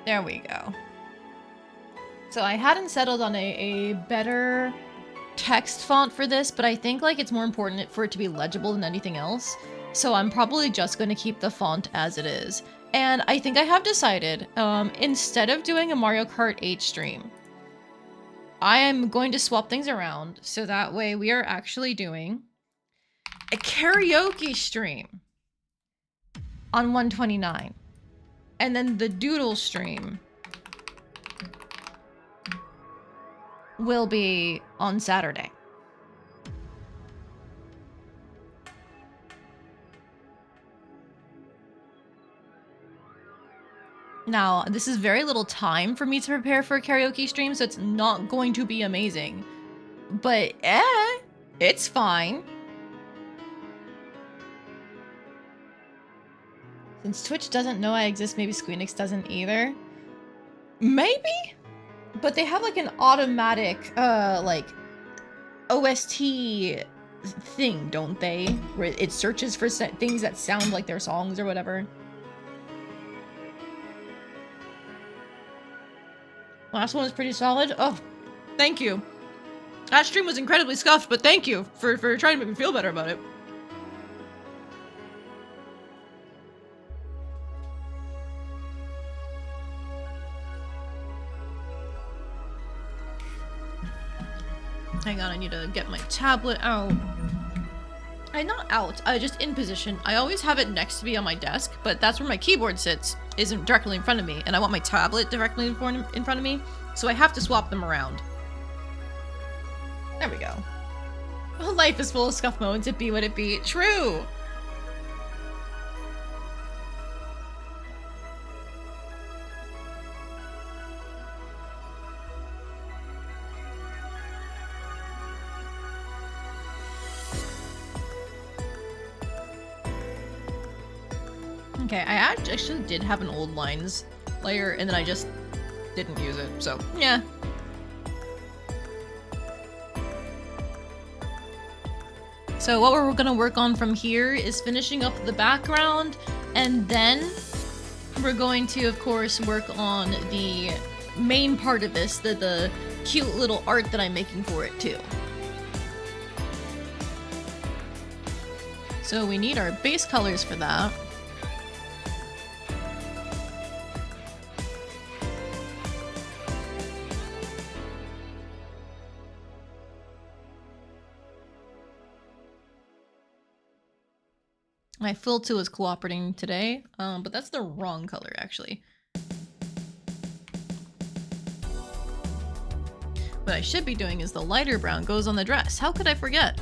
There we go. So I hadn't settled on a better text font for this, but I think like it's more important for it to be legible than anything else. So I'm probably just going to keep the font as it is. And I think I have decided, instead of doing a Mario Kart 8 stream, I am going to swap things around so that way we are actually doing a karaoke stream on 129. And then the doodle stream will be on Saturday. Now, this is very little time for me to prepare for a karaoke stream, so it's not going to be amazing. But, it's fine. Since Twitch doesn't know I exist, maybe Squeenix doesn't either. Maybe? But they have like an automatic, like, OST thing, don't they? Where it searches for things that sound like their songs or whatever. Last one was pretty solid. Oh, thank you. That stream was incredibly scuffed, but thank you for trying to make me feel better about it. Hang on, I need to get my tablet out. I'm not out, just in position. I always have it next to me on my desk, but that's where my keyboard sits, isn't directly in front of me, and I want my tablet directly in front of me, so I have to swap them around. There we go. Well, life is full of scuff moments, it be what it be. True! Okay, I actually did have an old lines layer, and then I just didn't use it, so yeah. So what we're gonna work on from here is finishing up the background, and then we're going to, of course, work on the main part of this, the cute little art that I'm making for it too. So we need our base colors for that. My fill tool is cooperating today, but that's the wrong color, actually. What I should be doing is the lighter brown goes on the dress. How could I forget?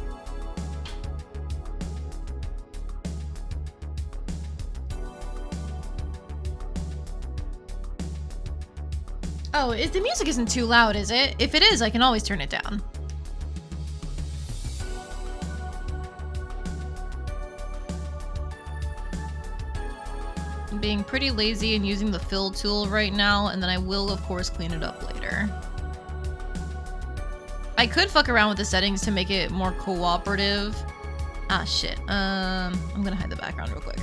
Oh, the music isn't too loud, is it? If it is, I can always turn it down. I'm being pretty lazy and using the fill tool right now, and then I will, of course, clean it up later. I could fuck around with the settings to make it more cooperative. Ah, shit. I'm gonna hide the background real quick.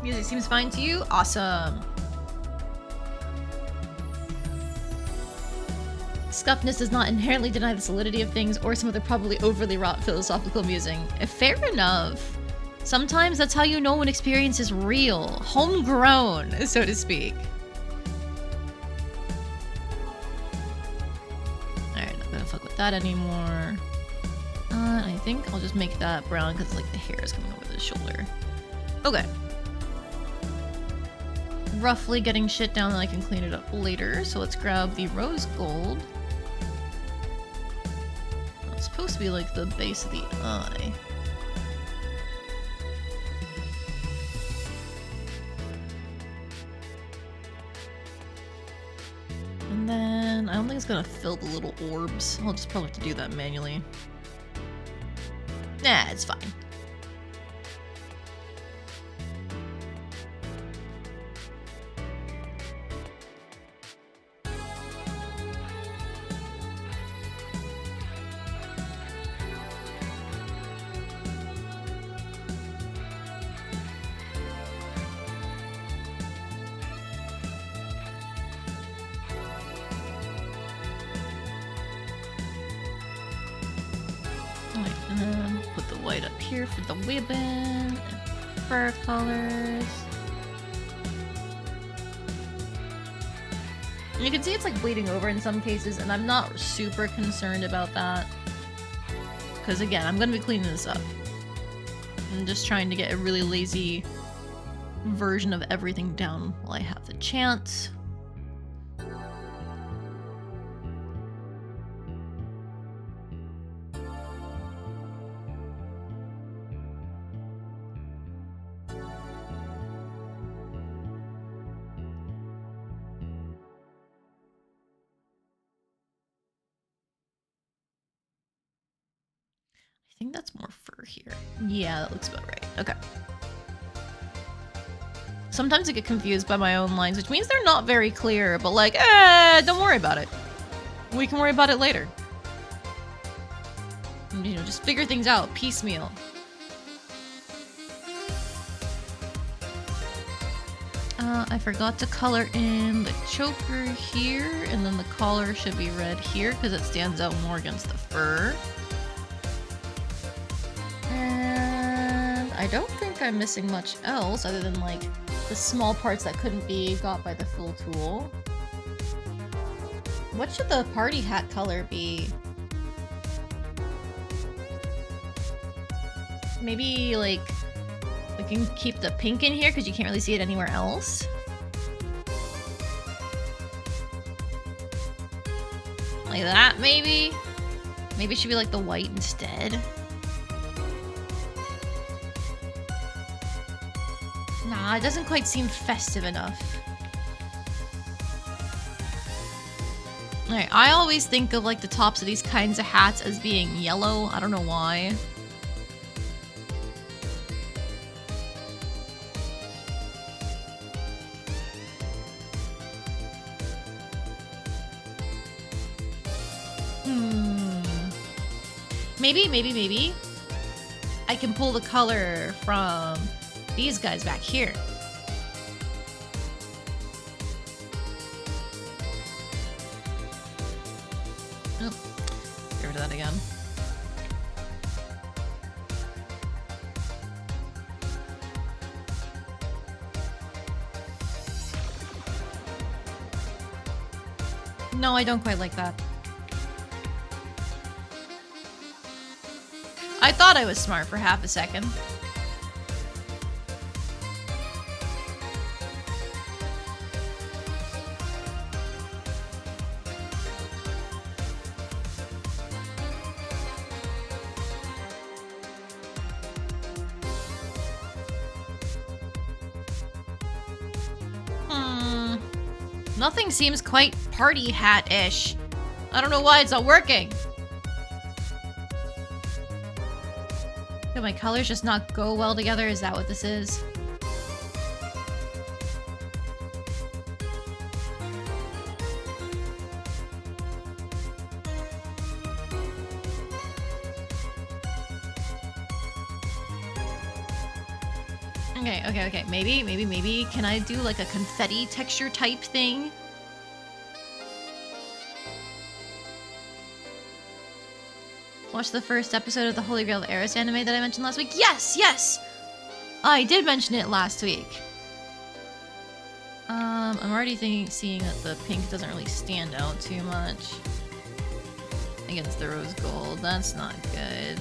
Music seems fine to you? Awesome. Scuffness does not inherently deny the solidity of things or some of the probably overly wrought philosophical musing. Fair enough. Sometimes that's how you know an experience is real. Homegrown, so to speak. Alright, not gonna fuck with that anymore. I think I'll just make that brown because like the hair is coming over the shoulder. Okay. Roughly getting shit down, and I can clean it up later. So let's grab the rose gold. It's supposed to be like the base of the eye. And then I don't think it's gonna fill the little orbs. I'll just probably have to do that manually. Nah, it's fine. Put the white up here for the ribbon and fur colors. And you can see it's like bleeding over in some cases, and I'm not super concerned about that. Because again, I'm going to be cleaning this up. I'm just trying to get a really lazy version of everything down while I have the chance. I think that's more fur here. Yeah, that looks about right. Okay. Sometimes I get confused by my own lines, which means they're not very clear, but like, don't worry about it. We can worry about it later. You know, just figure things out piecemeal. I forgot to color in the choker here, and then the collar should be red here because it stands out more against the fur. And I don't think I'm missing much else other than like the small parts that couldn't be got by the full tool. What should the party hat color be? Maybe like we can keep the pink in here because you can't really see it anywhere else. Like that, maybe? Maybe it should be like the white instead. Nah, it doesn't quite seem festive enough. Alright, I always think of like the tops of these kinds of hats as being yellow. I don't know why. Maybe I can pull the color from these guys back here. Oh, get rid of that again. No, I don't quite like that. I thought I was smart for half a second. Nothing seems quite party hat-ish. I don't know why it's not working. Do my colors just not go well together? Is that what this is? Okay. Maybe. Can I do like a confetti texture type thing? Watch the first episode of the Holy Grail of Eris anime that I mentioned last week. Yes! I did mention it last week. I'm already seeing that the pink doesn't really stand out too much against the rose gold. That's not good.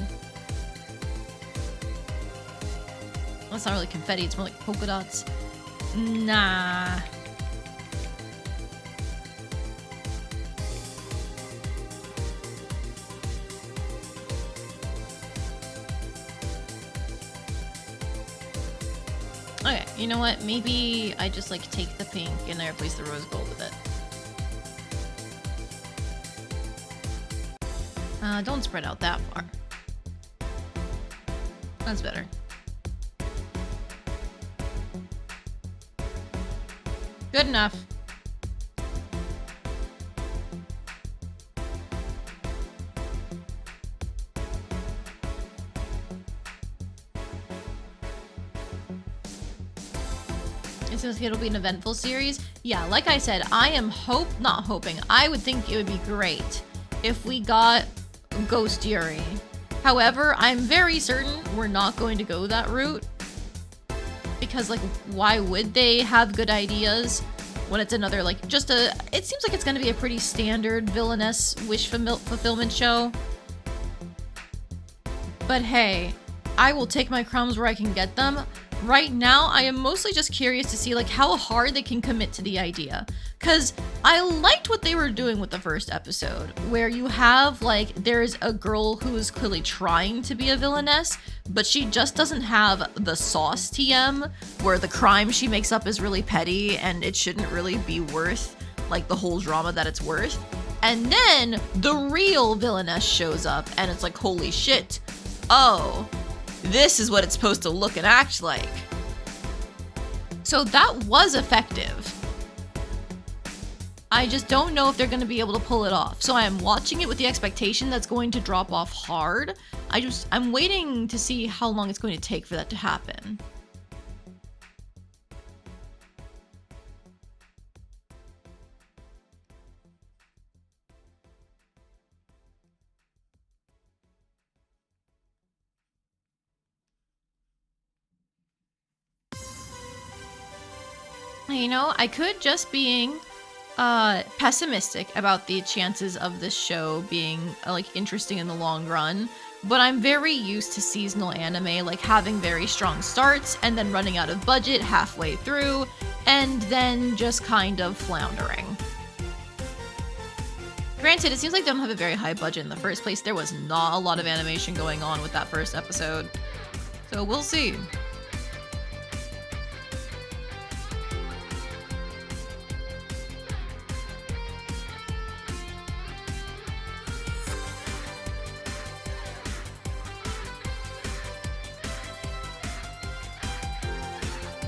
That's not really confetti, it's more like polka dots. Nah. Okay, you know what? Maybe I just like take the pink and I replace the rose gold with it. Don't spread out that far. That's better. Good enough. It says it'll be an eventful series. Yeah, like I said, I am I would think it would be great if we got Ghost Yuri However, I'm very certain we're not going to go that route. Because, like, why would they have good ideas when it's another, like, it seems like it's going to be a pretty standard villainess wish fulfillment show. But hey, I will take my crumbs where I can get them. Right now, I am mostly just curious to see, like, how hard they can commit to the idea. Because I liked what they were doing with the first episode, where you have, like, there's a girl who is clearly trying to be a villainess, but she just doesn't have the sauce TM, where the crime she makes up is really petty and it shouldn't really be worth, like, the whole drama that it's worth. And then the real villainess shows up and it's like, holy shit. Oh, this is what it's supposed to look and act like. So that was effective. I just don't know if they're going to be able to pull it off. So I am watching it with the expectation that's going to drop off hard. I'm waiting to see how long it's going to take for that to happen. You know, I could just being pessimistic about the chances of this show being like interesting in the long run, but I'm very used to seasonal anime like having very strong starts and then running out of budget halfway through and then just kind of floundering. Granted, it seems like they don't have a very high budget in the first place. There was not a lot of animation going on with that first episode, so we'll see.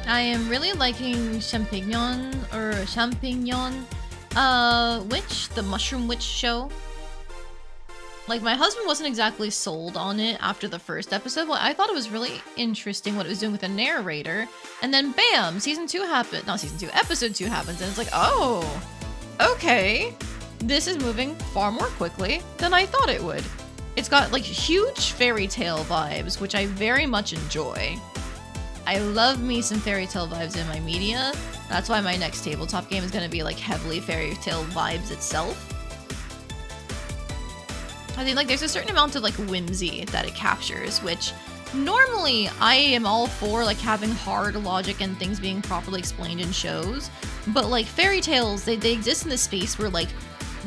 I am really liking Champignon, Witch, the Mushroom Witch show. Like, my husband wasn't exactly sold on it after the first episode, but I thought it was really interesting what it was doing with the narrator. And then bam, episode 2 happens, and it's like, oh, okay. This is moving far more quickly than I thought it would. It's got like huge fairy tale vibes, which I very much enjoy. I love me some fairy tale vibes in my media. That's why my next tabletop game is going to be like heavily fairy tale vibes itself. I think like there's a certain amount of like whimsy that it captures, which normally I am all for like having hard logic and things being properly explained in shows. But like fairy tales, they exist in this space where like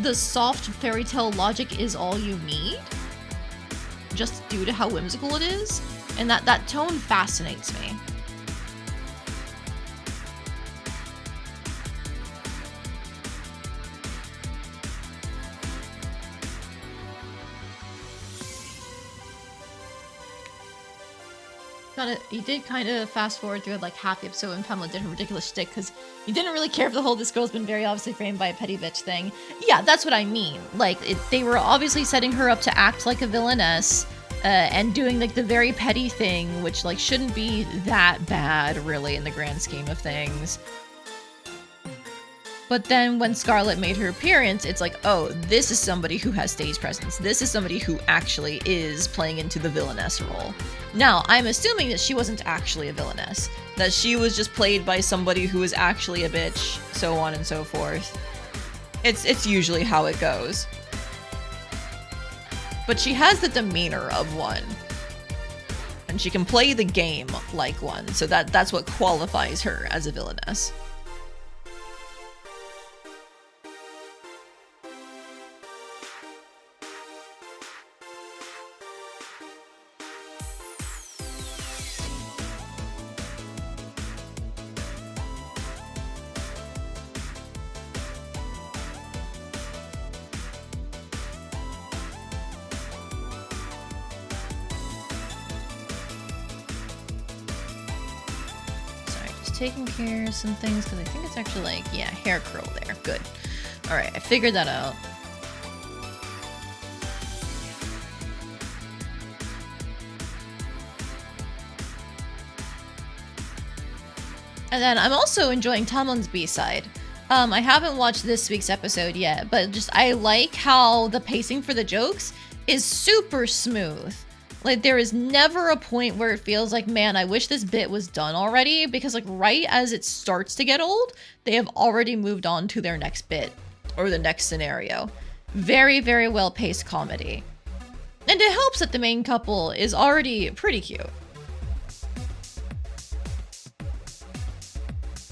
the soft fairy tale logic is all you need, just due to how whimsical it is. And that tone fascinates me. You did kind of fast forward through like half the episode and Pamela did her ridiculous shtick because you didn't really care for the whole this girl's been very obviously framed by a petty bitch thing. Yeah, that's what I mean. Like, they were obviously setting her up to act like a villainess. And doing like the very petty thing, which like shouldn't be that bad really in the grand scheme of things. But then when Scarlet made her appearance, it's like, oh, this is somebody who has stage presence. This is somebody who actually is playing into the villainess role. Now, I'm assuming that she wasn't actually a villainess, that she was just played by somebody who is actually a bitch, so on and so forth. It's usually how it goes. But she has the demeanor of one. And she can play the game like one, so that's what qualifies her as a villainess. Taking care of some things because I think it's actually like, yeah, hair curl there. Good. All right, I figured that out. And then I'm also enjoying Tomlin's B-side. I haven't watched this week's episode yet, but just I like how the pacing for the jokes is super smooth. Like, there is never a point where it feels like, man, I wish this bit was done already, because like right as it starts to get old, they have already moved on to their next bit or the next scenario. Very, very well-paced comedy. And it helps that the main couple is already pretty cute.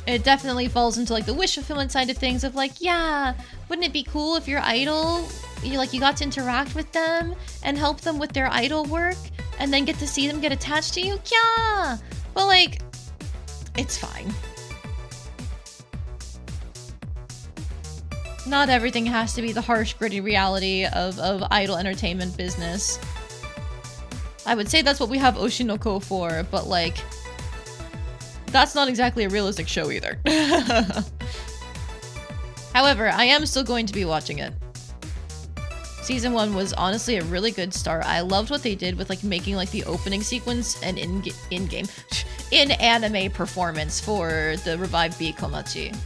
It definitely falls into like the wish fulfillment side of things of like, yeah, wouldn't it be cool if your idol, you got to interact with them and help them with their idol work and then get to see them get attached to you? Yeah! But like, it's fine. Not everything has to be the harsh, gritty reality of idol entertainment business. I would say that's what we have Oshinoko for, but like, that's not exactly a realistic show either. However, I am still going to be watching it. Season 1 was honestly a really good start. I loved what they did with like making like the opening sequence an in-anime performance for the revived Bikomachi.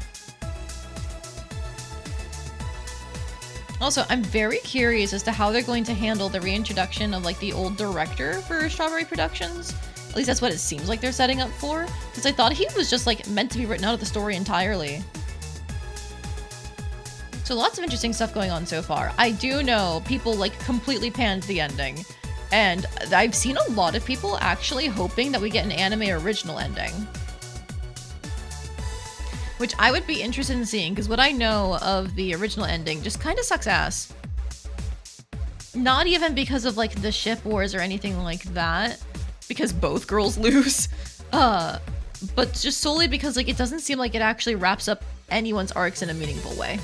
Also, I'm very curious as to how they're going to handle the reintroduction of like the old director for Strawberry Productions. At least that's what it seems like they're setting up for, because I thought he was just like meant to be written out of the story entirely. So lots of interesting stuff going on so far. I do know people like completely panned the ending, and I've seen a lot of people actually hoping that we get an anime original ending, which I would be interested in seeing, because what I know of the original ending just kind of sucks ass. Not even because of like the ship wars or anything like that, because both girls lose, but just solely because like it doesn't seem like it actually wraps up anyone's arcs in a meaningful way.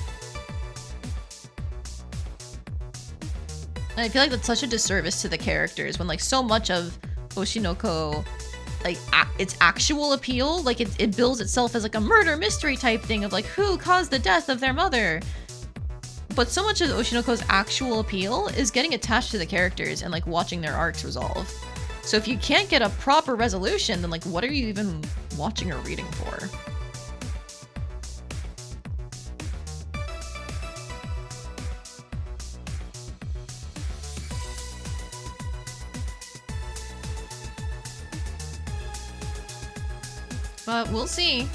And I feel like that's such a disservice to the characters when like so much of Oshinoko, like its actual appeal, like it bills itself as like a murder mystery type thing of like who caused the death of their mother. But so much of Oshinoko's actual appeal is getting attached to the characters and like watching their arcs resolve. So if you can't get a proper resolution, then like what are you even watching or reading for? But we'll see.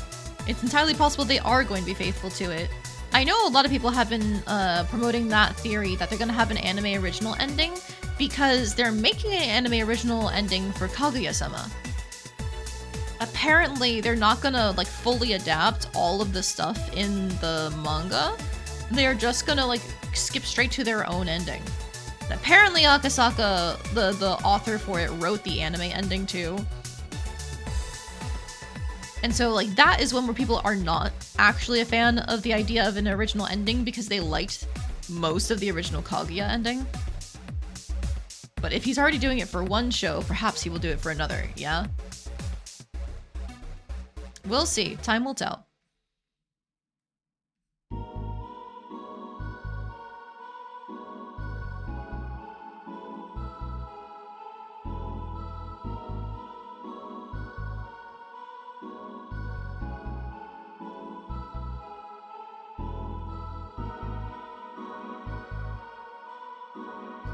It's entirely possible they are going to be faithful to it. I know a lot of people have been promoting that theory that they're going to have an anime original ending because they're making an anime original ending for Kaguya-sama. Apparently, they're not going to like fully adapt all of the stuff in the manga. They're just going to like skip straight to their own ending. And apparently, Akasaka, the author for it, wrote the anime ending too. And so like that is one where people are not actually a fan of the idea of an original ending because they liked most of the original Kaguya ending. But if he's already doing it for one show, perhaps he will do it for another, yeah? We'll see. Time will tell.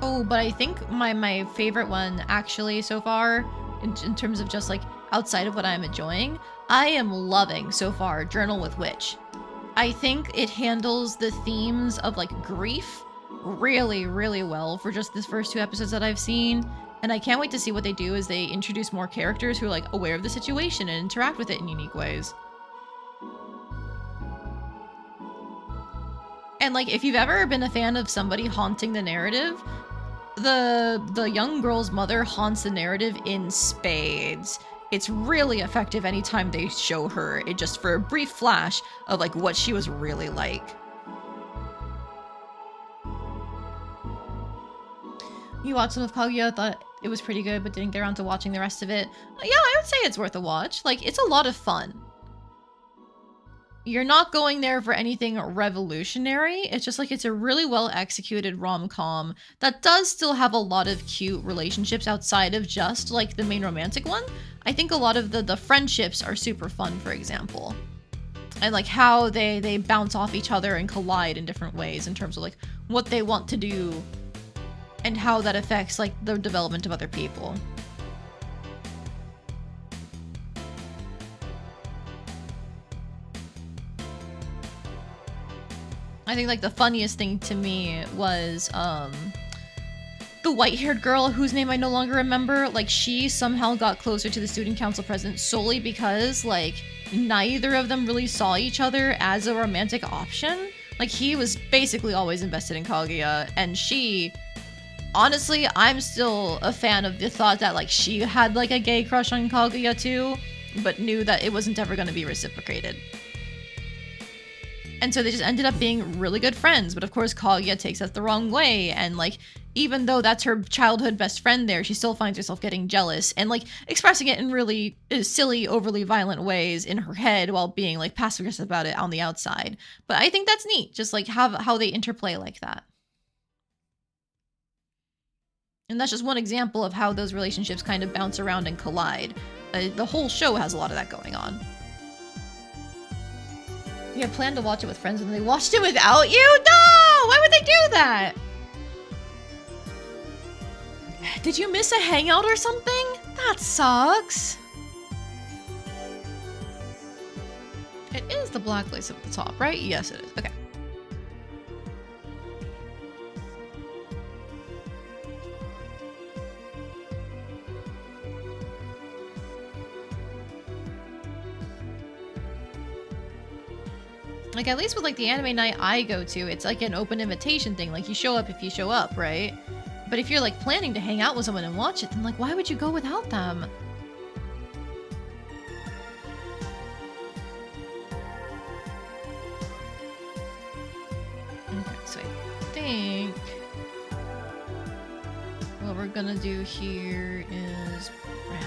Oh, but I think my favorite one actually so far, in terms of just like outside of what I'm enjoying, I am loving so far Journal with Witch. I think it handles the themes of like grief really, really well for just this first 2 episodes that I've seen. And I can't wait to see what they do as they introduce more characters who are like aware of the situation and interact with it in unique ways. And like, if you've ever been a fan of somebody haunting the narrative, the young girl's mother haunts the narrative in spades. It's really effective anytime they show her it just for a brief flash of like what she was really like. You watched some of Kaguya, thought it was pretty good, but didn't get around to watching the rest of it. Yeah, I would say it's worth a watch. Like, it's a lot of fun. You're not going there for anything revolutionary. It's just like it's a really well executed rom-com that does still have a lot of cute relationships outside of just like the main romantic one. I think a lot of the friendships are super fun, for example. And like how they bounce off each other and collide in different ways in terms of like what they want to do and how that affects like the development of other people. I think like the funniest thing to me was the white-haired girl whose name I no longer remember. Like, she somehow got closer to the student council president solely because like neither of them really saw each other as a romantic option. Like, he was basically always invested in Kaguya, and she, honestly, I'm still a fan of the thought that like she had like a gay crush on Kaguya too, but knew that it wasn't ever going to be reciprocated. And so they just ended up being really good friends. But of course, Kaguya takes that the wrong way. And like, even though that's her childhood best friend there, she still finds herself getting jealous and like expressing it in really silly, overly violent ways in her head while being like passive aggressive about it on the outside. But I think that's neat, just like how they interplay like that. And that's just one example of how those relationships kind of bounce around and collide. The whole show has a lot of that going on. You had planned to watch it with friends and they watched it without you? No! Why would they do that? Did you miss a hangout or something? That sucks. It is the black lace at the top, right? Yes, it is. Okay. Like, at least with like the anime night I go to, it's like an open invitation thing. Like, you show up if you show up, right? But if you're like planning to hang out with someone and watch it, then like, why would you go without them? Okay, so I think what we're gonna do here is brown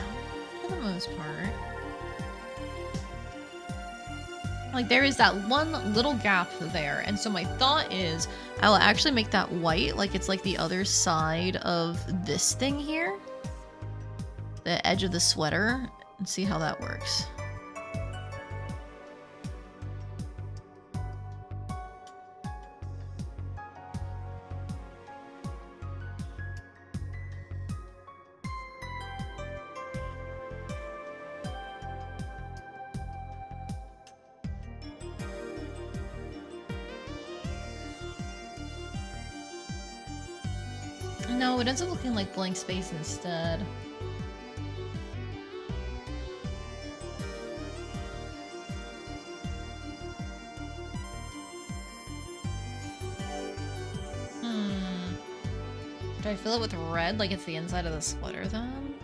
for the most part. Like, there is that one little gap there, and so my thought is I will actually make that white, like it's like the other side of this thing here, the edge of the sweater, and see how that works. No, it ends up looking like blank space instead. Do I fill it with red like it's the inside of the sweater then?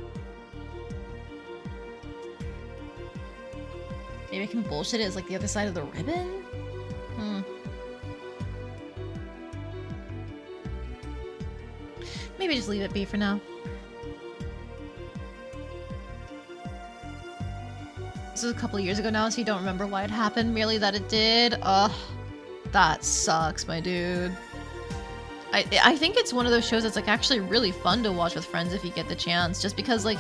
Maybe I can bullshit it as like the other side of the ribbon? Maybe just leave it be for now. This was a couple years ago now, so you don't remember why it happened, merely that it did. Ugh, that sucks, my dude. I think it's one of those shows that's like actually really fun to watch with friends if you get the chance, just because like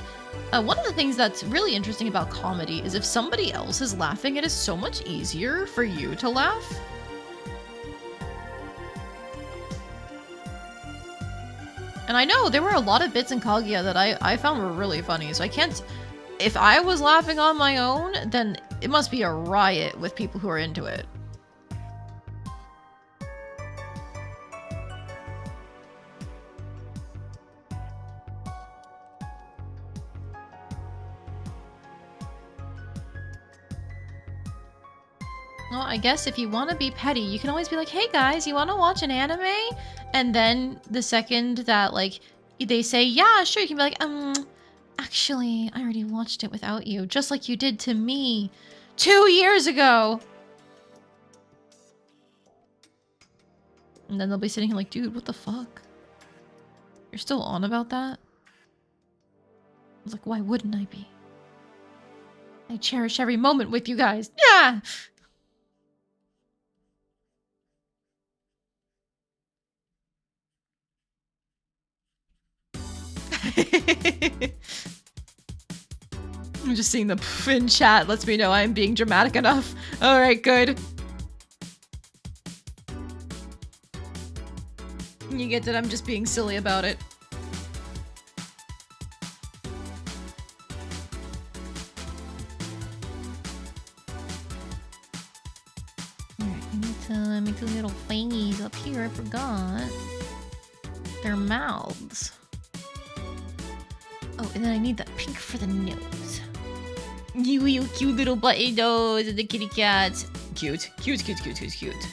one of the things that's really interesting about comedy is if somebody else is laughing, it is so much easier for you to laugh. And I know there were a lot of bits in Kaguya that I found were really funny, so I can't... If I was laughing on my own, then it must be a riot with people who are into it. Well, I guess if you want to be petty, you can always be like, hey guys, you want to watch an anime? And then the second that, like, they say, yeah, sure, you can be like, actually, I already watched it without you, just like you did to me 2 years ago. And then they'll be sitting here like, dude, what the fuck? You're still on about that? I was like, why wouldn't I be? I cherish every moment with you guys. Yeah! I'm just seeing the pff in chat lets me know I'm being dramatic enough. Alright, good. You get that I'm just being silly about it. Alright, I need to make the little thingies up here. I forgot. Their mouths. Oh, and then I need that pink for the nose. You cute little button nose and the kitty cat. Cute. Cute, cute, cute, cute, cute.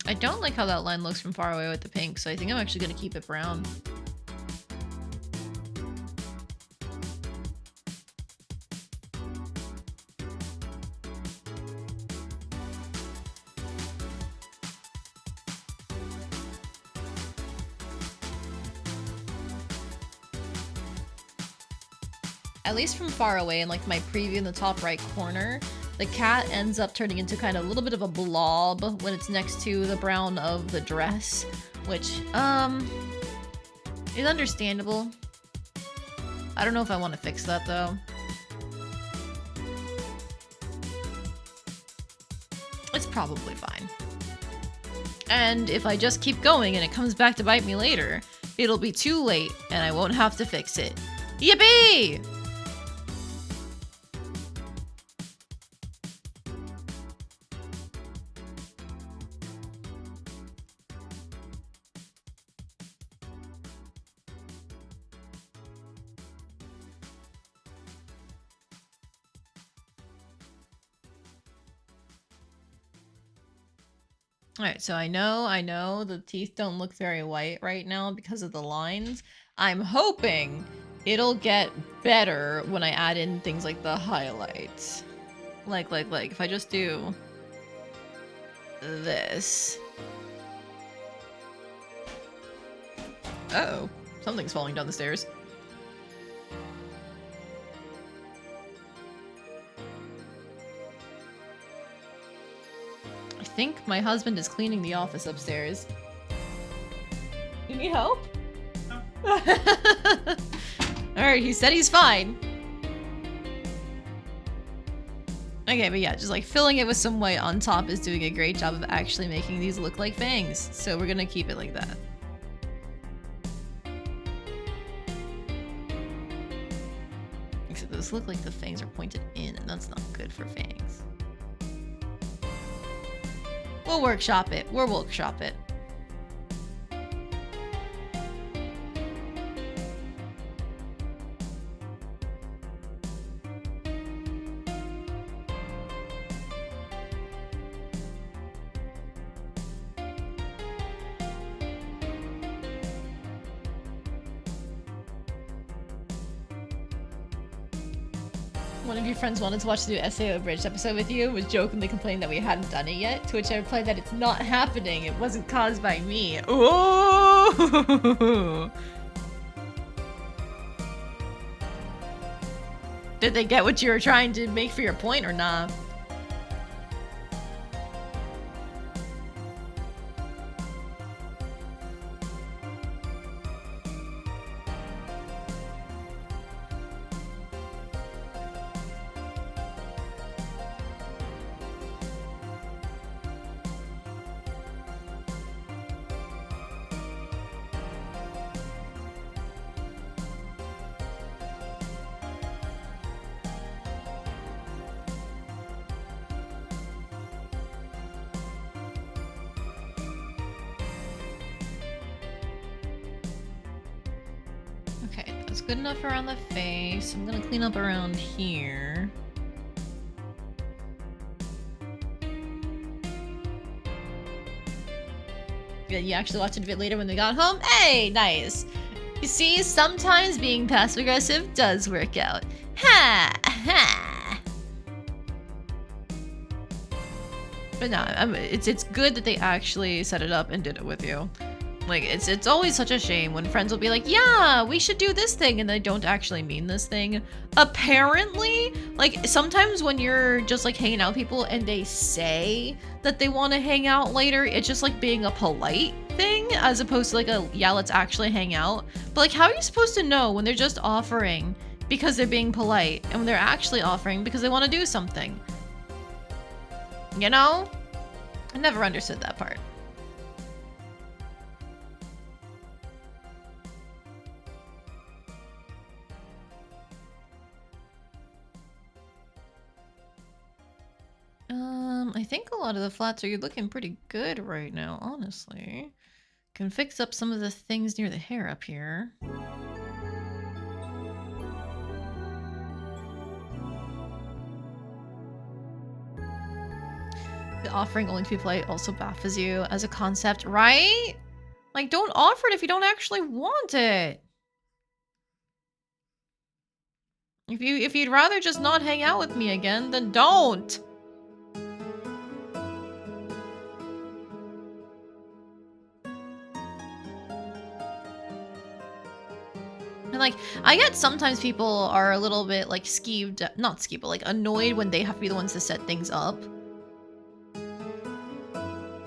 I don't like how that line looks from far away with the pink, so I think I'm actually going to keep it brown. At least from far away, in like my preview in the top right corner, the cat ends up turning into kind of a little bit of a blob when it's next to the brown of the dress, which, is understandable. I don't know if I want to fix that, though. It's probably fine. And if I just keep going and it comes back to bite me later, it'll be too late and I won't have to fix it. Yippee! Alright, so I know the teeth don't look very white right now because of the lines. I'm hoping it'll get better when I add in things like the highlights. Like, if I just do this. Uh-oh, something's falling down the stairs. I think my husband is cleaning the office upstairs. You need help? No. Alright, he said he's fine. Okay, but yeah, just like filling it with some white on top is doing a great job of actually making these look like fangs. So we're gonna keep it like that. Except those look like the fangs are pointed in, and that's not good for fangs. We'll workshop it. We'll workshop it. One of your friends wanted to watch the new SAO Bridge episode with you, was jokingly complaining that we hadn't done it yet, to which I replied that it's not happening, it wasn't caused by me. Ooh! Did they get what you were trying to make for your point or nah? Okay, that's good enough around the face. I'm gonna clean up around here. Yeah, you actually watched it a bit later when they got home? Hey, nice! You see, sometimes being passive-aggressive does work out. Ha! Ha! But no, it's good that they actually set it up and did it with you. Like, it's always such a shame when friends will be like, yeah, we should do this thing, and they don't actually mean this thing. Apparently, like, sometimes when you're just, like, hanging out with people and they say that they want to hang out later, it's just, like, being a polite thing, as opposed to, like, yeah, let's actually hang out. But, like, how are you supposed to know when they're just offering because they're being polite, and when they're actually offering because they want to do something? You know? I never understood that part. I think a lot of the flats are looking pretty good right now, honestly. Can fix up some of the things near the hair up here. The offering only to be polite also baffles you as a concept, right? Like, don't offer it if you don't actually want it. If you'd rather just not hang out with me again, then don't. And like, I get sometimes people are a little bit like skeeved, not skeeved, but like annoyed when they have to be the ones to set things up.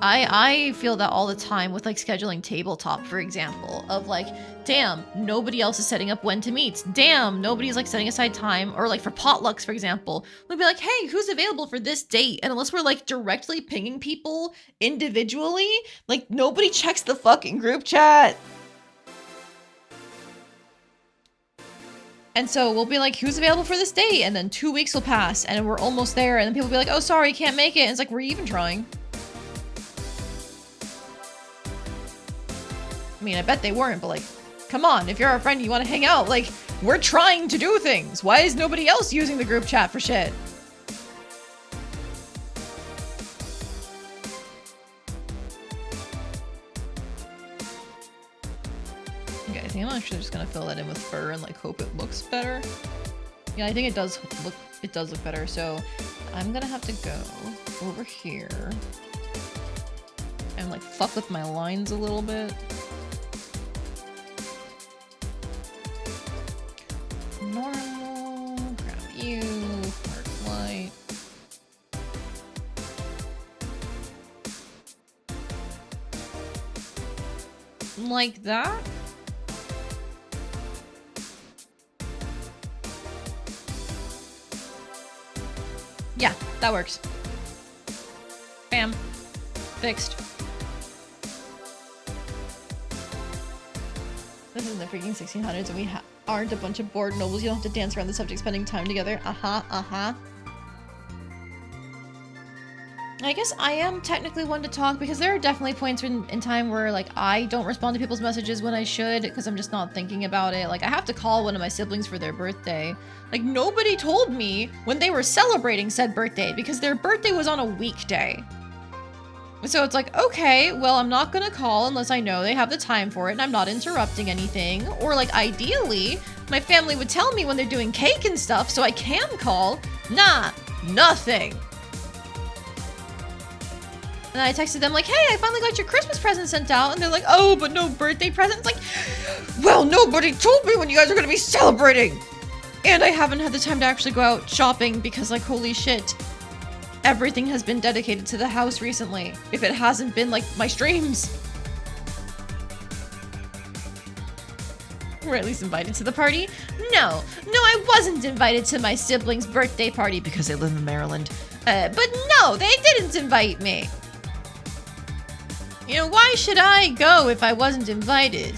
I feel that all the time with like scheduling tabletop, for example, of like, damn, nobody else is setting up when to meet. Damn, nobody's like setting aside time. Or like for potlucks, for example, we'll be like, hey, who's available for this date? And unless we're like directly pinging people individually, like nobody checks the fucking group chat. And so we'll be like, who's available for this date? And then 2 weeks will pass and we're almost there. And then people will be like, oh, sorry, can't make it. And it's like, were you even trying? I mean, I bet they weren't, but like, come on, if you're our friend, you want to hang out, like, we're trying to do things. Why is nobody else using the group chat for shit? Okay, I think I'm actually just gonna fill that in with fur and like hope it looks better. Yeah, I think it does look better. So I'm gonna have to go over here and like fuck with my lines a little bit. Normal, grab you, dark light. Like that? Yeah, that works. Bam. Fixed. This is the freaking 1600s and we aren't a bunch of bored nobles. You don't have to dance around the subject spending time together. I guess I am technically one to talk because there are definitely points in time where like I don't respond to people's messages when I should because I'm just not thinking about it. Like I have to call one of my siblings for their birthday. Like nobody told me when they were celebrating said birthday because their birthday was on a weekday. So it's like, okay, well, I'm not gonna call unless I know they have the time for it and I'm not interrupting anything. Or like, ideally, my family would tell me when they're doing cake and stuff so I can call. Nah, nothing. And I texted them like, hey, I finally got your Christmas present sent out. And they're like, oh, but no birthday present. It's like, well, nobody told me when you guys are gonna be celebrating. And I haven't had the time to actually go out shopping because like, holy shit. Everything has been dedicated to the house recently. If it hasn't been like my streams. Or at least invited to the party. No, I wasn't invited to my sibling's birthday party because they live in Maryland. But no, they didn't invite me. You know, why should I go if I wasn't invited?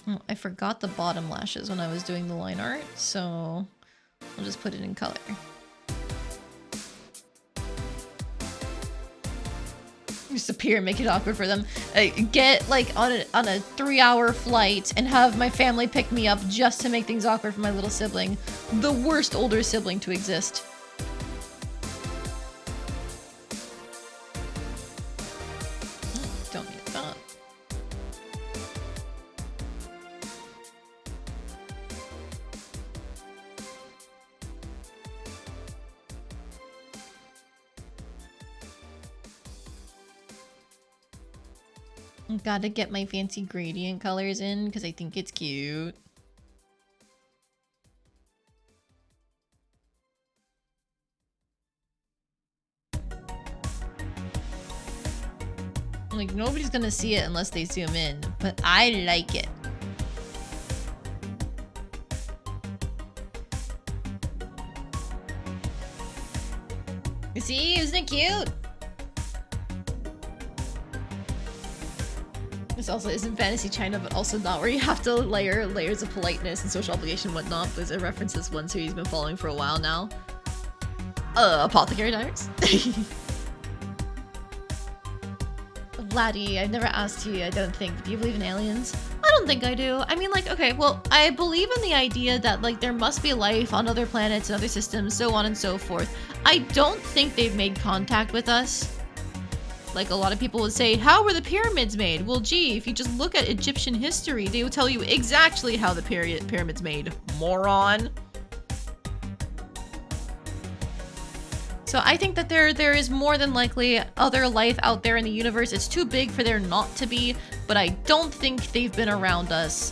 Oh, I forgot the bottom lashes when I was doing the line art, so I'll just put it in color. Disappear and make it awkward for them. Get like on a 3-hour flight and have my family pick me up just to make things awkward for my little sibling. The worst older sibling to exist. Don't need that. Gotta get my fancy gradient colors in because I think it's cute. Like, nobody's gonna see it unless they zoom in, but I like it. See, isn't it cute? This also isn't fantasy China, but also not where you have to layer layers of politeness and social obligation and whatnot, because it references one series you've been following for a while now. Apothecary Diaries? Laddie, I've never asked you, I don't think. Do you believe in aliens? I don't think I do. I mean, like, okay, well, I believe in the idea that, like, there must be life on other planets and other systems, so on and so forth. I don't think they've made contact with us. Like, a lot of people would say, how were the pyramids made? Well, gee, if you just look at Egyptian history, they will tell you exactly how the pyramids made, moron. So I think that there is more than likely other life out there in the universe. It's too big for there not to be, but I don't think they've been around us.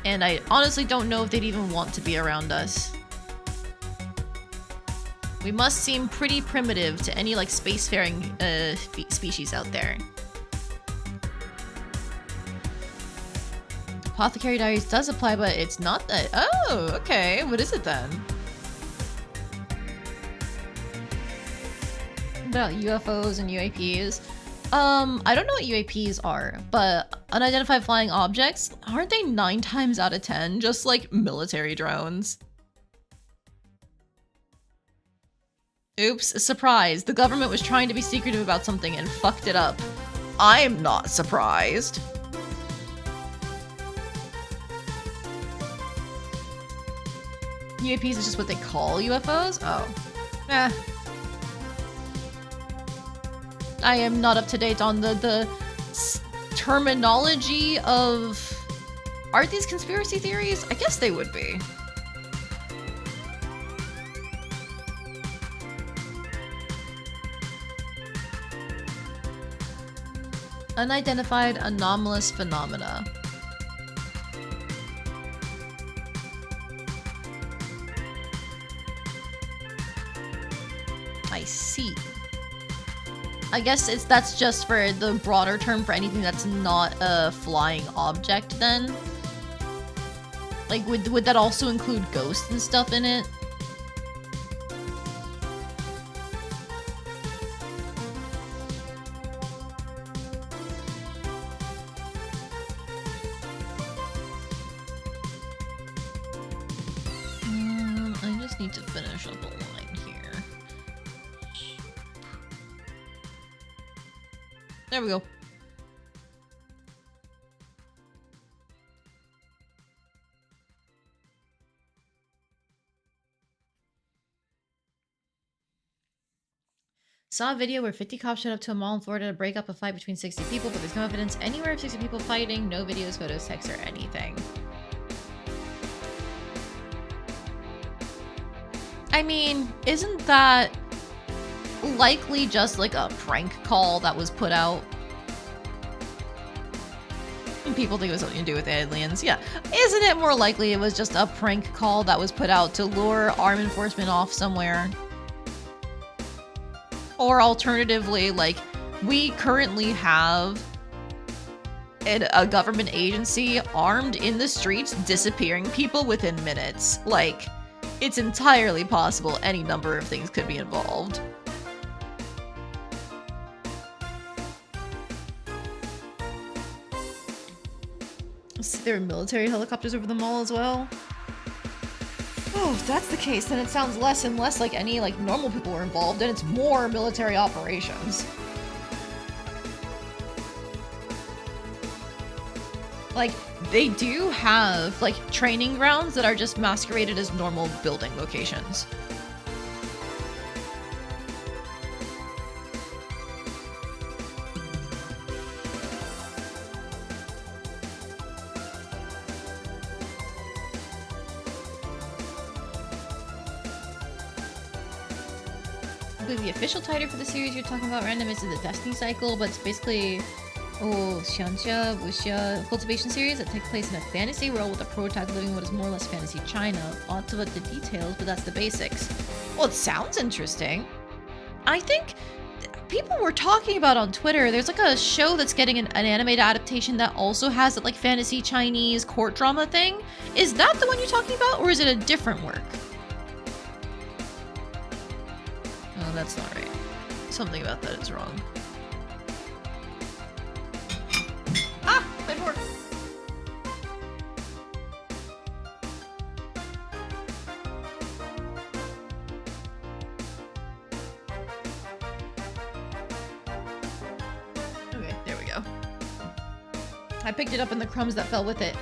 And I honestly don't know if they'd even want to be around us. We must seem pretty primitive to any, like, spacefaring species out there. Apothecary Diaries does apply, but it's not that. Oh, okay. What is it then? About UFOs and UAPs. I don't know what UAPs are, but unidentified flying objects, aren't they 9 times out of 10 just like military drones? Oops, surprise. The government was trying to be secretive about something and fucked it up. I'm not surprised. UAPs is just what they call UFOs? Oh. Eh. I am not up to date on the terminology of... Are these conspiracy theories? I guess they would be. Unidentified anomalous phenomena. I see. I guess that's just for the broader term for anything that's not a flying object then. Like, would that also include ghosts and stuff in it? I just need to finish up a line here. There we go. Saw a video where 50 cops showed up to a mall in Florida to break up a fight between 60 people, but there's no evidence anywhere of 60 people fighting, no videos, photos, texts, or anything. I mean, isn't that likely just like a prank call that was put out? People think it was something to do with aliens. Yeah. Isn't it more likely it was just a prank call that was put out to lure armed enforcement off somewhere? Or alternatively, like, we currently have a government agency armed in the streets disappearing people within minutes. Like, it's entirely possible any number of things could be involved. So there are military helicopters over the mall as well? Oh, if that's the case, then it sounds less and less like any, like, normal people were involved, and it's more military operations. Like, they do have, like, training grounds that are just masqueraded as normal building locations. I believe the official title for the series you're talking about, Random, is the Destiny Cycle, but it's basically Oh, Xianxia, Wuxia cultivation series that take place in a fantasy world with a prototype living what is more or less fantasy China. Lots of the details, but that's the basics. Well, it sounds interesting. I think people were talking about on Twitter, there's like a show that's getting an animated adaptation that also has that like fantasy Chinese court drama thing. Is that the one you're talking about, or is it a different work? Oh, that's not right. Something about that is wrong. Ah, my door. Okay, there we go. I picked it up in the crumbs that fell with it.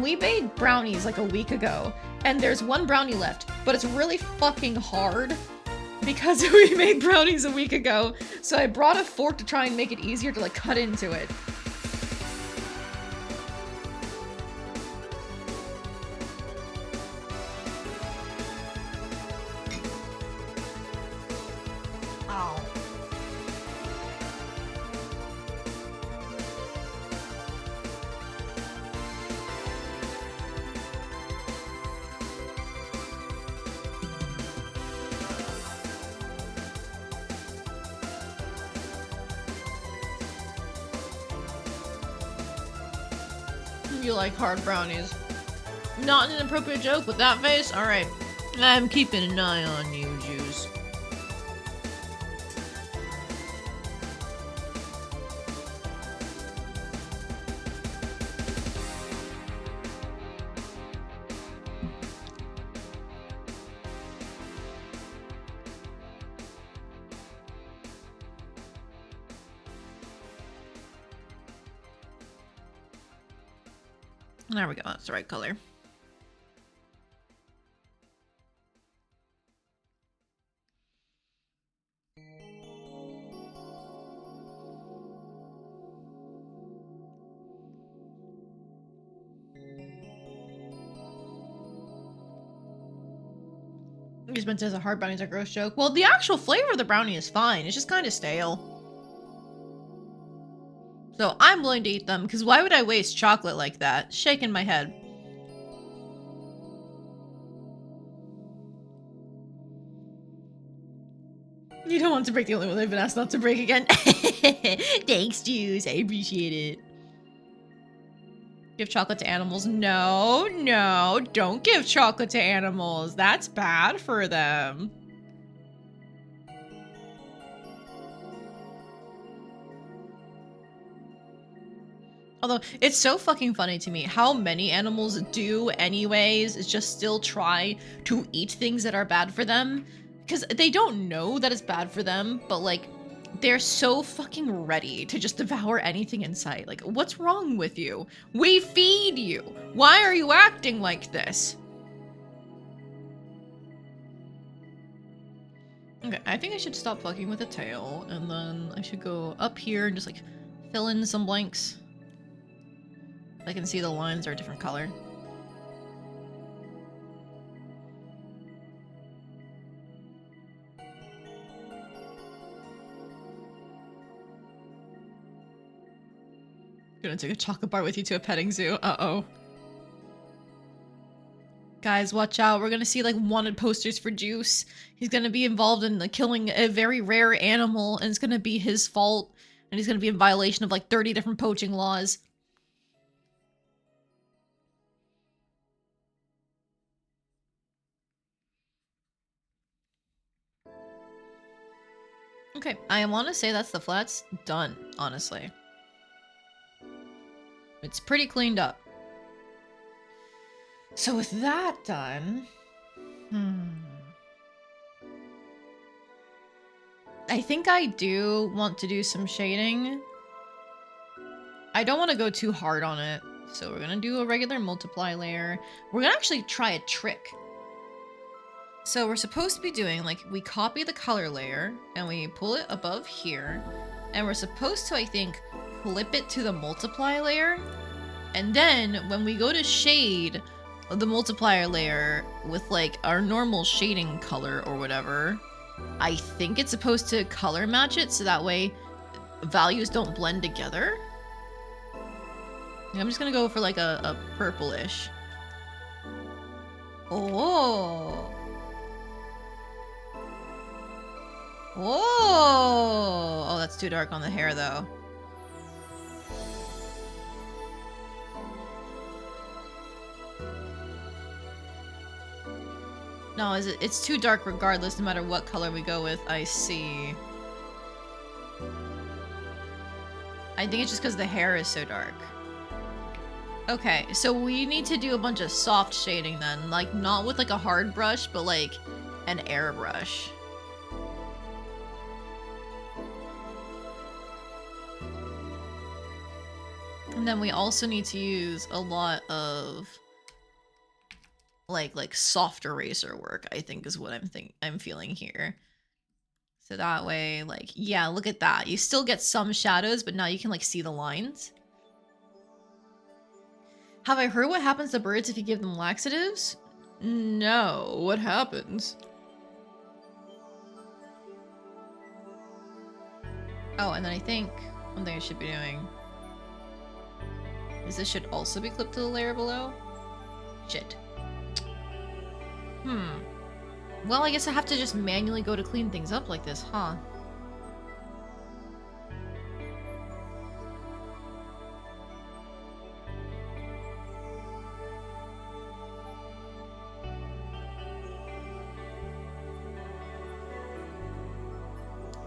We made brownies like a week ago, and there's one brownie left, but it's really fucking hard because we made brownies a week ago. So I brought a fork to try and make it easier to like cut into it. Ow. You like hard brownies. Not an inappropriate joke with that face? Alright. I'm keeping an eye on you, Juice. There we go, that's the right color. Just meant as a hard brownie is a gross joke. Well, the actual flavor of the brownie is fine. It's just kind of stale. So I'm willing to eat them, because why would I waste chocolate like that? Shaking my head. You don't want to break the only one I've been asked not to break again. Thanks, Juice. I appreciate it. Give chocolate to animals. No, no, don't give chocolate to animals. That's bad for them. Although, it's so fucking funny to me how many animals do anyways is just still try to eat things that are bad for them. Because they don't know that it's bad for them, but like, they're so fucking ready to just devour anything in sight. Like, what's wrong with you? We feed you! Why are you acting like this? Okay, I think I should stop fucking with the tail, and then I should go up here and just like fill in some blanks. I can see the lines are a different color. Gonna take a chocolate bar with you to a petting zoo. Uh-oh. Guys, watch out. We're gonna see like wanted posters for Juice. He's gonna be involved in like killing a very rare animal, and it's gonna be his fault. And he's gonna be in violation of like 30 different poaching laws. Okay, I want to say that's the flats done, honestly. It's pretty cleaned up. So with that done, I think I do want to do some shading. I don't want to go too hard on it, so we're gonna do a regular multiply layer. We're gonna actually try a trick. So we're supposed to be doing, like, we copy the color layer, and we pull it above here, and we're supposed to, I think, flip it to the multiply layer, and then when we go to shade the multiplier layer with, like, our normal shading color or whatever, I think it's supposed to color match it, so that way values don't blend together. I'm just gonna go for like a purplish. Oh. Oh. Oh, that's too dark on the hair though. No, it's too dark regardless, no matter what color we go with. I see. I think it's just because the hair is so dark. Okay, so we need to do a bunch of soft shading then. Like, not with like a hard brush, but like an airbrush. And then we also need to use a lot of like soft eraser work, I think is what I'm feeling here. So that way, like, yeah, look at that. You still get some shadows, but now you can like see the lines. Have I heard what happens to birds if you give them laxatives? No, what happens? Oh, and then I think one thing I should be doing is this should also be clipped to the layer below. Shit. Well, I guess I have to just manually go to clean things up like this, huh?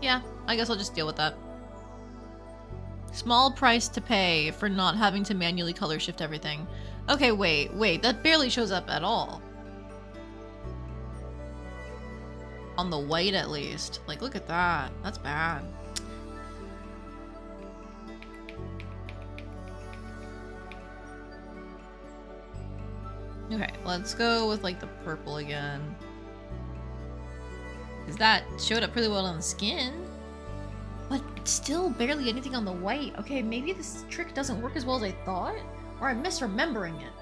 Yeah, I guess I'll just deal with that. Small price to pay for not having to manually color shift everything. Okay, wait, that barely shows up at all. On the white, at least. Like, look at that. That's bad. Okay, let's go with, like, the purple again. Because that showed up really well on the skin. But still barely anything on the white. Okay, maybe this trick doesn't work as well as I thought? Or I'm misremembering it.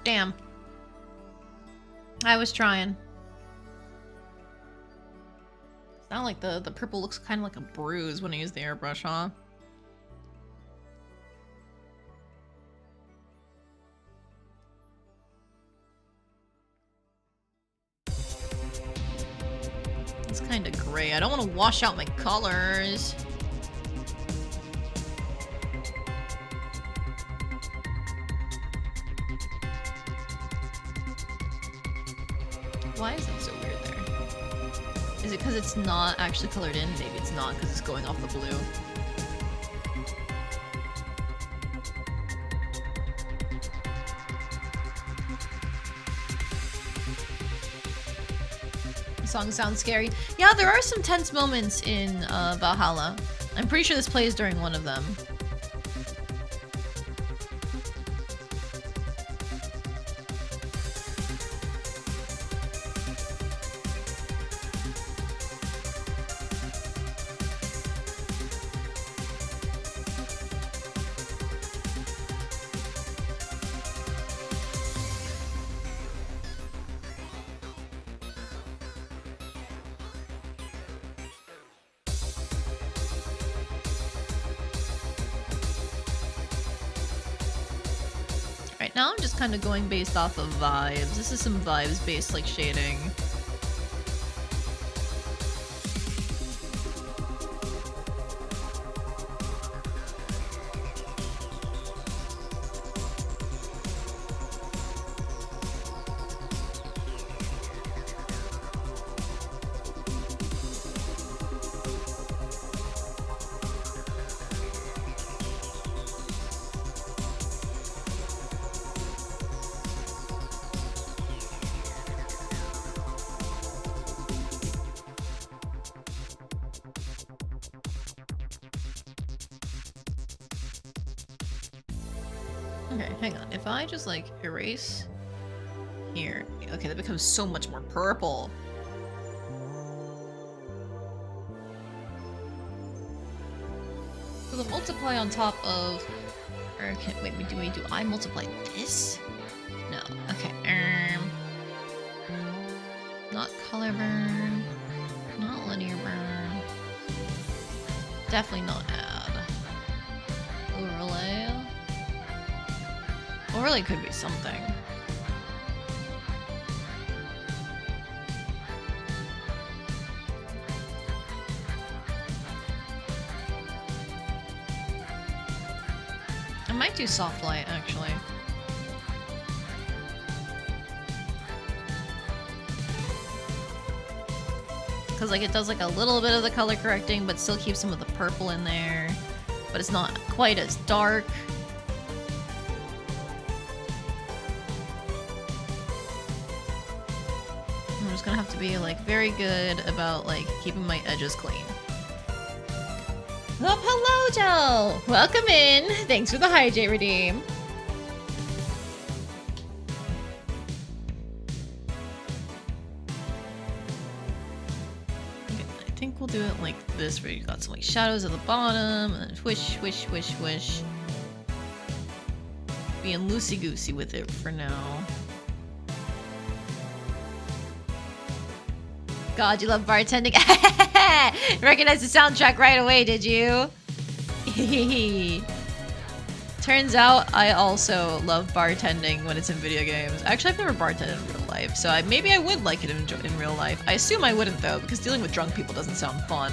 Damn. I was trying. It's not like the purple looks kind of like a bruise when I use the airbrush, huh? It's kind of gray. I don't want to wash out my colors. Why is that so weird there? Is it because it's not actually colored in? Maybe it's not because it's going off the blue. The song sounds scary. Yeah, there are some tense moments in Valhalla. I'm pretty sure this plays during one of them. Right now I'm just kind of going based off of vibes. This is some vibes-based like shading. Okay, hang on. If I just like erase here, okay, that becomes so much more purple. So the multiply on top of, or wait, do I multiply this? No. Okay. Not color burn. Not linear burn. Definitely not add. Overlay. Overlay could be something. I might do soft light actually. Because like it does like a little bit of the color correcting, but still keeps some of the purple in there. But it's not quite as dark. I'm just gonna have to be like very good about like keeping my edges clean. Oh, hello, Joe! Welcome in! Thanks for the hydrate redeem. Okay, I think we'll do it like this, where you got some like shadows at the bottom, and then swish, swish, swish, swish. Being loosey-goosey with it for now. God, you love bartending. Recognize the soundtrack right away, did you? Turns out I also love bartending when it's in video games. Actually, I've never bartended in real life, so maybe I would like it in real life. I assume I wouldn't though, because dealing with drunk people doesn't sound fun.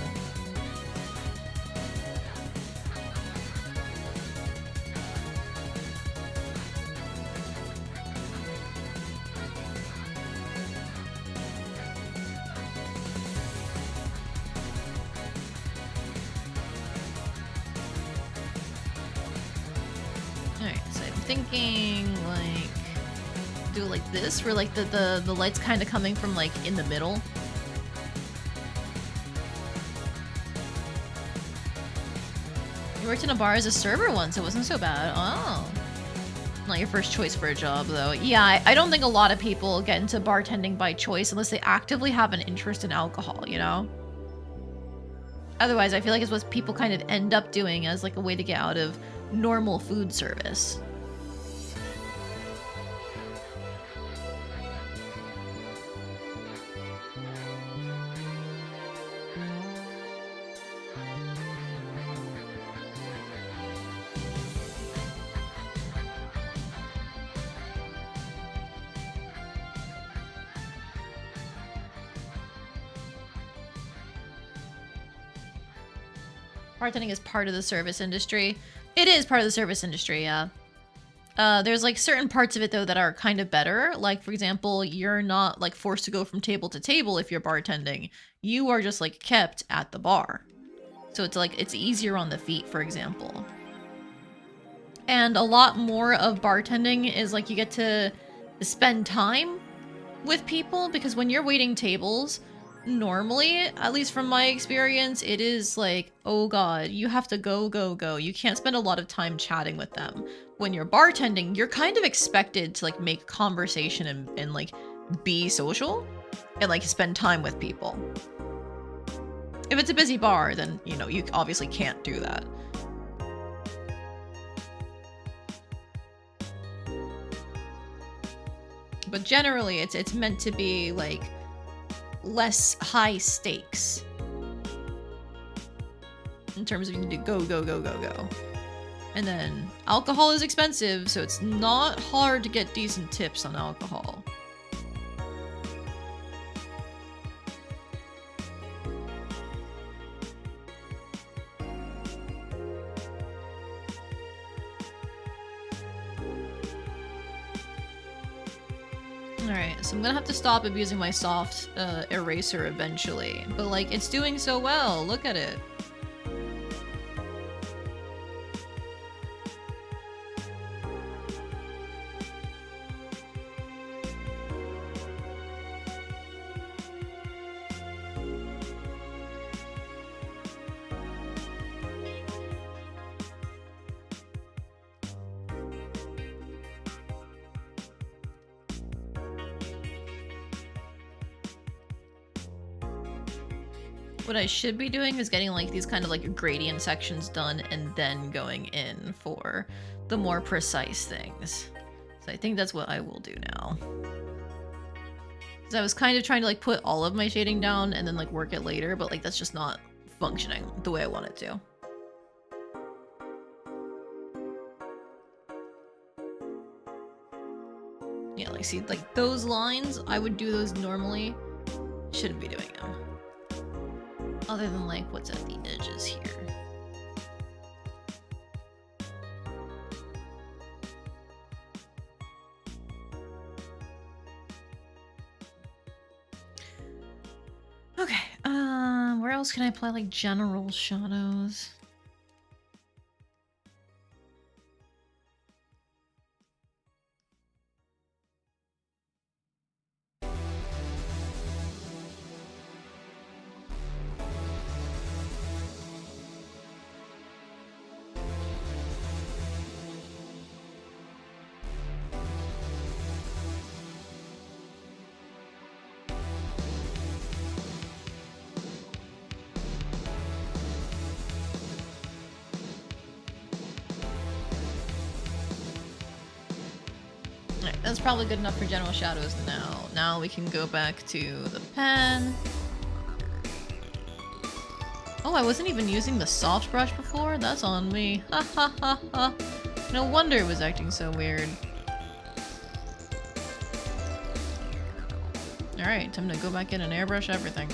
Thinking like do it like this, where like the light's kind of coming from like in the middle. You worked in a bar as a server once. It wasn't so bad. Oh, not your first choice for a job though. Yeah, I don't think a lot of people get into bartending by choice unless they actively have an interest in alcohol, you know? Otherwise, I feel like it's what people kind of end up doing as like a way to get out of normal food service. Bartending is part of the service industry. It is part of the service industry, yeah. There's like certain parts of it though that are kind of better. Like for example, you're not like forced to go from table to table if you're bartending. You are just like kept at the bar. So it's like, it's easier on the feet, for example. And a lot more of bartending is like you get to spend time with people, because when you're waiting tables, normally, at least from my experience, it is like, oh god, you have to go, go, go. You can't spend a lot of time chatting with them. When you're bartending, you're kind of expected to like make conversation and like be social and like spend time with people. If it's a busy bar, then, you know, you obviously can't do that. But generally, it's meant to be like less high stakes in terms of you need to go, go, go, go, go. And then alcohol is expensive, so it's not hard to get decent tips on alcohol. Alright, so I'm gonna have to stop abusing my soft eraser eventually. But like, it's doing so well, look at it. What I should be doing is getting like these kind of like gradient sections done and then going in for the more precise things. So I think that's what I will do now. Because I was kind of trying to like put all of my shading down and then like work it later, but like that's just not functioning the way I want it to. Yeah, like see, like those lines, I would do those normally. Shouldn't be doing them. Other than like what's at the edges here. Okay, where else can I apply like general shadows? Alright, that's probably good enough for general shadows now. Now we can go back to the pen. Oh, I wasn't even using the soft brush before? That's on me. Ha ha ha ha. No wonder it was acting so weird. Alright, time to go back in and airbrush everything.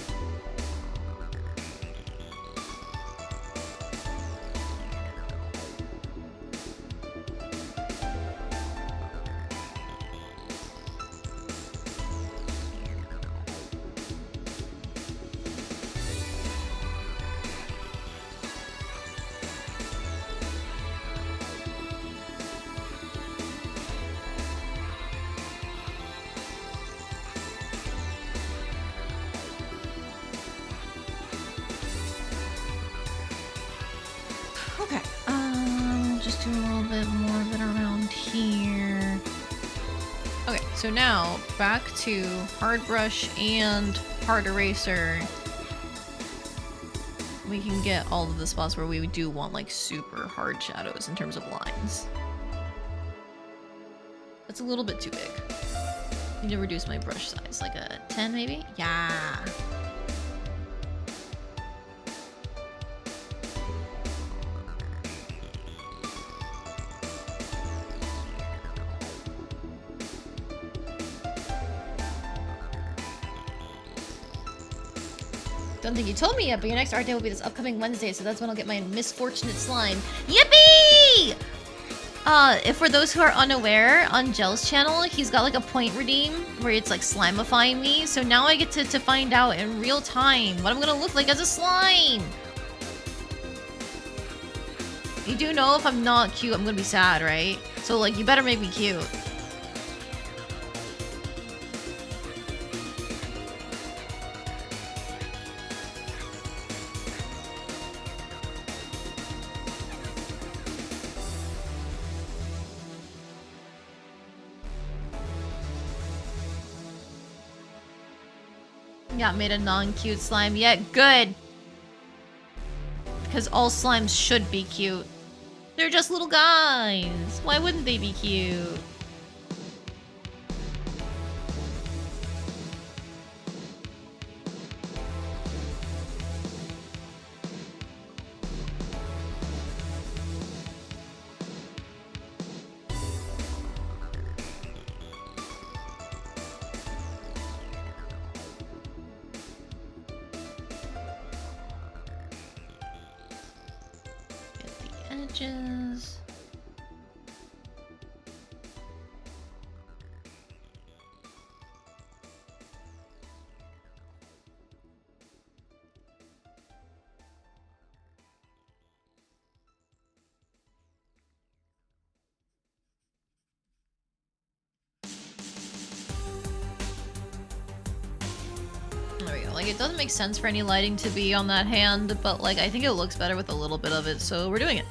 Okay, just do a little bit more of it around here. Okay, so now back to hard brush and hard eraser. We can get all of the spots where we do want like super hard shadows in terms of lines. That's a little bit too big. I need to reduce my brush size, like a 10 maybe? Yeah. Don't think you told me yet, but your next art day will be this upcoming Wednesday, so that's when I'll get my misfortunate slime. Yippee! If for those who are unaware, on Gel's channel, he's got like a point redeem where it's like slimifying me, so now I get to find out in real time what I'm gonna look like as a slime! You do know if I'm not cute, I'm gonna be sad, right? So like, you better make me cute. Got made a non-cute slime yet. Good. Because all slimes should be cute. They're just little guys. Why wouldn't they be cute? Edges. There we go. Like, it doesn't make sense for any lighting to be on that hand, but like, I think it looks better with a little bit of it, so we're doing it.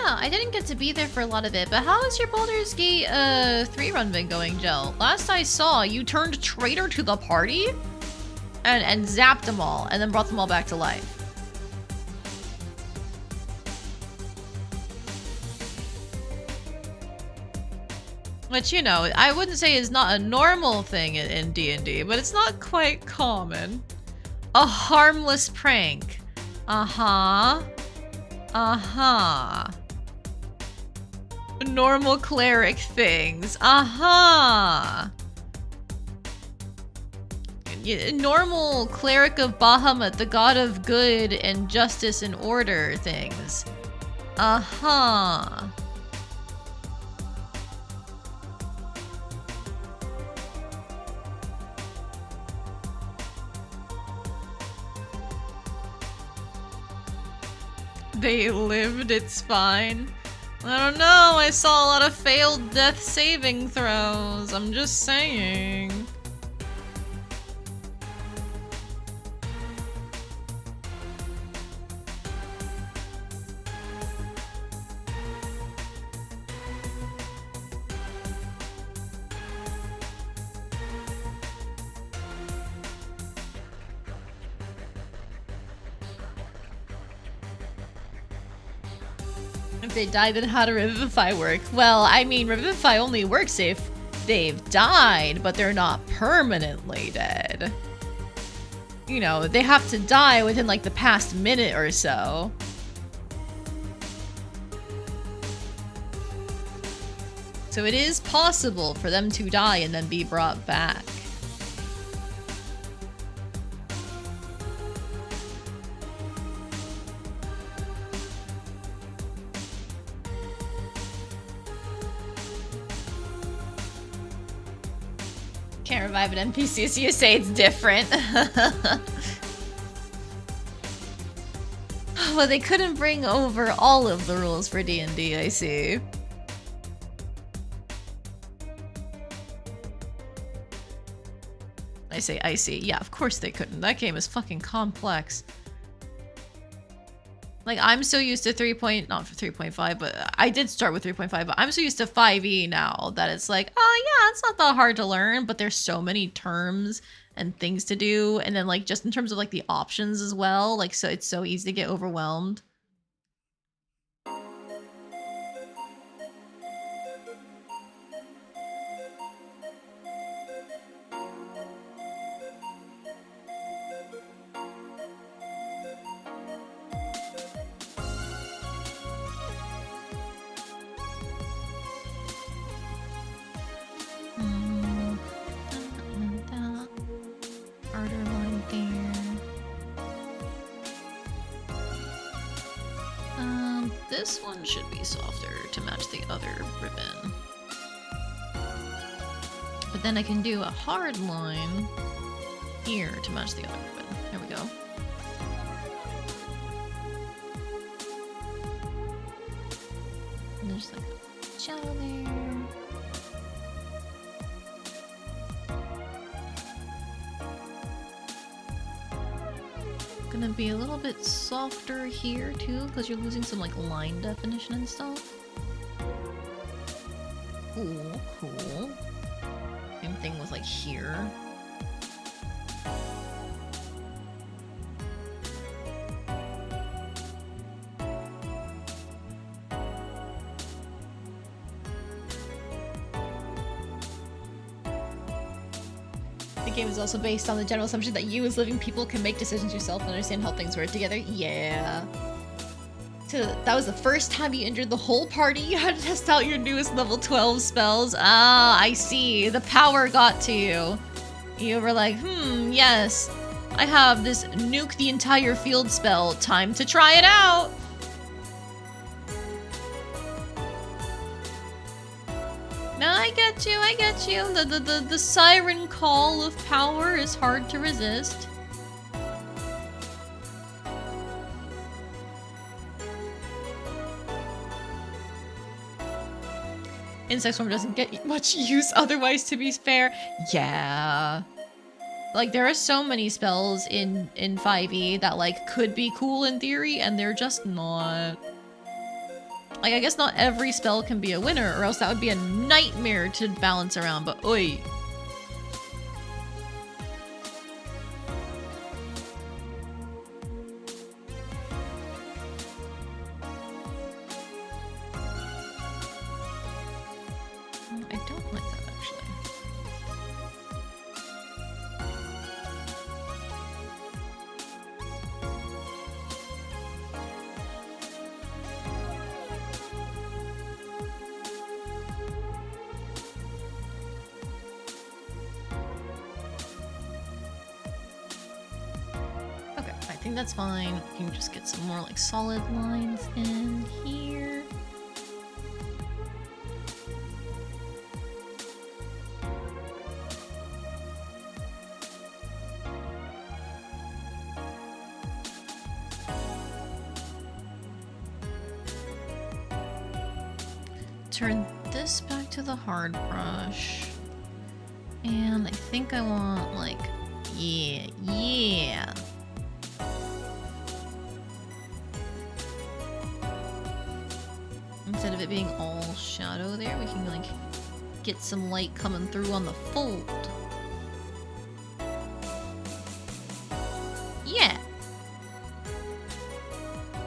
I didn't get to be there for a lot of it, but how has your Baldur's Gate 3 run been going, Jill? Last I saw, you turned traitor to the party and zapped them all, and then brought them all back to life. Which, you know, I wouldn't say is not a normal thing in D&D, but it's not quite common. A harmless prank. Uh-huh. Uh-huh. Normal cleric things. Uh-huh. Normal cleric of Bahamut, the god of good and justice and order things. Uh-huh. They lived, it's fine. I don't know, I saw a lot of failed death saving throws. I'm just saying. If they died, then how to revivify work? Well, I mean, revivify only works if they've died, but they're not permanently dead. You know, they have to die within like the past minute or so. So it is possible for them to die and then be brought back. Can't revive an NPC, so you say it's different. Well, they couldn't bring over all of the rules for D&D, I see. I see. Yeah, of course they couldn't. That game is fucking complex. Like, I'm so used to not for 3.5, but I did start with 3.5, but I'm so used to 5e now that it's like, oh yeah, it's not that hard to learn, but there's so many terms and things to do. And then like, just in terms of like the options as well, like, so it's so easy to get overwhelmed. This one should be softer to match the other ribbon. But then I can do a hard line here to match the other ribbon. There we go. And there's like a jello there. Gonna be a little bit softer here too, because you're losing some like line definition and stuff. Cool, cool. Same thing with like here. The game is also based on the general assumption that you as living people can make decisions yourself and understand how things work together. Yeah. So that was the first time you injured the whole party. You had to test out your newest level 12 spells. Ah, I see. The power got to you. You were like, yes. I have this nuke the entire field spell. Time to try it out. No, I get you, I get you. The siren call of power is hard to resist. Insect Swarm doesn't get much use otherwise, to be fair. Yeah. Like, there are so many spells in 5e that, like, could be cool in theory, and they're just not. Like, I guess not every spell can be a winner, or else that would be a nightmare to balance around, but oi. I don't like that, actually. Okay, I think that's fine. We can just get some more, like, solid lines in here. Turn this back to the hard brush. And I think I want, like, yeah. Instead of it being all shadow there, we can, like, get some light coming through on the fold. Yeah.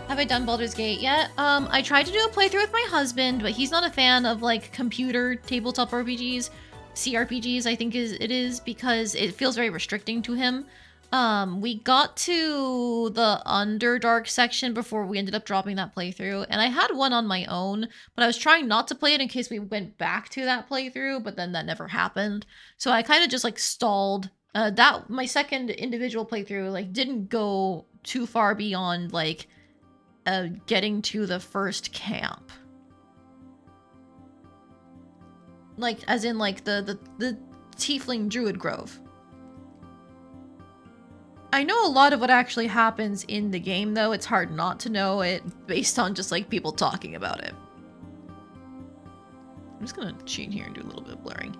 Have I done Baldur's Gate yet? I tried to do a playthrough with my husband, but he's not a fan of, like, computer tabletop RPGs. CRPGs, I think it is, because it feels very restricting to him. We got to the Underdark section before we ended up dropping that playthrough, and I had one on my own, but I was trying not to play it in case we went back to that playthrough, but then that never happened. So I kind of just, like, stalled. My second individual playthrough, like, didn't go too far beyond, like, getting to the first camp. Like, as in, like, the Tiefling Druid Grove. I know a lot of what actually happens in the game, though. It's hard not to know it based on just, like, people talking about it. I'm just gonna cheat here and do a little bit of blurring.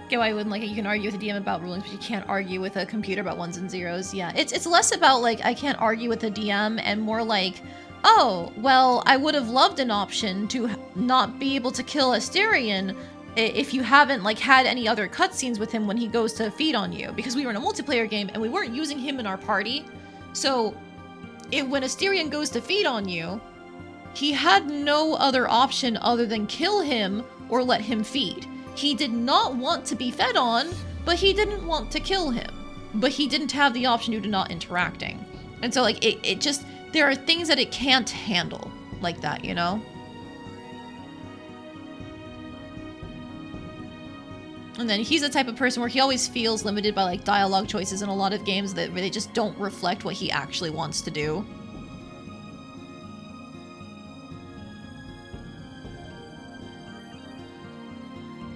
Get why I wouldn't like it. You can argue with a DM about rulings, but you can't argue with a computer about ones and zeros. Yeah, it's less about, like, I can't argue with a DM and more like, oh, well, I would have loved an option to not be able to kill Asterion if you haven't, like, had any other cutscenes with him when he goes to feed on you, because we were in a multiplayer game and we weren't using him in our party. So when Asterion goes to feed on you, he had no other option other than kill him or let him feed. He did not want to be fed on, but he didn't want to kill him. But he didn't have the option due to not interacting. And so, like, it just, there are things that it can't handle like that, you know? And then he's the type of person where he always feels limited by, like, dialogue choices in a lot of games that really just don't reflect what he actually wants to do.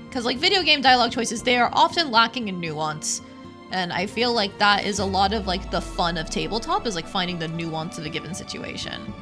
Because, like, video game dialogue choices, they are often lacking in nuance. And I feel like that is a lot of, like, the fun of tabletop, is, like, finding the nuance of a given situation.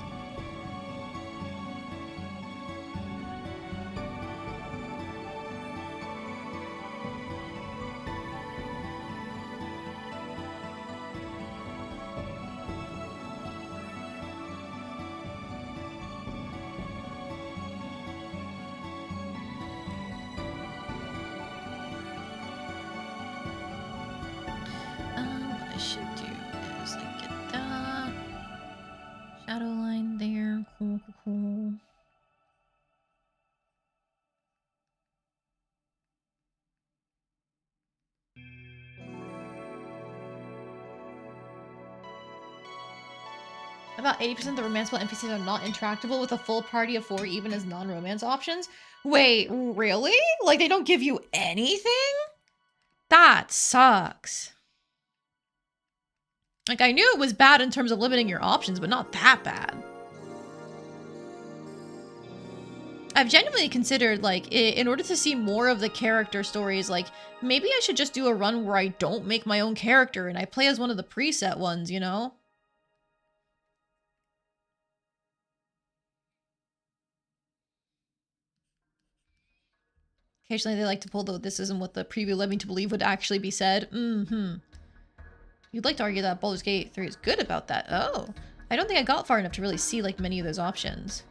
Shadow line there. Cool. About 80% of the romanceable NPCs are not interactable with a full party of 4, even as non-romance options. Wait, really? Like, they don't give you anything? That sucks. Like, I knew it was bad in terms of limiting your options, but not that bad. I've genuinely considered, like, in order to see more of the character stories, like, maybe I should just do a run where I don't make my own character and I play as one of the preset ones, you know? Occasionally they like to pull the "this isn't what the preview led me to believe" would actually be said. You'd like to argue that Baldur's Gate 3 is good about that. Oh. I don't think I got far enough to really see, like, many of those options.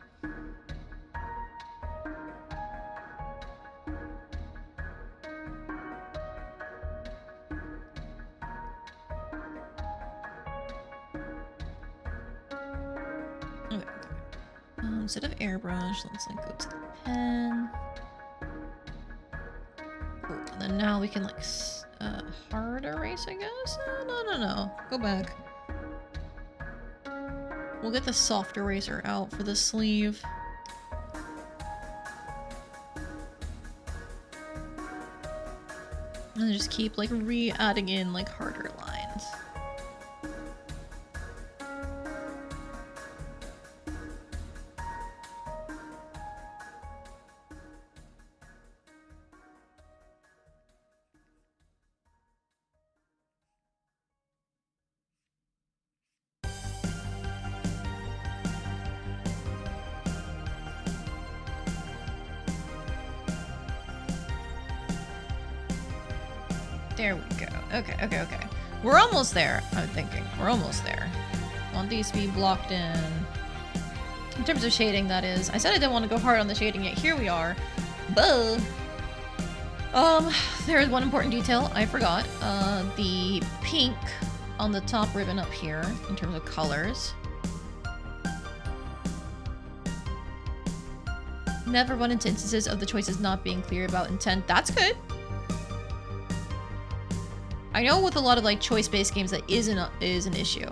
Okay. Instead of airbrush, let's, like, go to the pen. Cool. And then now we can, like, hard erase, I guess? No. Go back. We'll get the soft eraser out for the sleeve. And just keep, like, re-adding in, like, harder lines. There we go. Okay. We're almost there, I'm thinking. We're almost there. I want these to be blocked in. In terms of shading, that is. I said I didn't want to go hard on the shading, yet here we are. But there is one important detail I forgot. The pink on the top ribbon up here, in terms of colors. Never run into instances of the choices not being clear about intent. That's good. I know with a lot of, like, choice-based games that is an issue.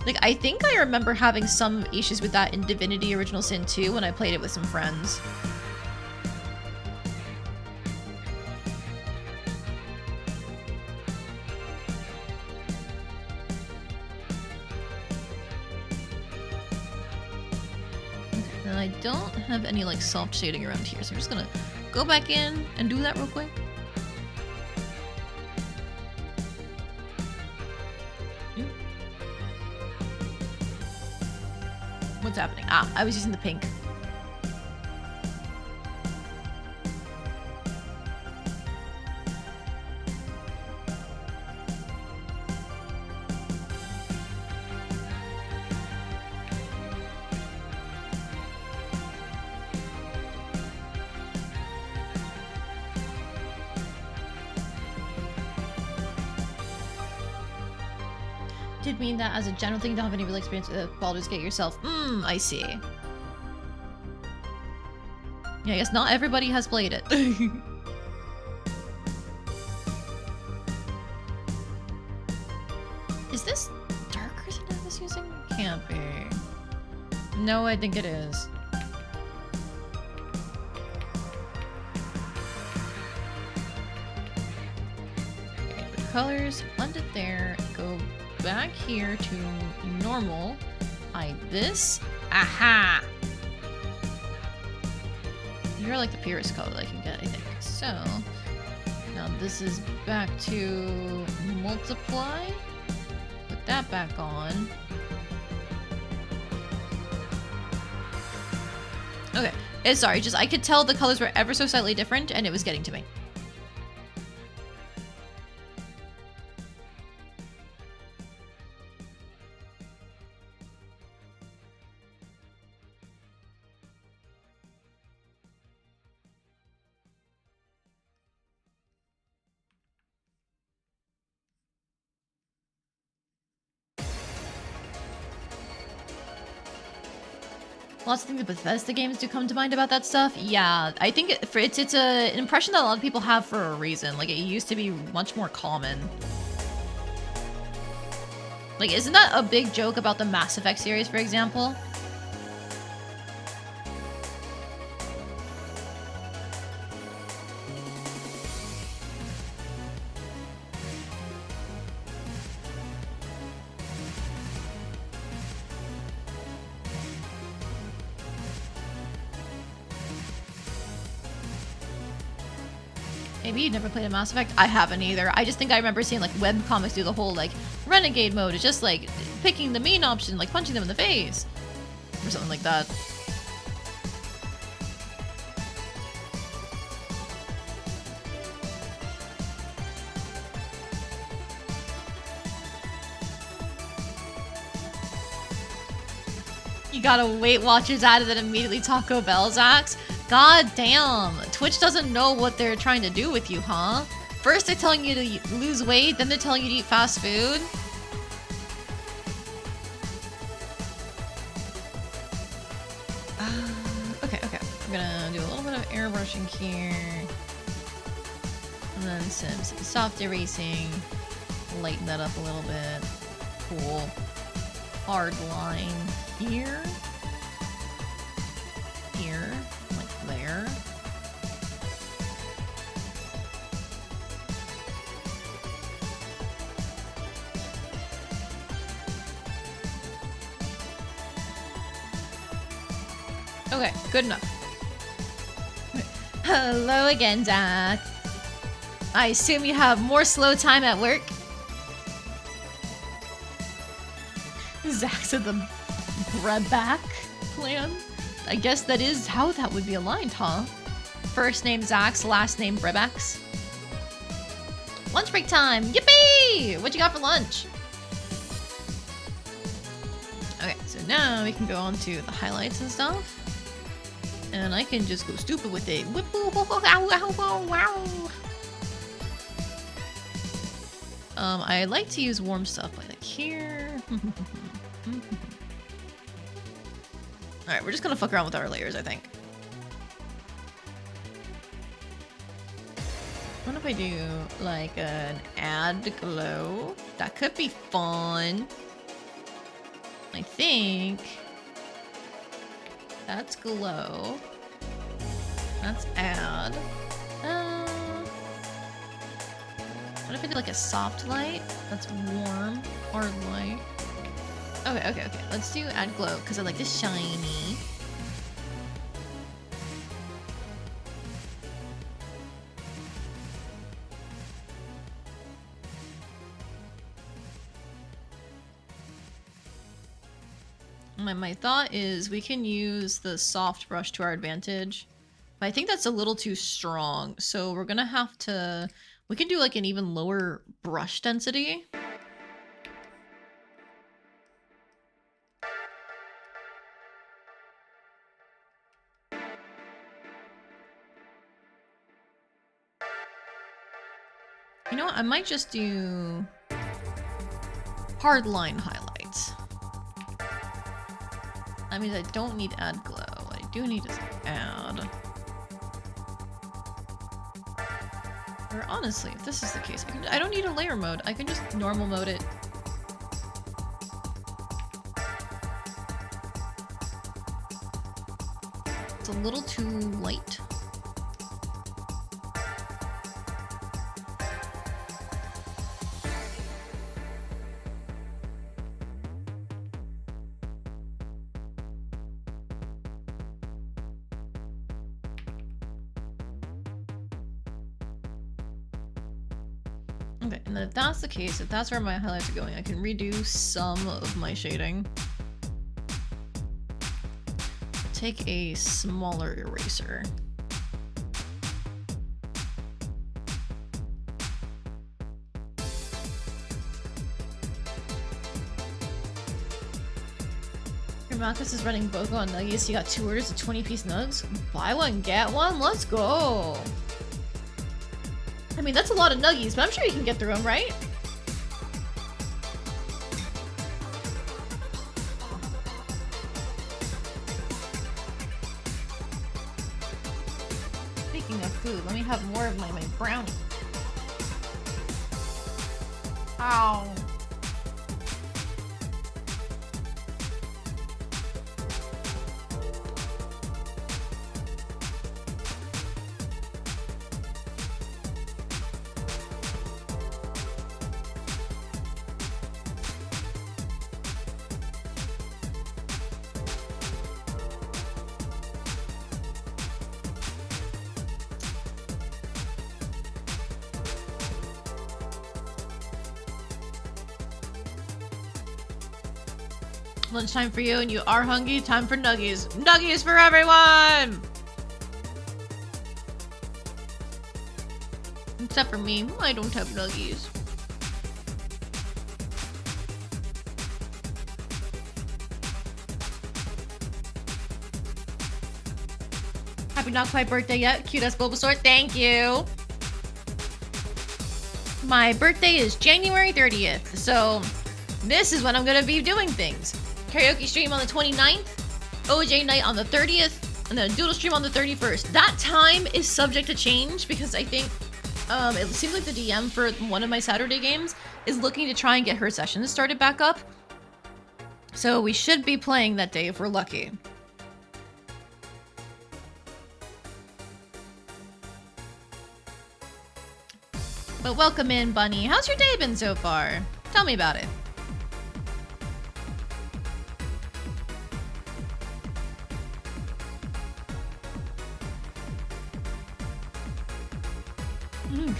Like, I think I remember having some issues with that in Divinity Original Sin 2 when I played it with some friends. Okay, and I don't have any, like, soft shading around here, so I'm just gonna go back in and do that real quick. What's happening? Ah, I was using the pink. Did mean that as a general thing, don't have any real experience with Baldur's Gate yourself. I see. Yeah, I guess not everybody has played it. Is this darker than I was using? Can't be. No, I think it is. Okay, the colors, blend it there, go back here to normal, hide this. Aha! You're like the purest color I can get, I think. So, now this is back to multiply. Put that back on. Okay, sorry, just I could tell the colors were ever so slightly different and it was getting to me. Lots of things that Bethesda games do come to mind about that stuff. Yeah, I think it's an impression that a lot of people have for a reason. Like, it used to be much more common. Like, isn't that a big joke about the Mass Effect series, for example? Maybe you've never played a Mass Effect? I haven't either. I just think I remember seeing, like, webcomics do the whole, like, renegade mode. It's just, like, picking the mean option, like, punching them in the face. Or something like that. You gotta Weight Watchers added and immediately Taco Bell, Zax. God damn. Twitch doesn't know what they're trying to do with you, huh? First they're telling you to lose weight, then they're telling you to eat fast food. Okay. I'm gonna do a little bit of airbrushing here. And then some soft erasing. Lighten that up a little bit. Cool. Hard line here. Here. Like there. Okay, good enough. Hello again, Zach. I assume you have more slow time at work? Zach said the Breback clan? I guess that is how that would be aligned, huh? First name Zax, last name Brebax. Lunch break time! Yippee! What you got for lunch? Okay, so now we can go on to the highlights and stuff. And I can just go stupid with it. I like to use warm stuff like here. Alright, we're just gonna fuck around with our layers, I think. What if I do like an add glow? That could be fun. I think that's glow. That's add. What if I did like a soft light? That's warm or light. Okay. Let's do add glow because I like the shiny. My thought is we can use the soft brush to our advantage. But I think that's a little too strong. So we're gonna have to... We can do like an even lower brush density. You know what? I might just do hard line highlights. That means I don't need add glow. What I do need is add. Or honestly, if this is the case, I don't need a layer mode. I can just normal mode it. It's a little too light. Okay, and then if that's the case, if that's where my highlights are going, I can redo some of my shading. Take a smaller eraser. Your Marcus is running BOGO on Nuggies. You got 2 orders of 20-piece nugs? Buy one, get one? Let's go! I mean, that's a lot of nuggies, but I'm sure you can get through them, right? Speaking of food, let me have more of my brownie. Ow. Lunchtime for you and you are hungry, time for nuggies. Nuggies for everyone! Except for me, I don't have nuggies. Happy not quite birthday yet. Cute as Bulbasaur. Thank you. My birthday is January 30th, so this is when I'm gonna be doing things. Karaoke stream on the 29th, OJ night on the 30th, and then a doodle stream on the 31st. That time is subject to change because I think it seems like the DM for one of my Saturday games is looking to try and get her sessions started back up. So we should be playing that day if we're lucky. But welcome in, Bunny. How's your day been so far? Tell me about it.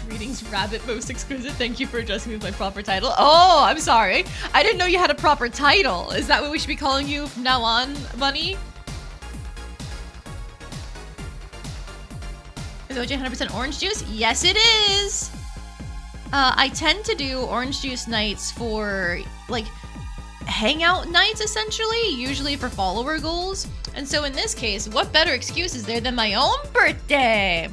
Greetings, Rabbit, most exquisite. Thank you for addressing me with my proper title. Oh, I'm sorry. I didn't know you had a proper title. Is that what we should be calling you from now on, Bunny? Is OJ 100% orange juice? Yes, it is. I tend to do orange juice nights for, like, hangout nights, essentially, usually for follower goals. And so in this case, what better excuse is there than my own birthday?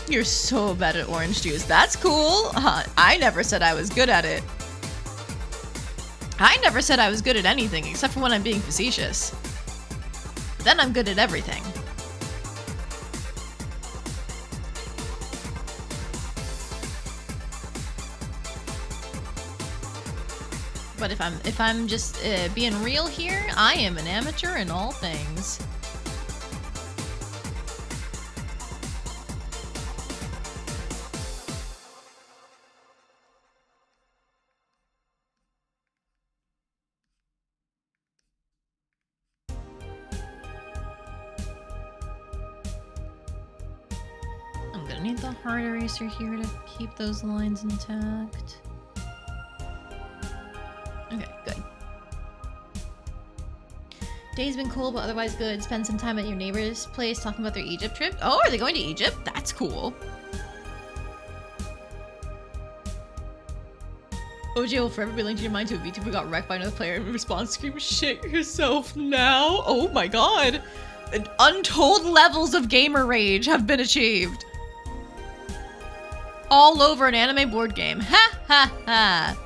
You're so bad at orange juice. That's cool. I never said I was good at it. I never said I was good at anything, except for when I'm being facetious. Then I'm good at everything. But if I'm just being real here, I am an amateur in all things. I need the heart eraser here to keep those lines intact. Okay, good. Day's been cool, but otherwise good. Spend some time at your neighbor's place talking about their Egypt trip. Oh, are they going to Egypt? That's cool. OJ will forever be linked in your mind to a VTuber who got wrecked by another player and in response scream, shit yourself now. Oh my god. Untold levels of gamer rage have been achieved. All over an anime board game. Ha ha ha.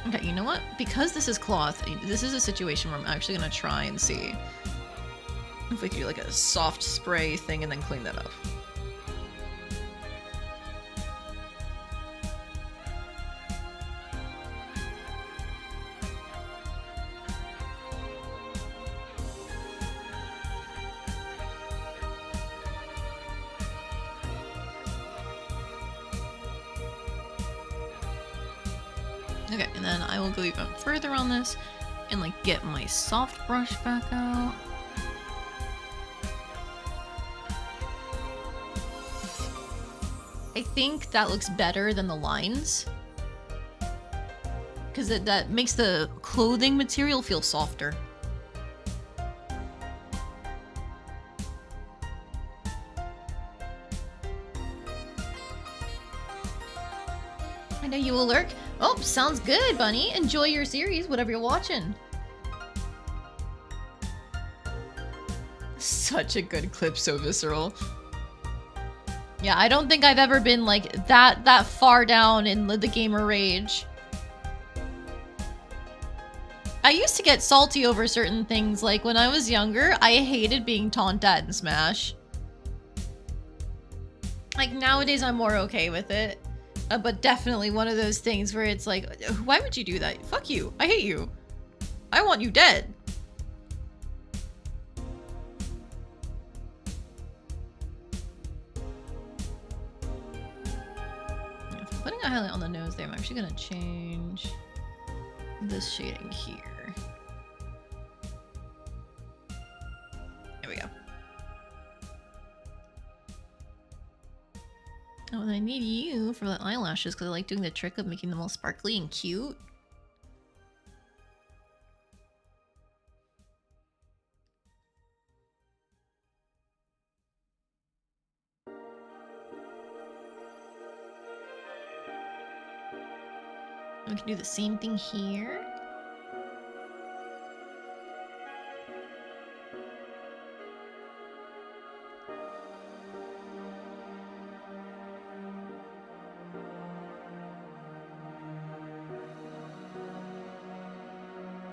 Okay, you know what? Because this is cloth, this is a situation where I'm actually gonna try and see if we can do like a soft spray thing and then clean that up. Okay, and then I will go even further on this and like get my soft brush back out. I think that looks better than the lines because that makes the clothing material feel softer. I know you will lurk. Oh, sounds good, Bunny. Enjoy your series, whatever you're watching. Such a good clip, so visceral. Yeah, I don't think I've ever been like that far down in the gamer rage. I used to get salty over certain things, like when I was younger, I hated being taunted at in Smash. Like nowadays I'm more okay with it. But definitely one of those things where it's like, why would you do that? Fuck you. I hate you. I want you dead. If I'm putting a highlight on the nose there, I'm actually going to change this shading here. There we go. Oh, and I need you for the eyelashes because I like doing the trick of making them all sparkly and cute. We can do the same thing here.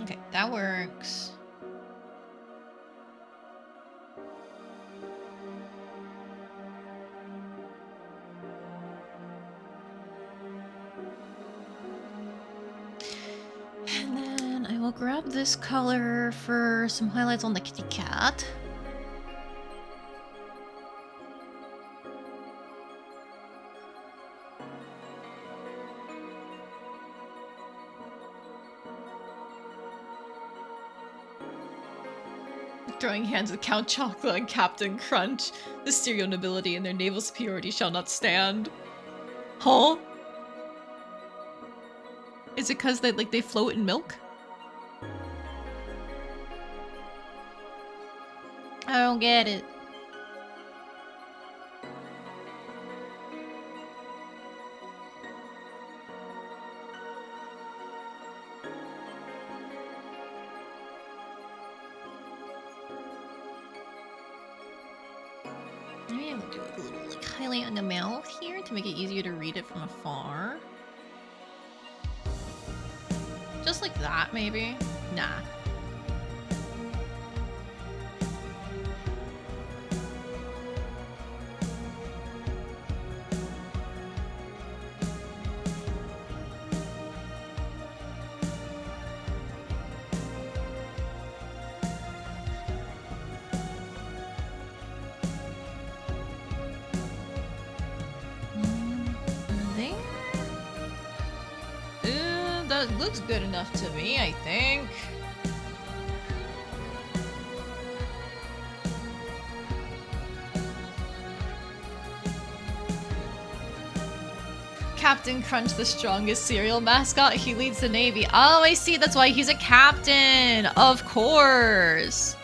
Okay, that works. And then I will grab this color for some highlights on the kitty cat. Throwing hands with Count Chocula and Captain Crunch. The Stereo nobility and their naval superiority shall not stand. Huh? Is it because they float in milk? I don't get it. Maybe I'm gonna do a little like highlight on the mouth here to make it easier to read it from afar. Just like that, maybe? Nah. That looks good enough to me, I think. Captain Crunch, the strongest cereal mascot. He leads the Navy. Oh, I see. That's why he's a captain. Of course.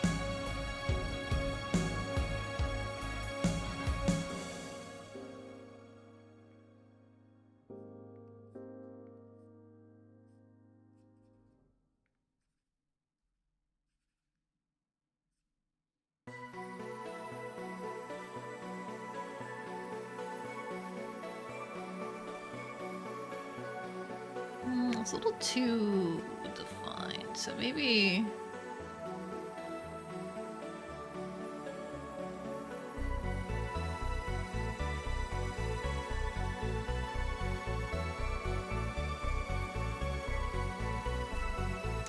It's a little too defined, so maybe...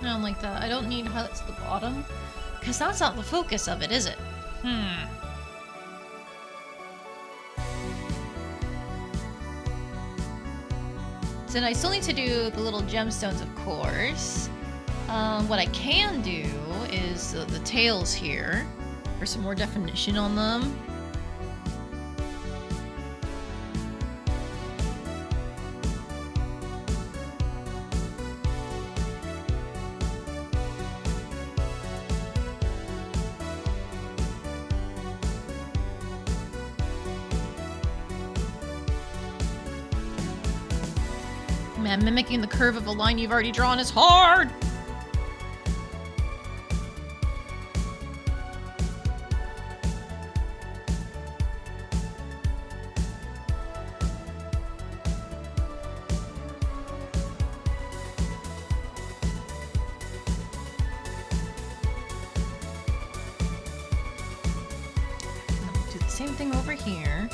I don't like that. I don't need highlights at the bottom, because that's not the focus of it, is it? So I still need to do the little gemstones, of course. What I can do is the tails here for some more definition on them. Man, mimicking the curve of a line you've already drawn is hard! Do the same thing over here.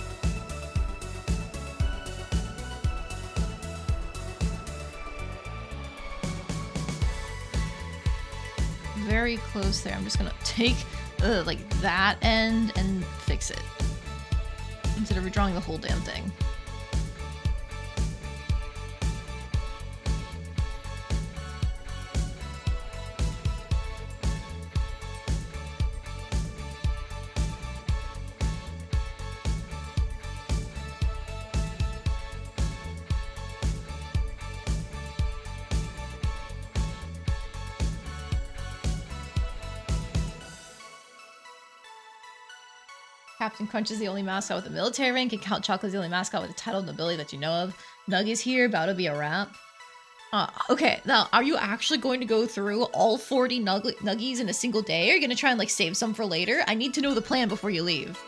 Very close there. I'm just gonna take like that end and fix it instead of redrawing the whole damn thing. Captain Crunch is the only mascot with a military rank, and Count Chocolate's the only mascot with a title of nobility that you know of. Nug is here, about to be a wrap. Okay, now, are you actually going to go through all 40 nuggies in a single day? Or are you gonna try and, like, save some for later? I need to know the plan before you leave.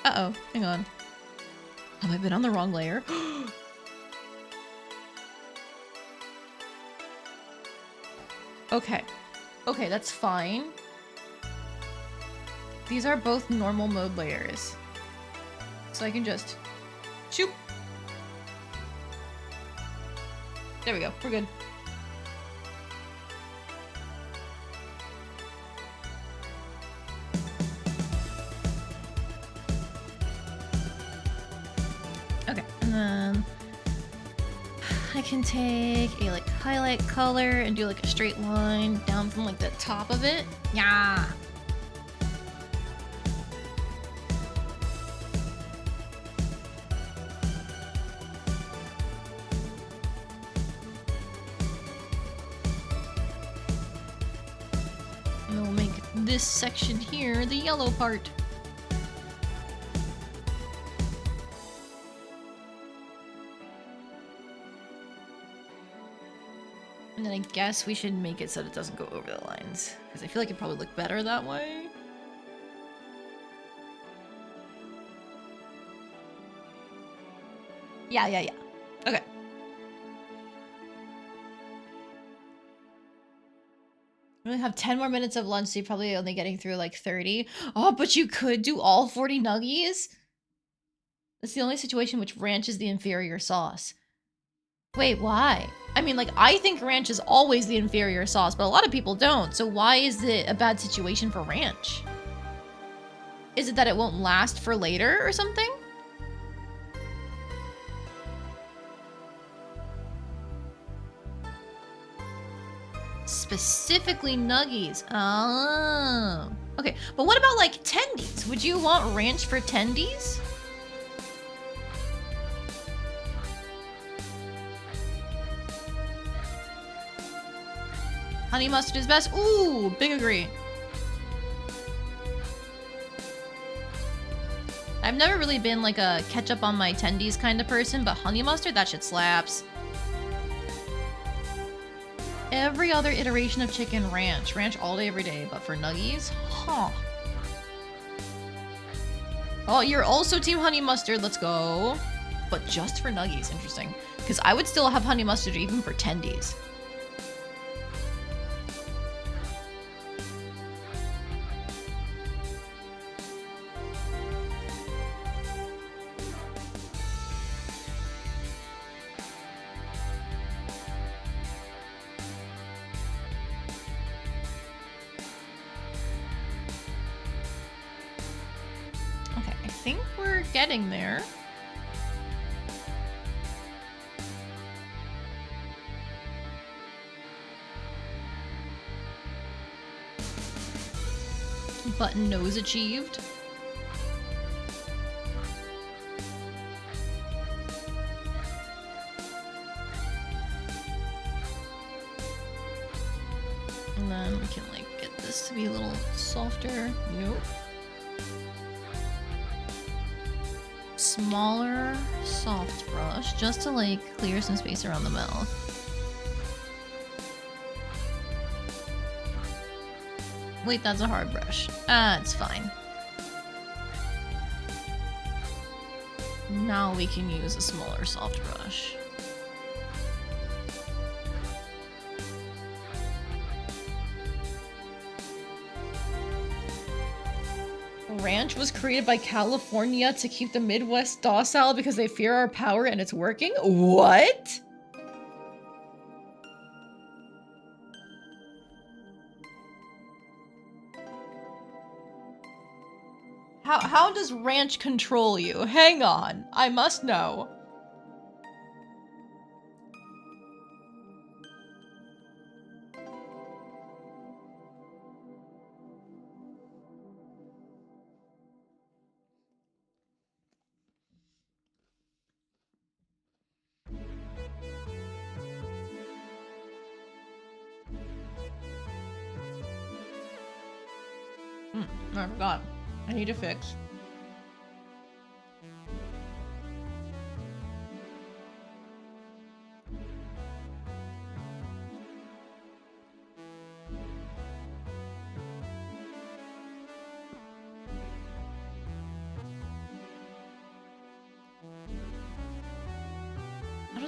Uh-oh, hang on. Have I been on the wrong layer? Okay. Okay, that's fine. These are both normal mode layers. So I can just... shoop! There we go, we're good. Okay, and then... I can take a, like, highlight color and do, like, a straight line down from, like, the top of it. Yeah! And then we'll make this section here the yellow part. And then I guess we should make it so that it doesn't go over the lines. Because I feel like it'd probably look better that way. Yeah. Okay. We only have 10 more minutes of lunch, so you're probably only getting through like 30. Oh, but you could do all 40 nuggies? That's the only situation which ranch is the inferior sauce. Wait, why? I mean, like, I think ranch is always the inferior sauce, but a lot of people don't. So why is it a bad situation for ranch? Is it that it won't last for later or something? Specifically nuggies. Oh. Okay, but what about, like, tendies? Would you want ranch for tendies? Honey mustard is best. Ooh, big agree. I've never really been like a ketchup on my tendies kind of person, but honey mustard, that shit slaps. Every other iteration of chicken ranch. Ranch all day, every day, but for nuggies? Huh. Oh, you're also team honey mustard. Let's go. But just for nuggies. Interesting. Because I would still have honey mustard even for tendies. Getting there. Button nose achieved. And then we can like get this to be a little softer. Nope. Smaller soft brush just to like clear some space around the mouth. Wait, that's a hard brush. It's fine. Now we can use a smaller soft brush. Ranch was created by California to keep the Midwest docile because they fear our power and it's working? What? How does ranch control you? Hang on, I must know. I forgot. I need to fix.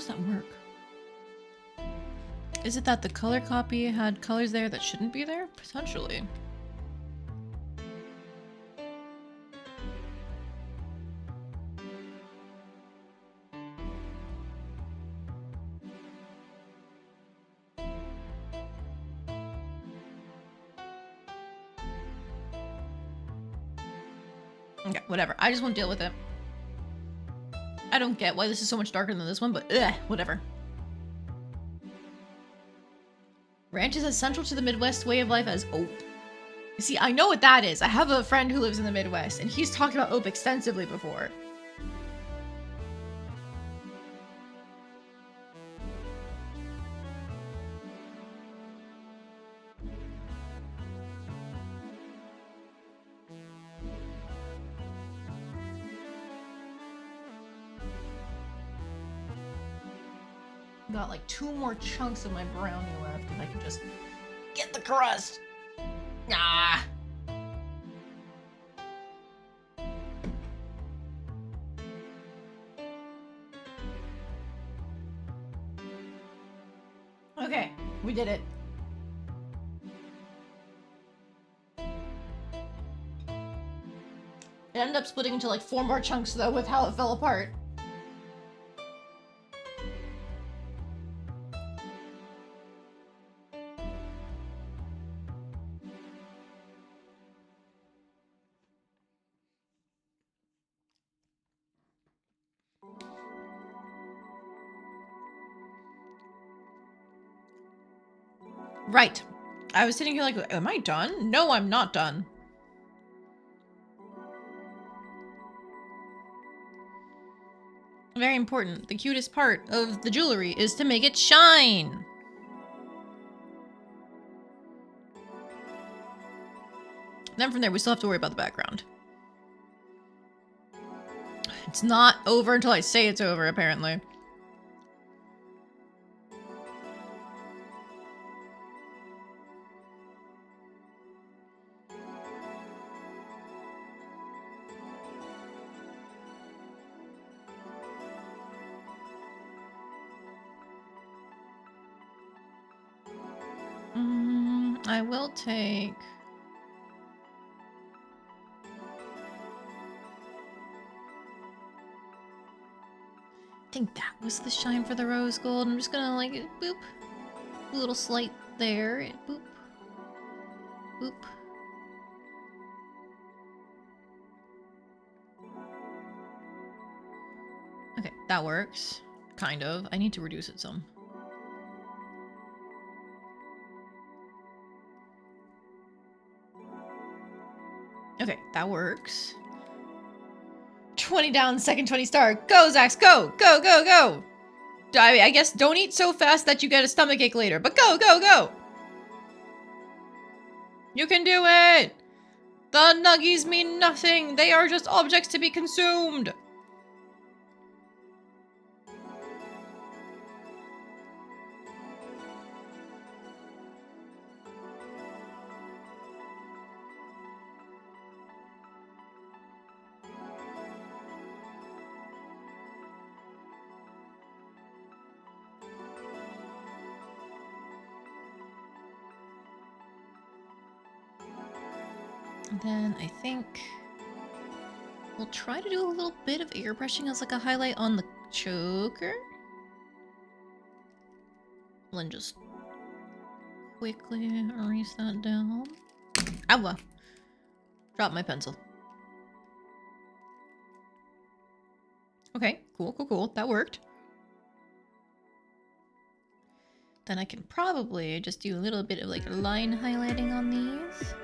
does that work? Is it that the color copy had colors there that shouldn't be there? Potentially. Okay, whatever. I just won't deal with it. I don't get why this is so much darker than this one, but whatever. Ranch is as central to the Midwest way of life as oat. See, I know what that is. I have a friend who lives in the Midwest, and he's talked about oat extensively before. Got like 2 more chunks of my brownie left if I can just get the crust. Ah. Okay, we did it. It ended up splitting into like 4 more chunks though with how it fell apart. Right. I was sitting here like, am I done? No, I'm not done. Very important. The cutest part of the jewelry is to make it shine. Then from there, we still have to worry about the background. It's not over until I say it's over, apparently. I will take... I think that was the shine for the rose gold. I'm just gonna like, boop. A little slight there. Boop. Boop. Okay, that works. Kind of. I need to reduce it some. Okay, that works. 20 down, second 20 star. Go, Zax, go! Go, go, go! I guess don't eat so fast that you get a stomachache later, but go, go, go! You can do it! The nuggies mean nothing! They are just objects to be consumed! Then I think we'll try to do a little bit of airbrushing as like a highlight on the choker. And then just quickly erase that down. Ow! Drop my pencil. Okay, cool, cool, cool. That worked. Then I can probably just do a little bit of like line highlighting on these.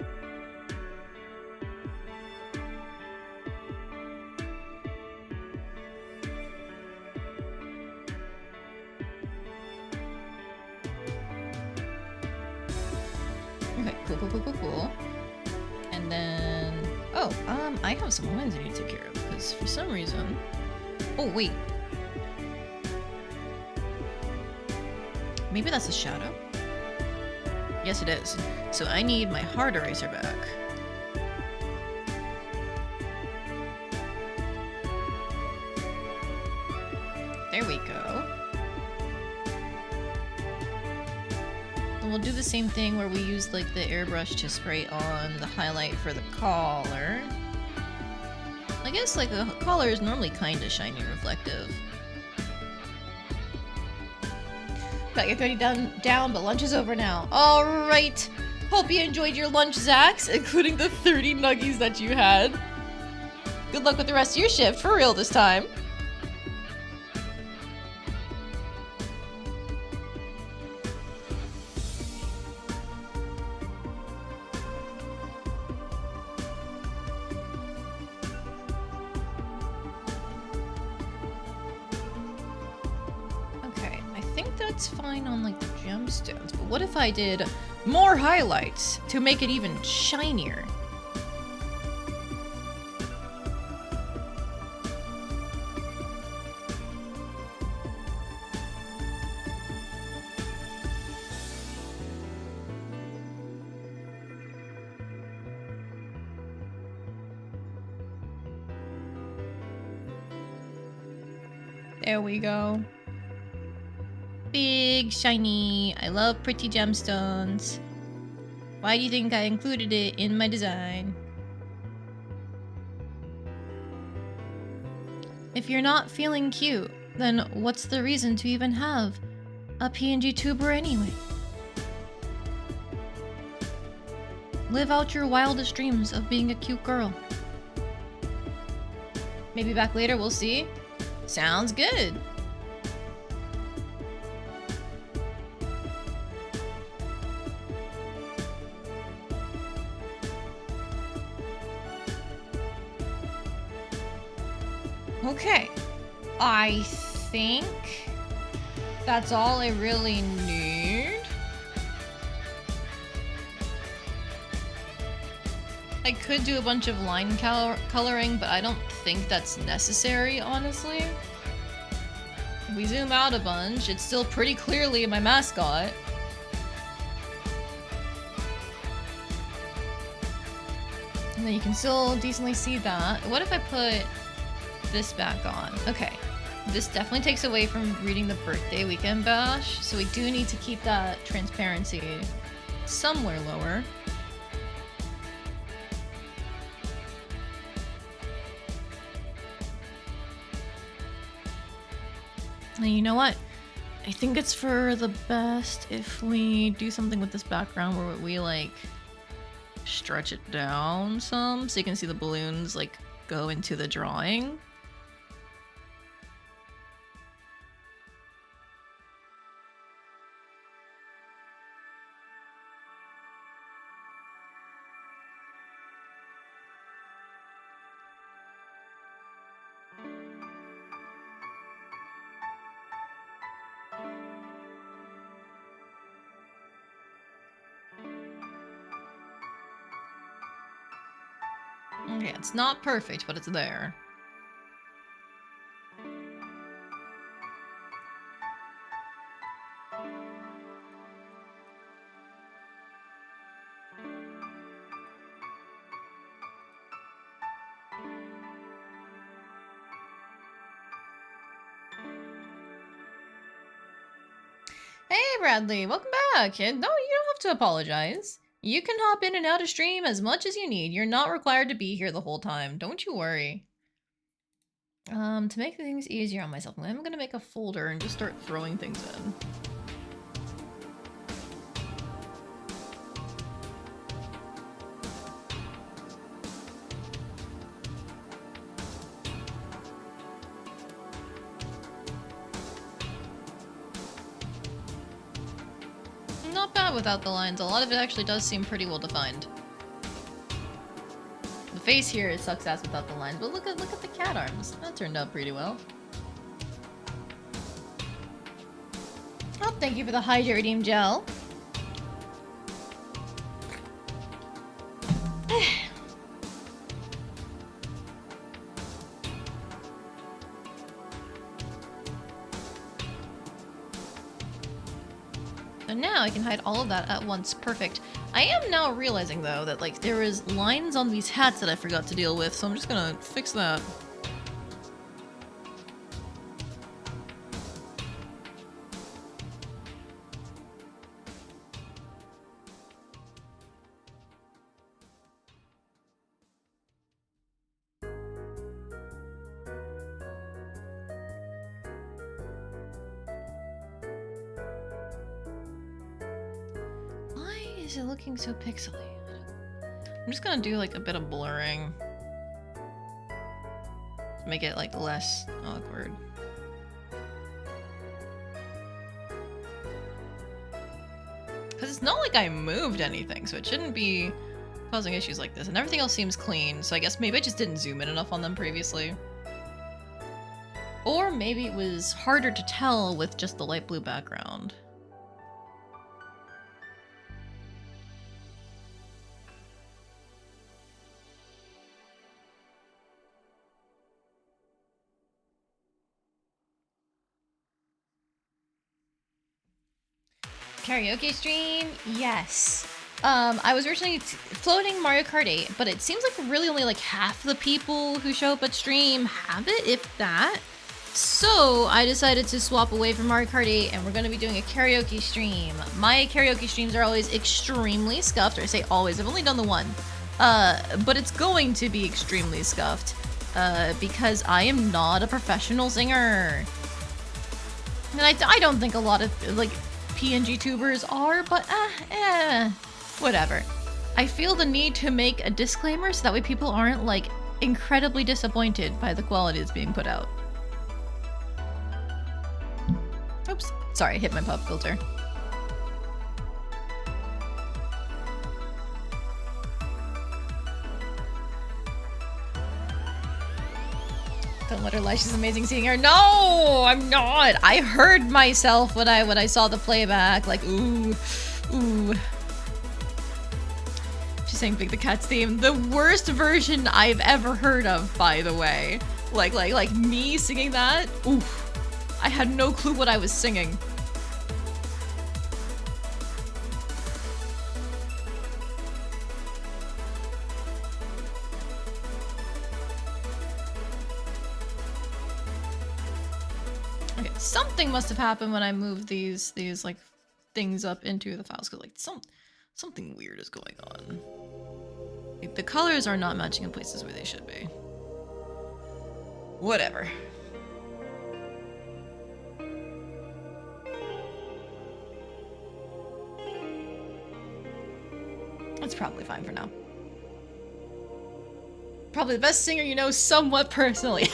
Okay, cool, cool, cool, cool, cool. And then... Oh, I have some lines I need to take care of, because for some reason... Oh, wait. Maybe that's a shadow? Yes, it is. So I need my hard eraser back. There we go. And we'll do the same thing where we use like the airbrush to spray on the highlight for the collar. I guess like the collar is normally kind of shiny and reflective. Got your 30 down, but lunch is over now. All right. Hope you enjoyed your lunch, Zax, including the 30 nuggies that you had. Good luck with the rest of your shift, for real this time. It's fine on like the gemstones, but what if I did more highlights to make it even shinier? There we go. Big, shiny. I love pretty gemstones. Why do you think I included it in my design? If you're not feeling cute, then what's the reason to even have a PNG tuber anyway? Live out your wildest dreams of being a cute girl. Maybe back later, we'll see. Sounds good. Okay, I think that's all I really need. I could do a bunch of line coloring, but I don't think that's necessary, honestly. If we zoom out a bunch, it's still pretty clearly my mascot. And then you can still decently see that. What if I put this back on? Okay, this definitely takes away from reading the birthday weekend bash, so we do need to keep that transparency somewhere lower. And you know what? I think it's for the best if we do something with this background where we like stretch it down some so you can see the balloons like go into the drawing. Okay, it's not perfect, but it's there. Hey Bradley, welcome back. And no, you don't have to apologize. You can hop in and out of stream as much as you need. You're not required to be here the whole time. Don't you worry. To make things easier on myself, I'm gonna make a folder and just start throwing things in. Not bad without the lines. A lot of it actually does seem pretty well defined. The face here, it sucks ass without the lines, but look at the cat arms. That turned out pretty well. Oh, thank you for the hydrating gel. So now I can hide all of that at once. Perfect. I am now realizing, though, that like there is lines on these hats that I forgot to deal with, so I'm just gonna fix that. is it looking so pixely? I'm just gonna do like a bit of blurring. Make it like less awkward. Because it's not like I moved anything, so it shouldn't be causing issues like this. And everything else seems clean, so I guess maybe I just didn't zoom in enough on them previously. Or maybe it was harder to tell with just the light blue background. Karaoke stream? Yes. I was originally floating Mario Kart 8, but it seems like really only like half the people who show up at stream have it, if that. So I decided to swap away from Mario Kart 8 and we're going to be doing a karaoke stream. My karaoke streams are always extremely scuffed, or I say always, I've only done the one. But it's going to be extremely scuffed because I am not a professional singer. And I don't think a lot of like PNG tubers are, but whatever. I feel the need to make a disclaimer so that way people aren't like incredibly disappointed by the quality that's being put out. Oops, sorry, I hit my pop filter. Don't let her lie, she's amazing seeing her. No, I'm not. I heard myself when I saw the playback, like, ooh. She's saying Big the Cat's theme. The worst version I've ever heard of, by the way. Like me singing that? Oof. I had no clue what I was singing. Okay, something must have happened when I moved these like things up into the files, because like something weird is going on. Like, the colors are not matching in places where they should be. Whatever. That's probably fine for now. Probably the best singer you know somewhat personally.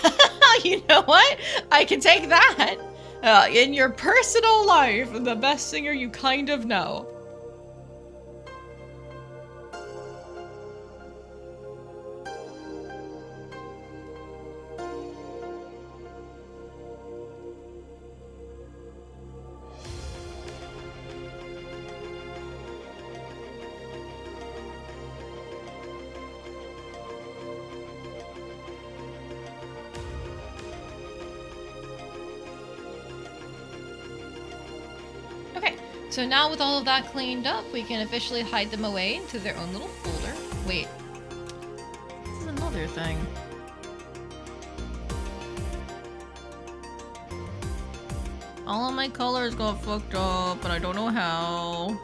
You know what? I can take that. In your personal life, the best singer you kind of know. So now with all of that cleaned up, we can officially hide them away into their own little folder. Wait. This is another thing. All of my colors got fucked up, but I don't know how.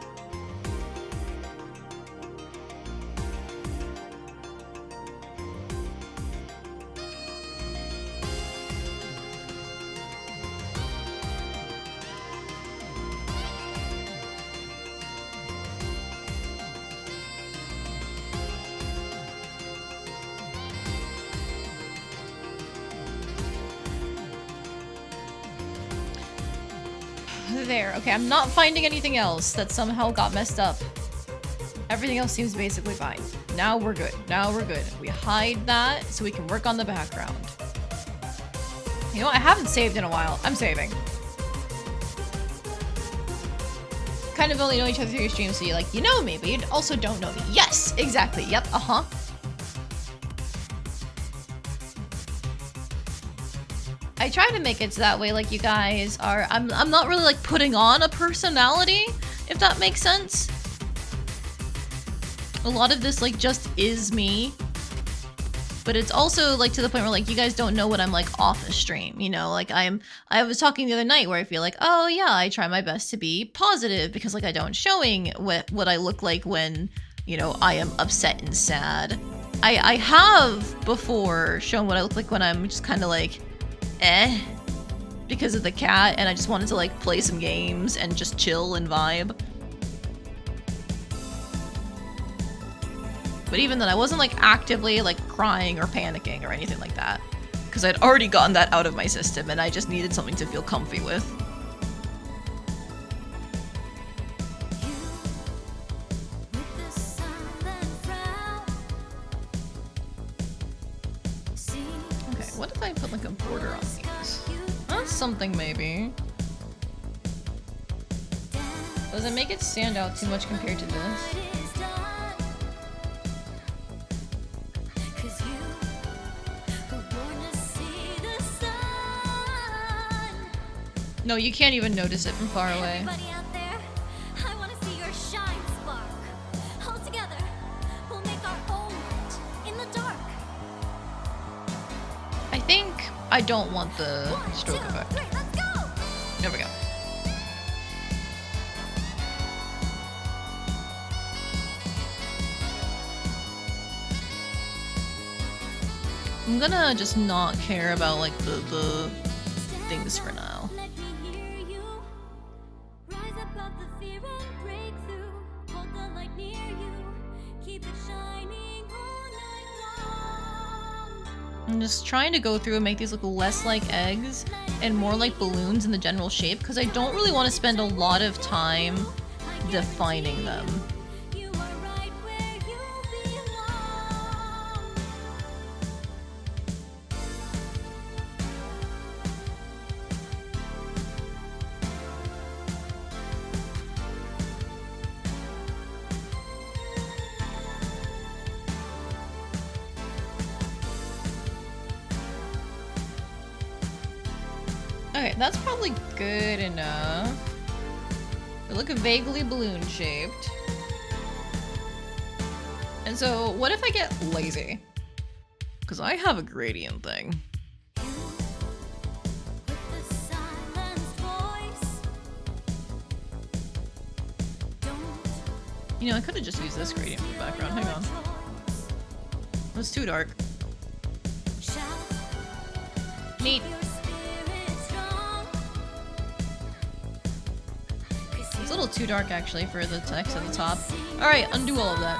There. Okay, I'm not finding anything else that somehow got messed up. Everything else seems basically fine. Now we're good. Now we're good. We hide that so we can work on the background. You know what? I haven't saved in a while. I'm saving. Kind of only know each other through your stream, so you're like, you know me, but you also don't know me. Yes! Exactly. Yep. Uh-huh. I try to make it so that way, like, you guys are... I'm not really, like, putting on a personality, if that makes sense. A lot of this, like, just is me. But it's also, like, to the point where, like, you guys don't know what I'm, like, off the stream, you know? Like, I was talking the other night where I feel like, oh, yeah, I try my best to be positive because, like, I don't showing what I look like when, you know, I am upset and sad. I have before shown what I look like when I'm just kind of, like... because of the cat, and I just wanted to like play some games and just chill and vibe. But even then, I wasn't like actively like crying or panicking or anything like that. Because I'd already gotten that out of my system and I just needed something to feel comfy with. Okay, what if I put like a border on these? That's something maybe. Does it make it stand out too much compared to this? No, you can't even notice it from far away. I think I don't want the stroke effect. There we go. I'm gonna just not care about like the things for now. I'm just trying to go through and make these look less like eggs and more like balloons in the general shape because I don't really want to spend a lot of time defining them. Okay, that's probably good enough. They look vaguely balloon-shaped. And so, what if I get lazy? Because I have a gradient thing. You know, I could have just used this gradient for the background. Hang on. It was too dark. Neat. It's a little too dark, actually, for the text at the top. Alright, undo all of that.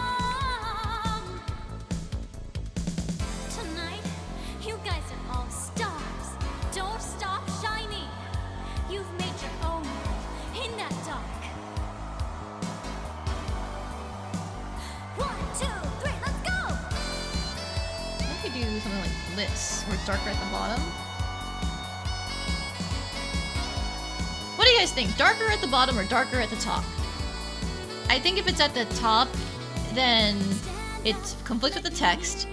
Tonight, you guys are all stars. Don't stop shining. You've made your own life in that dark. 1, 2, 3, let's go! I could do something like this, where it's darker at the bottom. What do you guys think? Darker at the bottom or darker at the top? I think if it's at the top, then it conflicts with the text.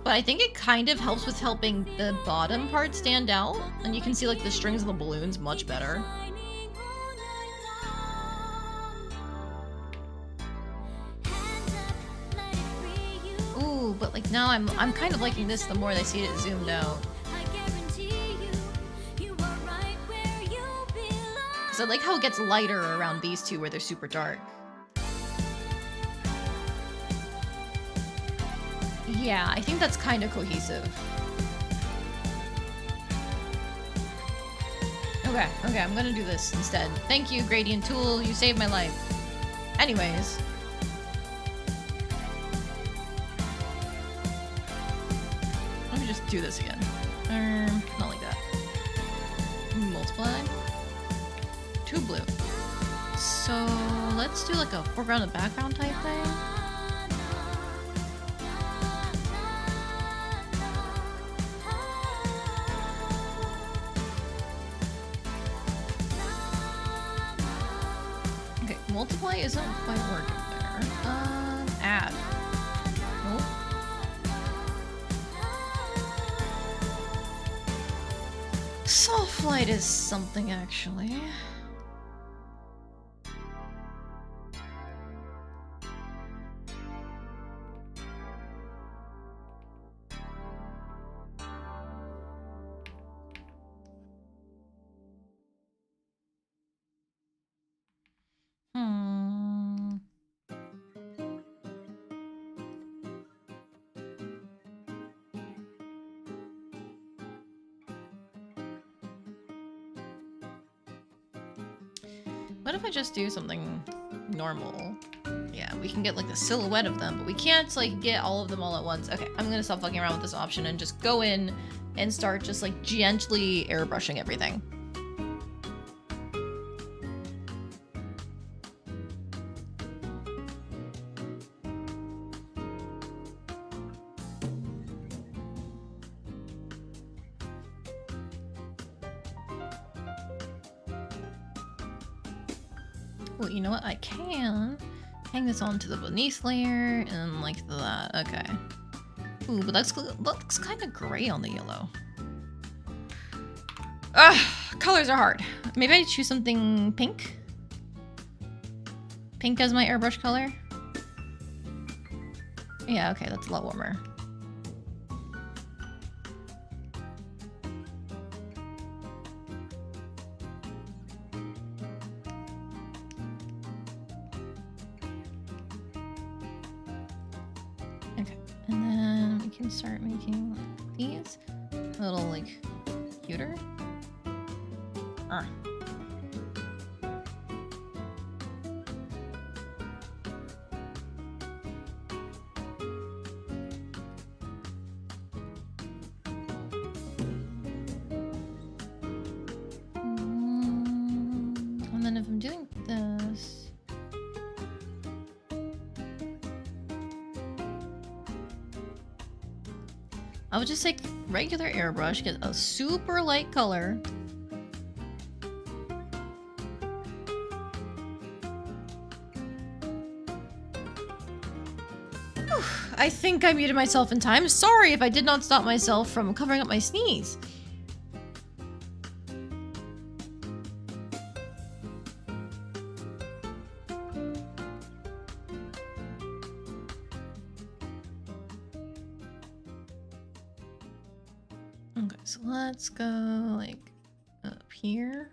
But I think it kind of helps with helping the bottom part stand out. And you can see like the strings of the balloons much better. Ooh, but like now I'm kind of liking this the more I see it zoomed out. I like how it gets lighter around these two where they're super dark. Yeah, I think that's kind of cohesive. Okay, I'm gonna do this instead. Thank you, gradient tool, you saved my life. Anyways. Let me just do this again. Not like that. Multiply. 2 blue. So let's do like a foreground and background type thing. Okay, multiply isn't quite working there. Add. Nope. Soft light is something actually. What if I just do something normal? Yeah. Yeah, we can get like the silhouette of them, but we can't like get all of them all at once. Okay, I'm gonna stop fucking around with this option and just go in and start just like gently airbrushing everything. Well, you know what? I can hang this onto the beneath layer and like that. Okay. Ooh, but that looks kind of gray on the yellow. Ugh, colors are hard. Maybe I choose something pink? Pink as my airbrush color? Yeah, okay, that's a lot warmer. Okay, and then we can start making these a little like cuter. And then if I'm doing this, I would just take regular airbrush, get a super light color. Whew, I think I muted myself in time. Sorry if I did not stop myself from covering up my sneeze. Okay, so let's go like up here.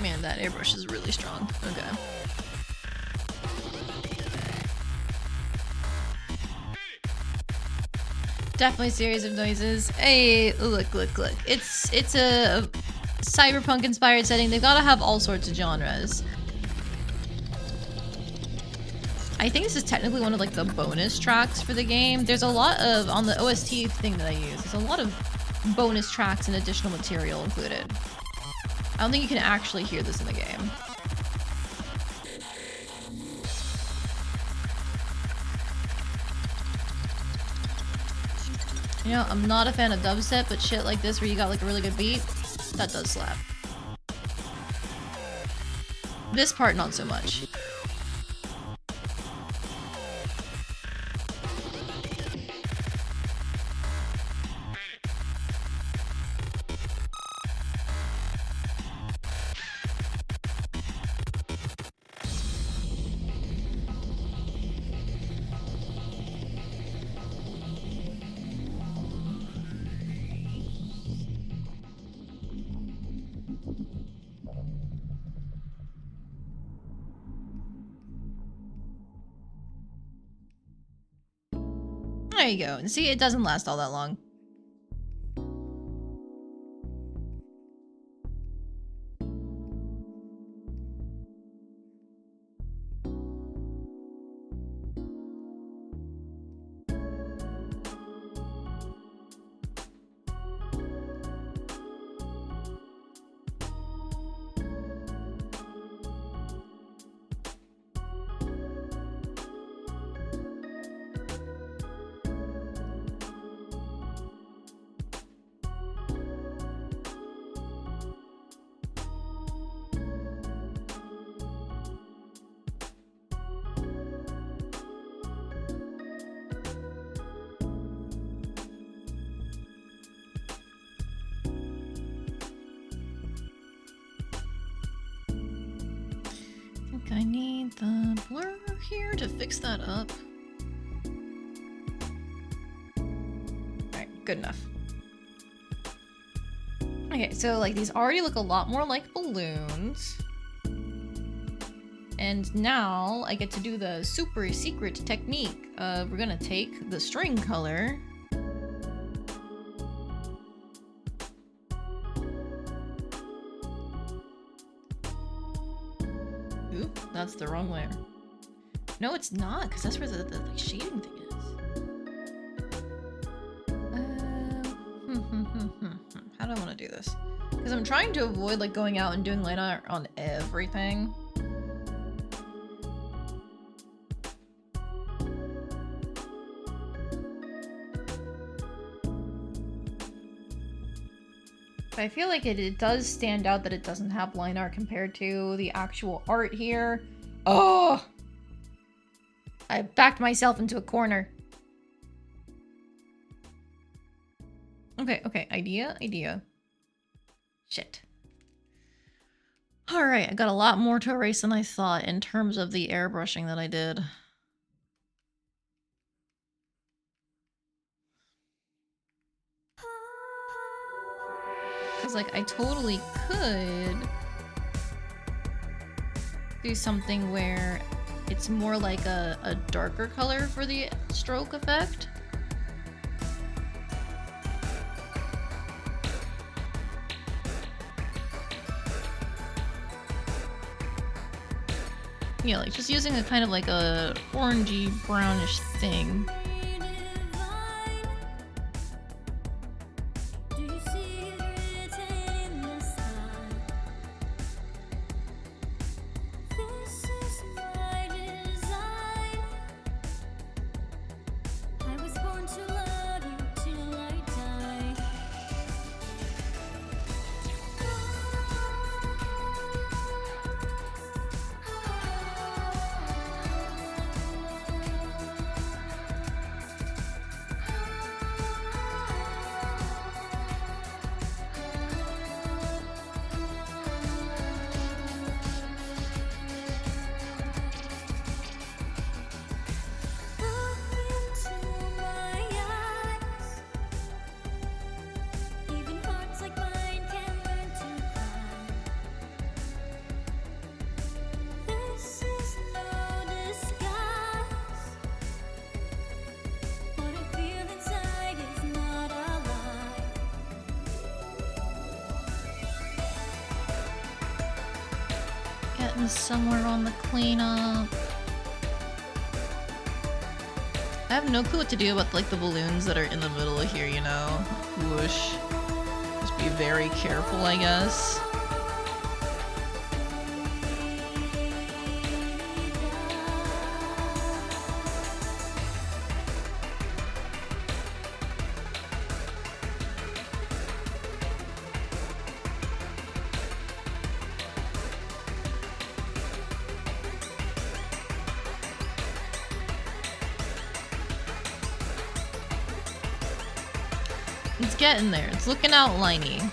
Man, that airbrush is really strong. Okay. Definitely a series of noises. Hey, look. It's a cyberpunk inspired setting. They've got to have all sorts of genres. I think this is technically one of like the bonus tracks for the game. There's a lot of, on the OST thing that I use, there's a lot of bonus tracks and additional material included. I don't think you can actually hear this in the game. You know, I'm not a fan of dubstep, but shit like this where you got like a really good beat, that does slap. This part, not so much. There you go. And see, it doesn't last all that long. I need the blur here to fix that up. Alright, good enough. Okay, so like these already look a lot more like balloons. And now I get to do the super secret technique. We're gonna take the string color. Oop, that's the wrong layer. No, it's not, because that's where the like, shading thing is. How do I want to do this? Because I'm trying to avoid like going out and doing line art on everything. I feel like it does stand out that it doesn't have line art compared to the actual art here. Oh! I backed myself into a corner. Okay, idea. Shit. Alright, I got a lot more to erase than I thought in terms of the airbrushing that I did. Because, like, I totally could do something where it's more like a darker color for the stroke effect. Yeah, like just using a kind of like a orangey brownish thing. Somewhere on the cleanup. I have no clue what to do about like the balloons that are in the middle of here, you know? Whoosh. Just be very careful, I guess. It's getting there. It's looking outliney.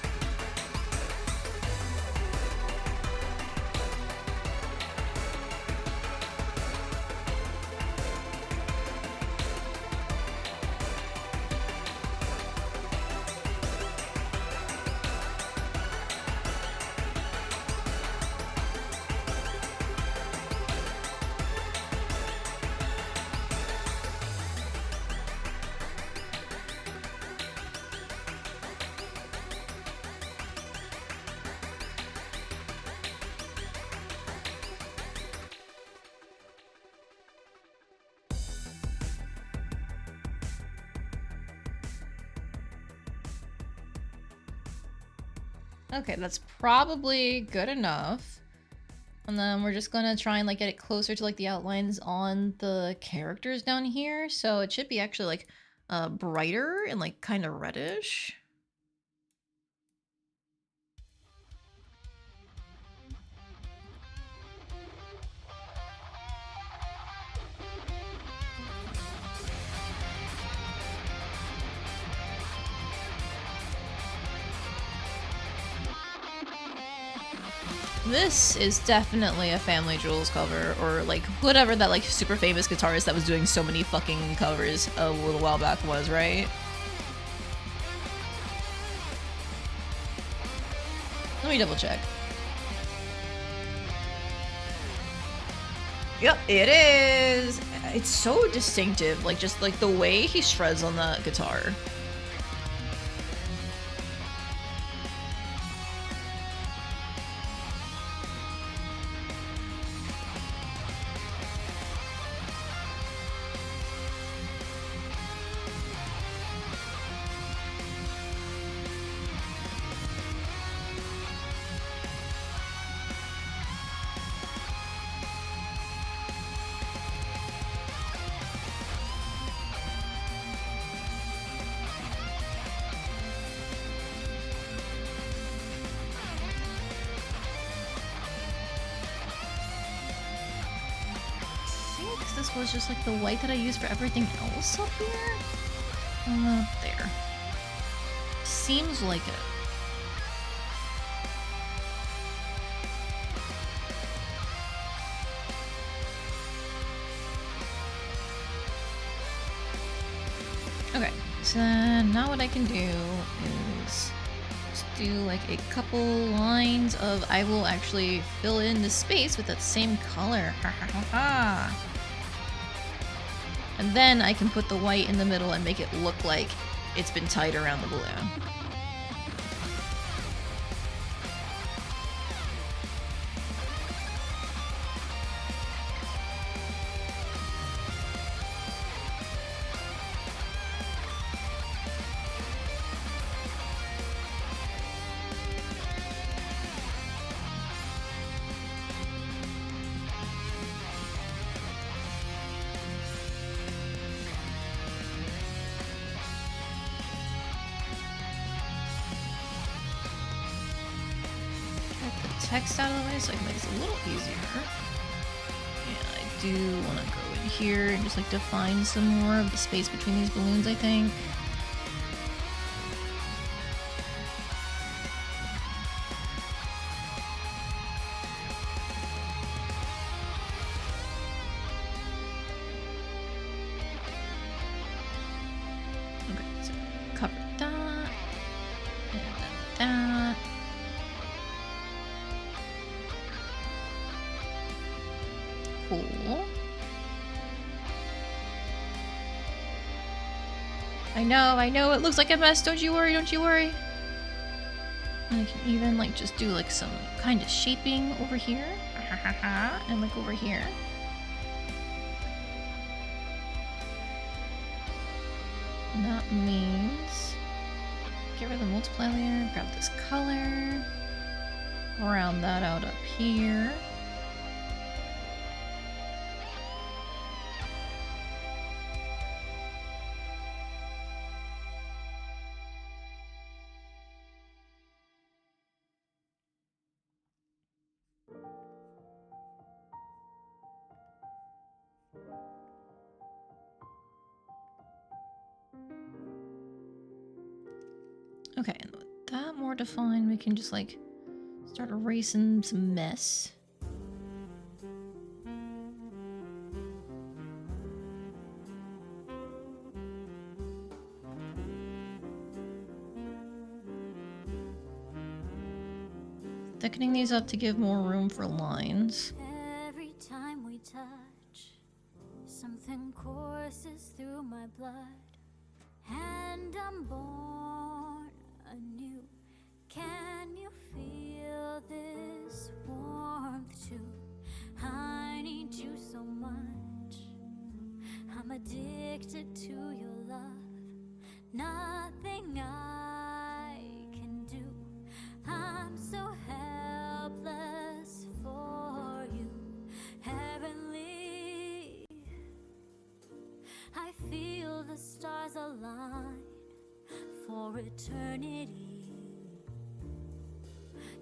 Okay, that's probably good enough. And then we're just gonna try and like get it closer to like the outlines on the characters down here. So it should be actually like brighter and like kind of reddish. This is definitely a Family Jewels cover, or like whatever that like super famous guitarist that was doing so many fucking covers a little while back was, right? Let me double check. Yep, it is. It's so distinctive, like just like the way he shreds on that guitar. This was just like the white that I used for everything else up here? There. Seems like it. Okay, so now what I can do is just do like a couple lines of, I will actually fill in the space with that same color. Ha ha ha ha. And then I can put the white in the middle and make it look like it's been tied around the balloon. Text out of the way so I can make this a little easier. And I do want to go in here and just like define some more of the space between these balloons, I think. Okay, so cover that. And then that. Cool. I know, it looks like a mess. Don't you worry, don't you worry. And I can even like just do like some kind of shaping over here. And like over here. And that means get rid of the multiply layer, grab this color, round that out up here. Okay, and with that more defined, we can just like start erasing some mess. Thickening these up to give more room for lines. Every time we touch, something courses through my blood, and I'm born anew. Can you feel this warmth too? I need you so much. I'm addicted to your love. Nothing I can do. I'm so helpless for you. Heavenly, I feel the stars align for eternity,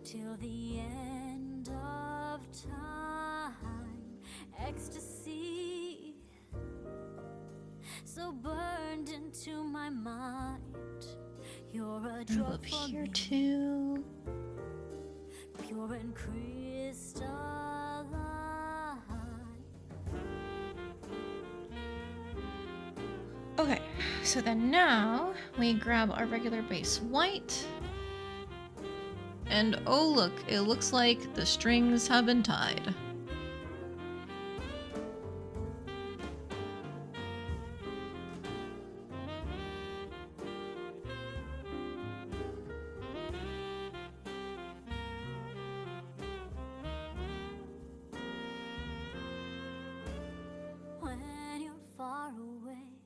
till the end of time. Ecstasy, so burned into my mind. You're a drug Up for here me, too. pure and crystalline. Okay, so then now we grab our regular base white. And oh look, it looks like the strings have been tied. far away.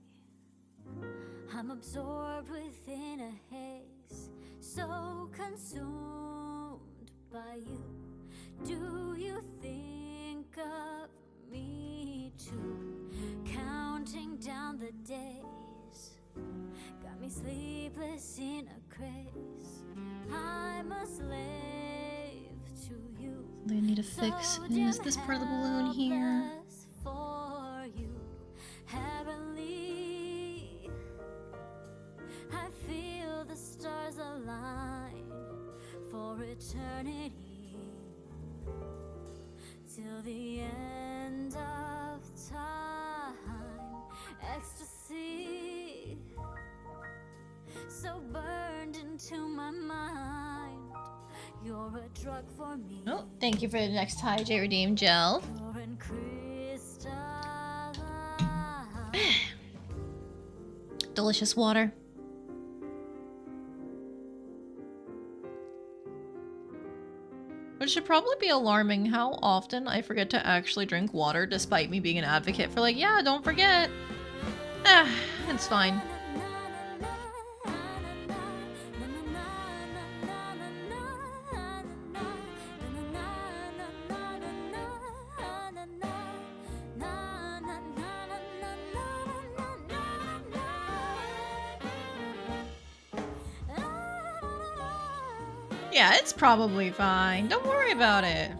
I'm absorbed within a haze, so consumed by you. Do you think of me too? Counting down the days, got me sleepless in a craze. I'm a slave to you. They need to fix is this part of the balloon here. For you, heavenly, I feel the stars align for eternity, till the end of time. Ecstasy, so burned into my mind. You're a drug for me. Oh, thank you for the next Hydrate Redeem Gel. You're in crystalline. Delicious water. It should probably be alarming how often I forget to actually drink water, despite me being an advocate for like, yeah, don't forget. It's fine. Yeah, it's probably fine. Don't worry about it.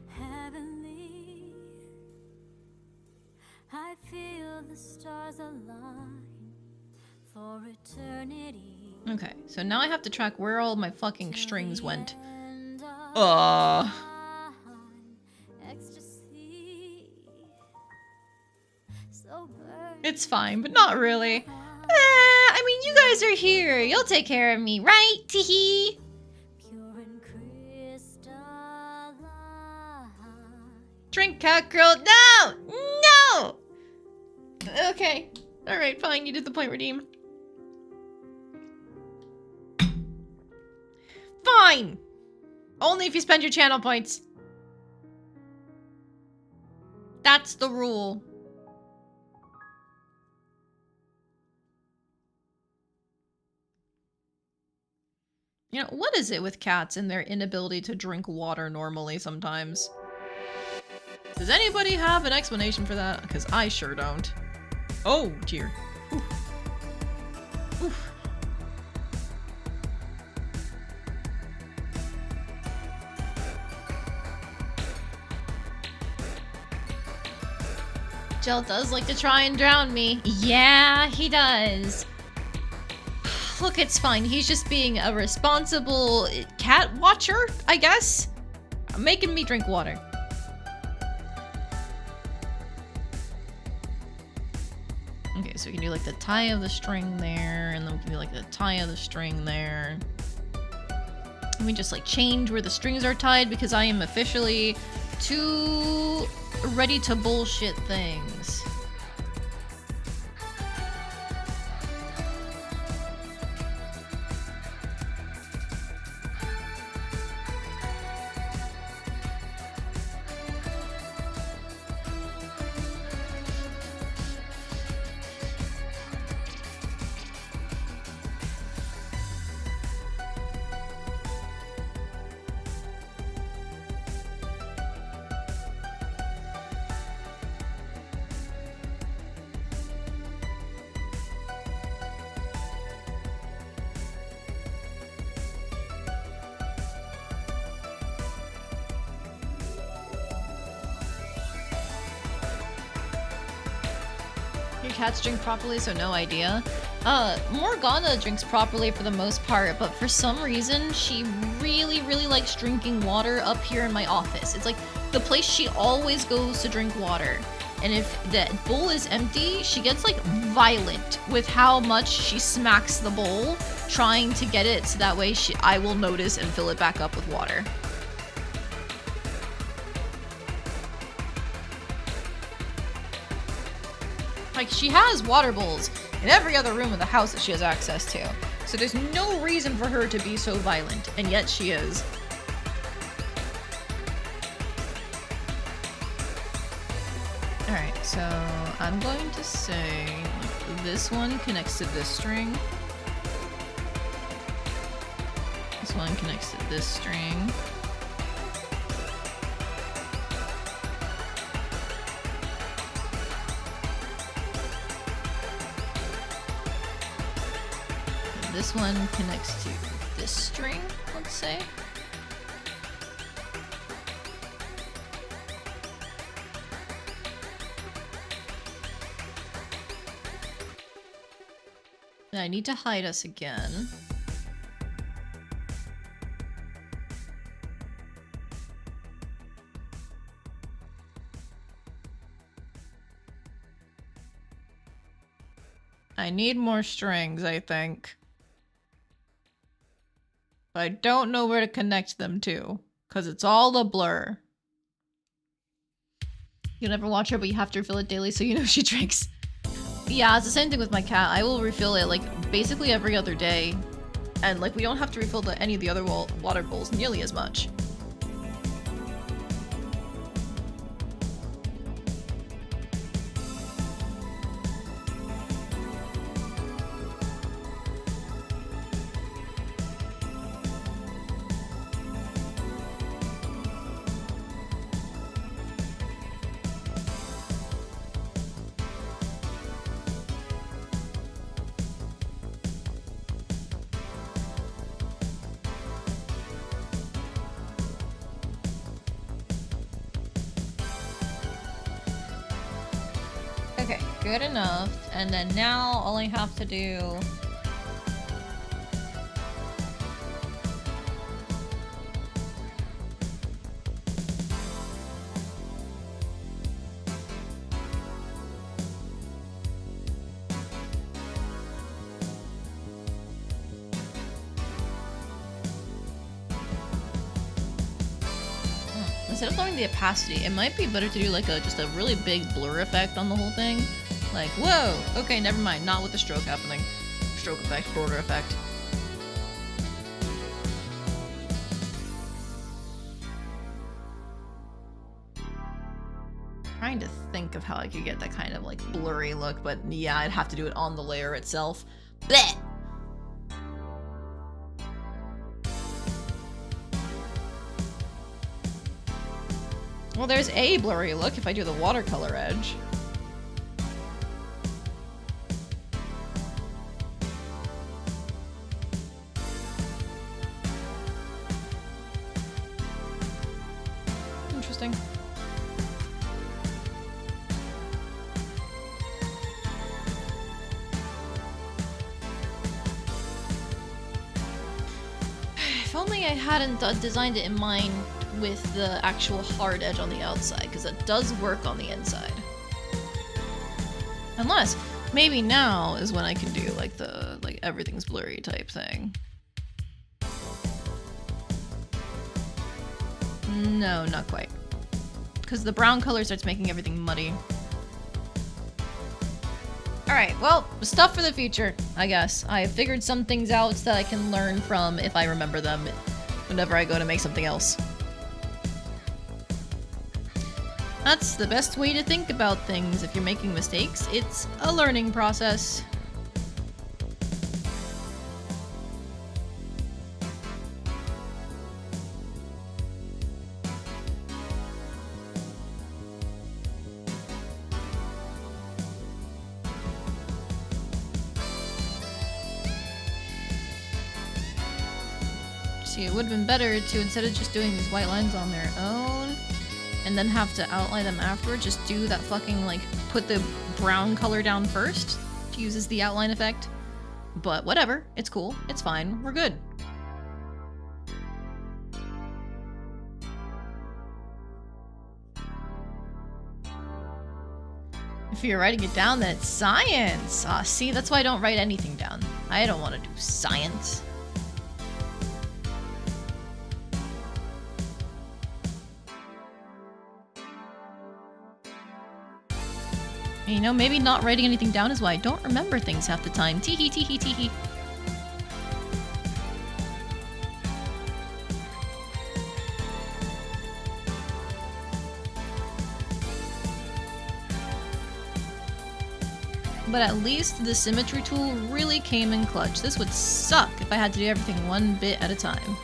Heavenly, I feel the stars align for eternity. Okay, so now I have to track where all my fucking strings went. It's fine, but not really. I mean, you guys are here. You'll take care of me, right? Teehee. Drink, cat girl. No! No! Okay. Alright, fine. You did the point redeem. Fine! Only if you spend your channel points. That's the rule. You know, what is it with cats and their inability to drink water normally sometimes? Does anybody have an explanation for that? Because I sure don't. Oh, dear. Oof. Oof. Gel does like to try and drown me. Yeah, he does. Look, it's fine. He's just being a responsible cat watcher, I guess. Making me drink water. Okay, so we can do like the tie of the string there, and then we can do like the tie of the string there. And we just like change where the strings are tied because I am officially too ready to bullshit things. Cats drink properly, so no idea. Morgana drinks properly for the most part, but for some reason, she really likes drinking water up here in my office. It's like the place she always goes to drink water. And if the bowl is empty, she gets like violent with how much she smacks the bowl, trying to get it so that way I will notice and fill it back up with water. Like, she has water bowls in every other room in the house that she has access to. So there's no reason for her to be so violent, and yet she is. Alright, so I'm going to say this one connects to this string. This one connects to this string. And this one connects to this string, let's say. I need to hide us again. I need more strings, I think. But I don't know where to connect them to, because it's all a blur. You never watch her, but you have to refill it daily so you know she drinks. Yeah, it's the same thing with my cat. I will refill it like basically every other day. And like we don't have to refill any of the other water bowls nearly as much. Okay, good enough. And then now all I have to do... Instead of lowering the opacity, it might be better to do like just a really big blur effect on the whole thing. Like, whoa, okay, never mind, not with the stroke happening. Stroke effect, border effect. Trying to think of how I could get that kind of like blurry look, but yeah, I'd have to do it on the layer itself. Blech! Well, there's a blurry look if I do the watercolor edge. Interesting. If only I hadn't designed it in mind with the actual hard edge on the outside, because it does work on the inside. Unless, maybe now is when I can do like the, like everything's blurry type thing. No, not quite. Because the brown color starts making everything muddy. Alright, well, stuff for the future, I guess. I have figured some things out that I can learn from if I remember them whenever I go to make something else. That's the best way to think about things if you're making mistakes. It's a learning process. See, it would have been better to, instead of just doing these white lines on their own, and then have to outline them afterwards, just do that fucking, like, put the brown color down first to use as the outline effect. But whatever, it's cool, it's fine, we're good. If you're writing it down, then it's science! See, that's why I don't write anything down. I don't want to do science. You know, maybe not writing anything down is why I don't remember things half the time. Teehee, teehee, teehee. But at least the symmetry tool really came in clutch. This would suck if I had to do everything one bit at a time.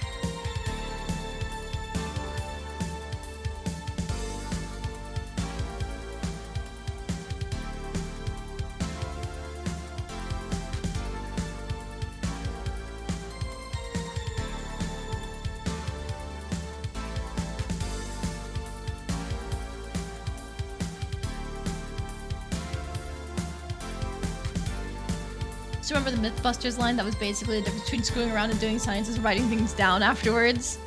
So remember the Mythbusters line that was basically the difference between screwing around and doing science is writing things down afterwards?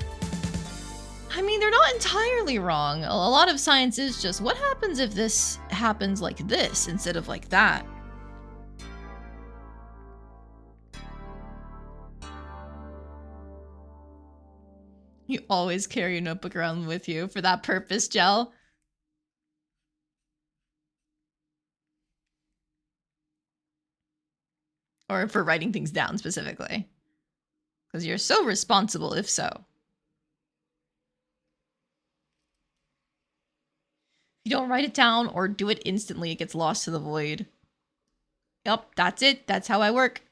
I mean, they're not entirely wrong. A lot of science is just, what happens if this happens like this instead of like that? You always carry your notebook around with you for that purpose, Gel. Or for writing things down specifically. Because you're so responsible if so. If you don't write it down or do it instantly, it gets lost to the void. Yup, that's it. That's how I work.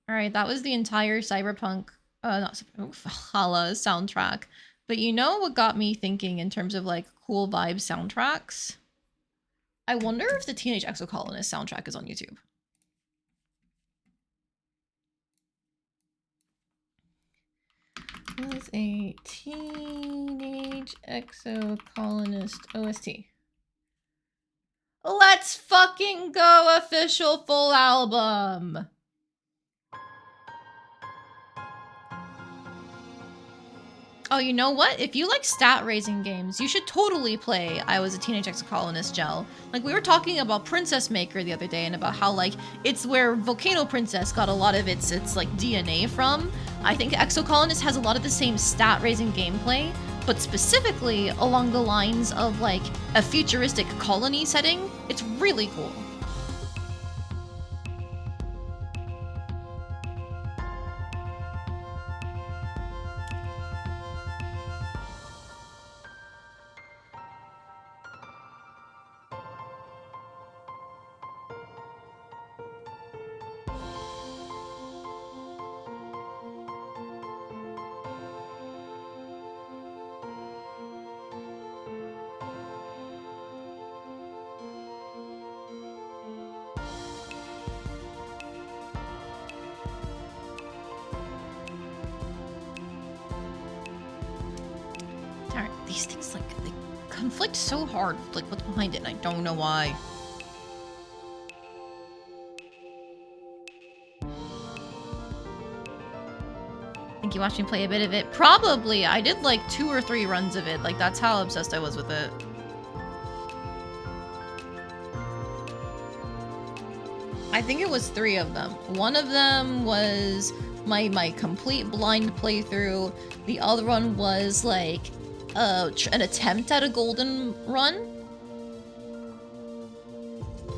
Alright, that was the entire Cyberpunk, not Valhalla soundtrack. But you know what got me thinking in terms of like cool vibe soundtracks? I wonder if the Teenage Exocolonist soundtrack is on YouTube. What is a Teenage Exocolonist OST? Let's fucking go, official full album! Oh, you know what? If you like stat-raising games, you should totally play I Was a Teenage Exocolonist, Gel. Like, we were talking about Princess Maker the other day and about how, like, it's where Volcano Princess got a lot of its like, DNA from. I think Exocolonist has a lot of the same stat-raising gameplay, but specifically along the lines of, like, a futuristic colony setting. It's really cool. These things, like, they conflict so hard with, like, what's behind it, and I don't know why. I think you watched me play a bit of it. Probably. I did, like, 2 or 3 runs of it. Like, that's how obsessed I was with it. I think it was 3 of them. One of them was my complete blind playthrough. The other one was, like, an attempt at a golden run.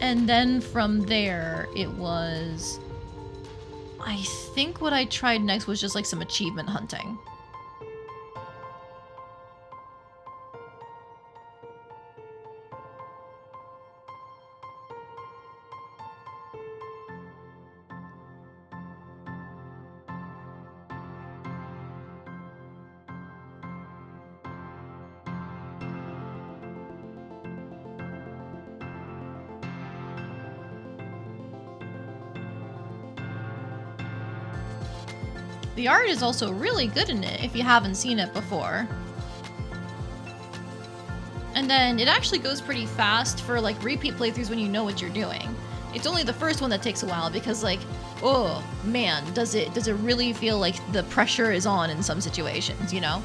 And then from there, it was... I think what I tried next was just like some achievement hunting. The art is also really good in it if you haven't seen it before. And then it actually goes pretty fast for like repeat playthroughs when you know what you're doing. It's only the first one that takes a while because like, oh man, does it really feel like the pressure is on in some situations, you know?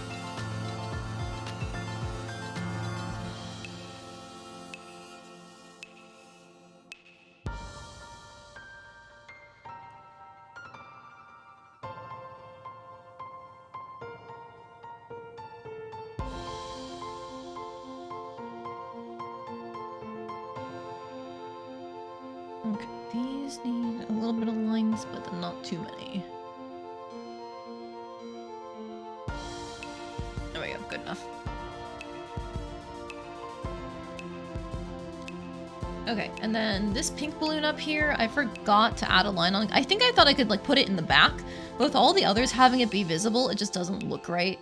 Okay, these need a little bit of lines, but not too many. There we go, good enough. Okay, and then this pink balloon up here, I forgot to add a line on. I think I thought I could like put it in the back, but with all the others having it be visible, it just doesn't look right.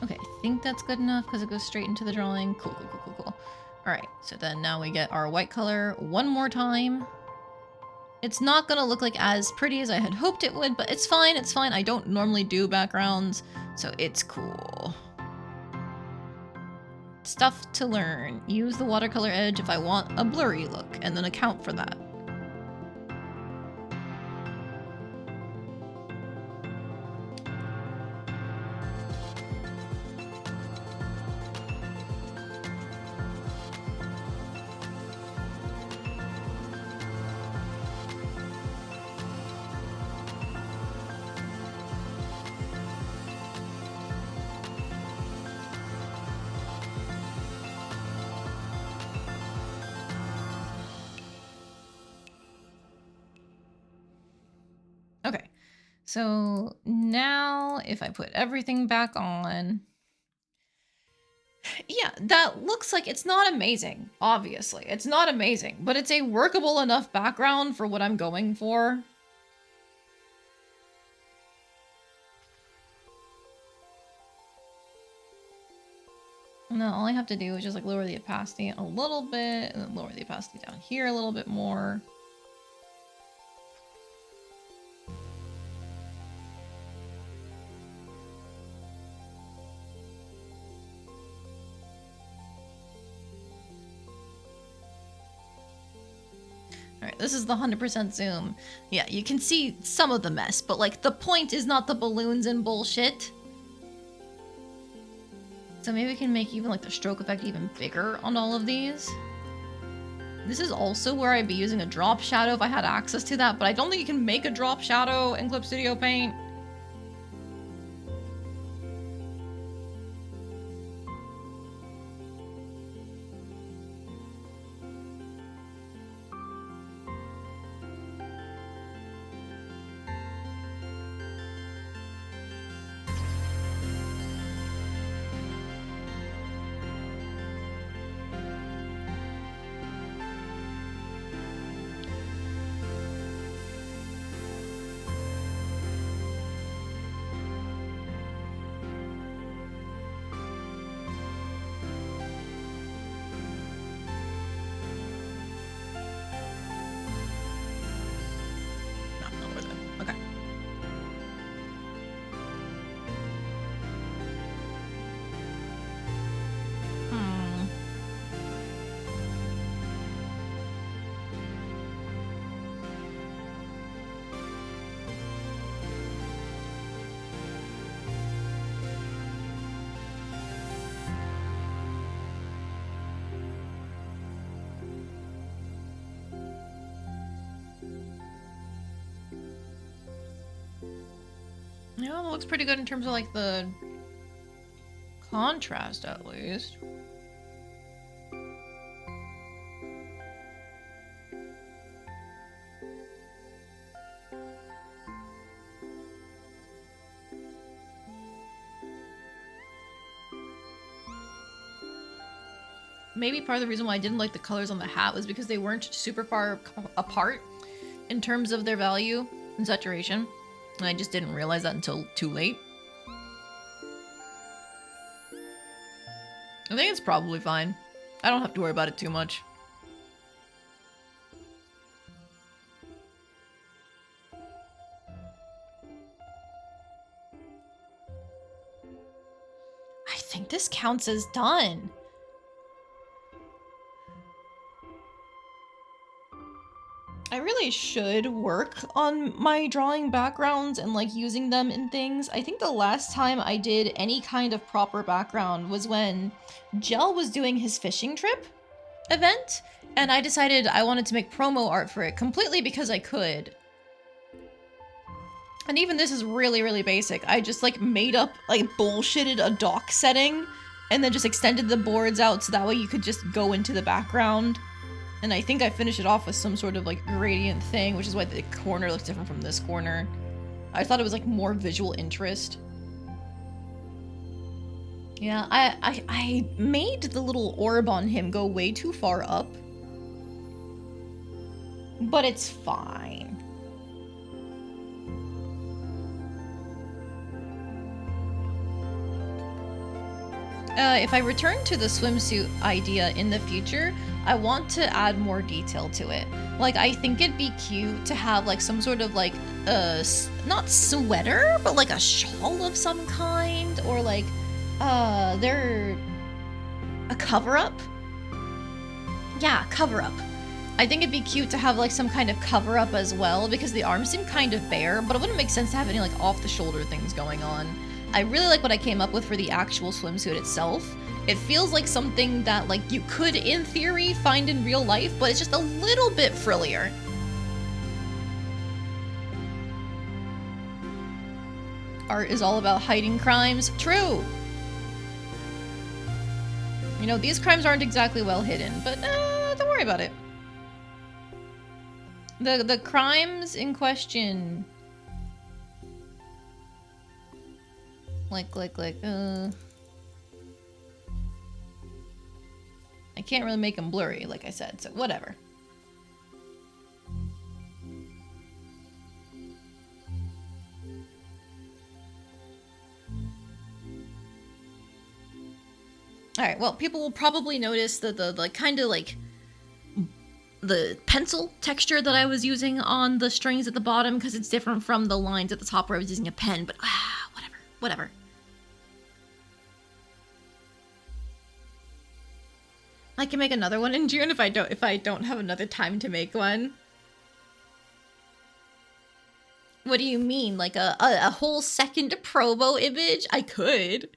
Okay, I think that's good enough because it goes straight into the drawing. Cool, cool, cool, cool, cool. All right, so then now we get our white color one more time. It's not gonna look like as pretty as I had hoped it would, but it's fine, it's fine. I don't normally do backgrounds, so it's cool. Stuff to learn. Use the watercolor edge if I want a blurry look, and then account for that. Okay, so now if I put everything back on, yeah, that looks like it's not amazing, obviously. It's not amazing, but it's a workable enough background for what I'm going for. Now all I have to do is just like lower the opacity a little bit, and then lower the opacity down here a little bit more. Alright, this is the 100% zoom. Yeah, you can see some of the mess, but like the point is not the balloons and bullshit. So maybe we can make even like the stroke effect even bigger on all of these. This is also where I'd be using a drop shadow if I had access to that, but I don't think you can make a drop shadow in Clip Studio Paint. Not worth it. Okay. Yeah, it looks pretty good in terms of like the contrast at least. Maybe part of the reason why I didn't like the colors on the hat was because they weren't super far apart in terms of their value and saturation. And I just didn't realize that until too late. I think it's probably fine. I don't have to worry about it too much. I think this counts as done. I really I should work on my drawing backgrounds and like using them in things. I think the last time I did any kind of proper background was when Gel was doing his fishing trip event, and I decided I wanted to make promo art for it completely because I could. And even this is really, really basic. I just like made up, like bullshitted a dock setting and then just extended the boards out so that way you could just go into the background. And I think I finished it off with some sort of like gradient thing, which is why the corner looks different from this corner. I thought it was like more visual interest. Yeah, I made the little orb on him go way too far up. But it's fine. If I return to the swimsuit idea in the future, I want to add more detail to it. Like, I think it'd be cute to have like some sort of like, not sweater, but like a shawl of some kind, or like, they're a cover-up? Yeah, cover-up. I think it'd be cute to have like some kind of cover-up as well, because the arms seem kind of bare, but it wouldn't make sense to have any like off-the-shoulder things going on. I really like what I came up with for the actual swimsuit itself. It feels like something that like you could, in theory, find in real life, but it's just a little bit frillier. Art is all about hiding crimes. True! You know, these crimes aren't exactly well hidden, but don't worry about it. The crimes in question... I can't really make them blurry, like I said, so whatever. Alright, well, people will probably notice that the kind of like the pencil texture that I was using on the strings at the bottom, because it's different from the lines at the top where I was using a pen, but whatever. I can make another one in June if I don't have another time to make one. What do you mean? Like a whole second promo image? I could.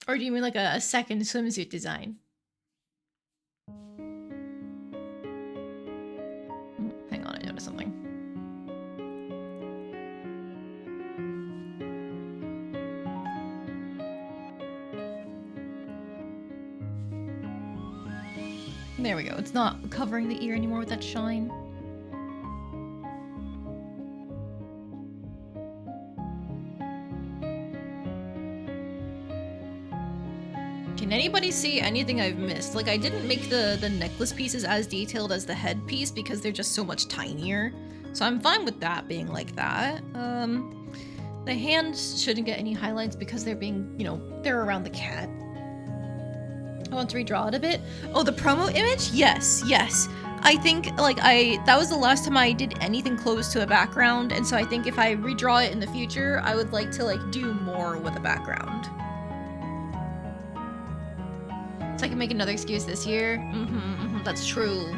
Or do you mean like a second swimsuit design? Hang on, I noticed something. There we go. It's not covering the ear anymore with that shine. Can anybody see anything I've missed? Like, I didn't make the necklace pieces as detailed as the headpiece because they're just so much tinier. So I'm fine with that being like that. The hands shouldn't get any highlights because they're being, you know, they're around the cat. I want to redraw it a bit. Oh, the promo image? Yes. I think, like, that was the last time I did anything close to a background, and so I think if I redraw it in the future, I would like to, like, do more with a background. So I can make another excuse this year? That's true.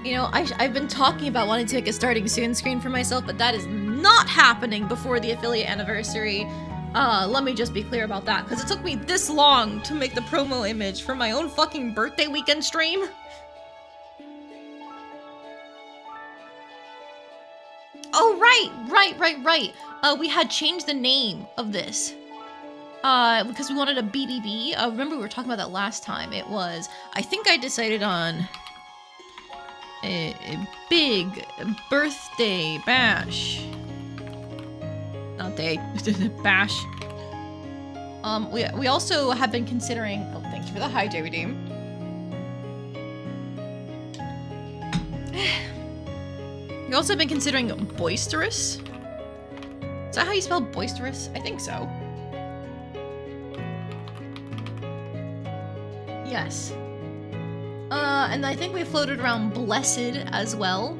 You know, I've been talking about wanting to make a starting soon screen for myself, but that is not happening before the affiliate anniversary. Let me just be clear about that, because it took me this long to make the promo image for my own fucking birthday weekend stream. Oh, right. We had changed the name of this. Because we wanted a BBB. Remember we were talking about that last time. It was, I think I decided on a big birthday bash. Not day, bash. We also have been considering, oh, thank you for the hijack redeem. We also have been considering boisterous. Is that how you spell boisterous? I think so. Yes. And I think we floated around blessed as well.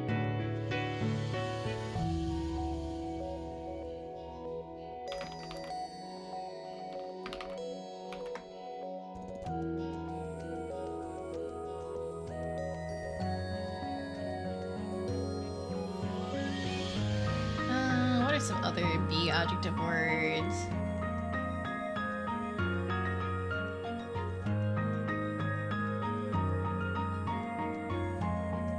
other be adjective words.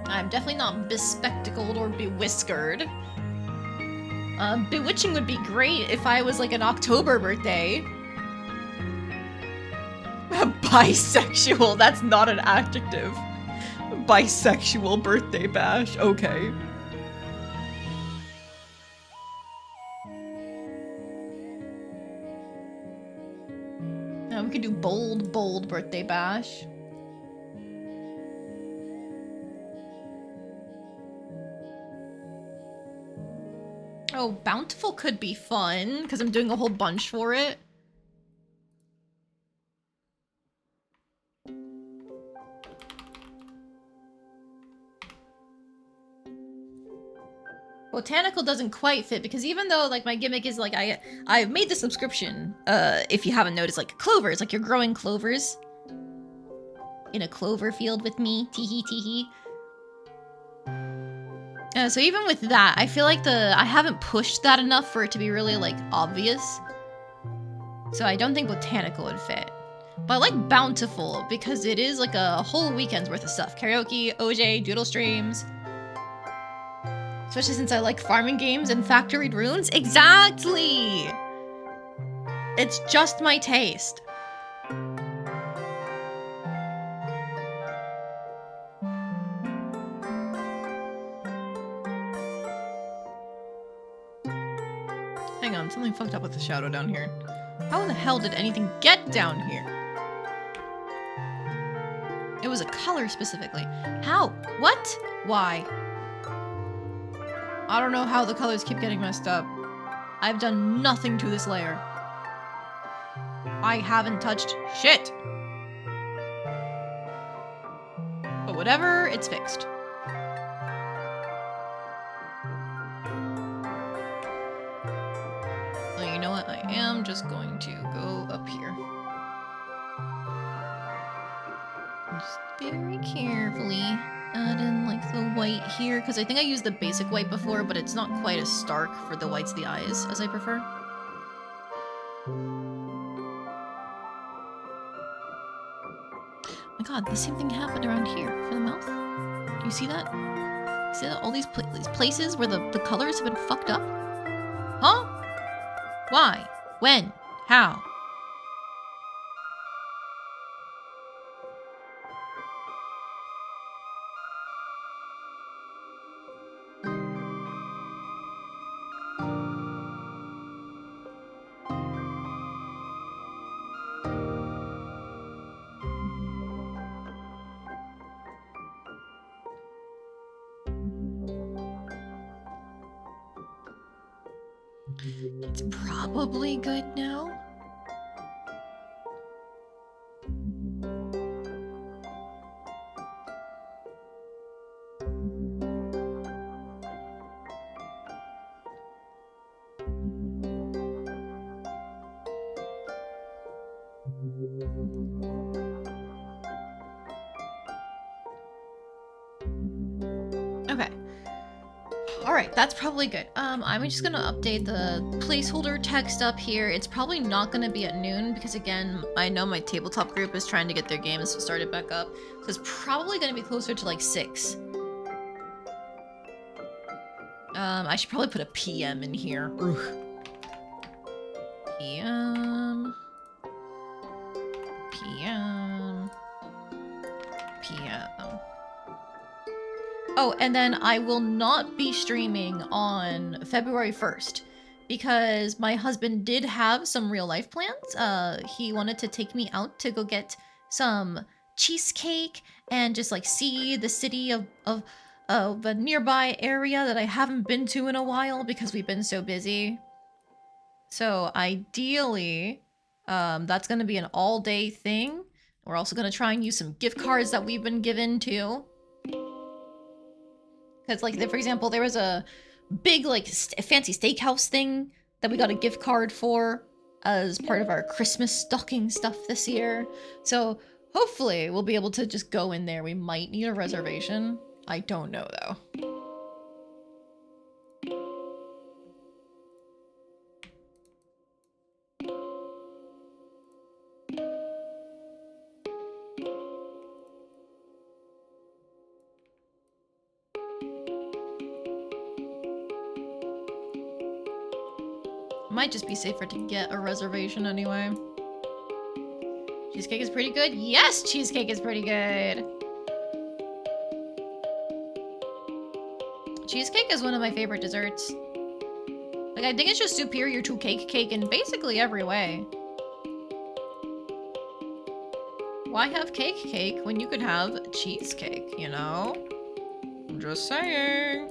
I'm definitely not bespectacled or bewhiskered. Bewitching would be great if I was like an October birthday. Bisexual, that's not an adjective. Bisexual birthday bash, okay. We could do bold birthday bash. Oh, bountiful could be fun, because I'm doing a whole bunch for it. Botanical doesn't quite fit, because even though, like, my gimmick is, like, I've made the subscription, if you haven't noticed, like, clovers, like, you're growing clovers in a clover field with me, teehee teehee. So even with that, I feel like I haven't pushed that enough for it to be really, like, obvious. So I don't think botanical would fit. But I like bountiful, because it is, like, a whole weekend's worth of stuff. Karaoke, OJ, doodle streams. Especially since I like farming games and factoried runes. Exactly! It's just my taste. Hang on, something fucked up with the shadow down here. How in the hell did anything get down here? It was a color specifically. How? What? Why? I don't know how the colors keep getting messed up. I've done nothing to this layer. I haven't touched shit. But whatever, it's fixed. Well, you know what? I am just going to go up here. Just very carefully add in like the white here, because I think I used the basic white before, but it's not quite as stark for the whites of the eyes as I prefer. Oh my god, the same thing happened around here for the mouth. Do you see that? You see that? All these places where the colors have been fucked up? Huh? Why? When? How? It's probably good now. Okay. Alright, that's probably good. I'm just gonna update the placeholder text up here. It's probably not gonna be at noon because, again, I know my tabletop group is trying to get their games started back up. So it's probably gonna be closer to like 6. I should probably put a PM in here. Ugh. PM. PM. PM. Oh, and then I will not be streaming on February 1st because my husband did have some real life plans. He wanted to take me out to go get some cheesecake and just like see the city of a nearby area that I haven't been to in a while because we've been so busy. So ideally, that's going to be an all-day thing. We're also going to try and use some gift cards that we've been given too. Because, like, for example, there was a big, like, fancy steakhouse thing that we got a gift card for as part of our Christmas stocking stuff this year. So, hopefully, we'll be able to just go in there. We might need a reservation. I don't know, though. Might just be safer to get a reservation anyway. Cheesecake is pretty good. Yes, cheesecake is pretty good. Cheesecake is one of my favorite desserts. Like, I think it's just superior to cake in basically every way. Why have cake when you could have cheesecake, you know? I'm just saying.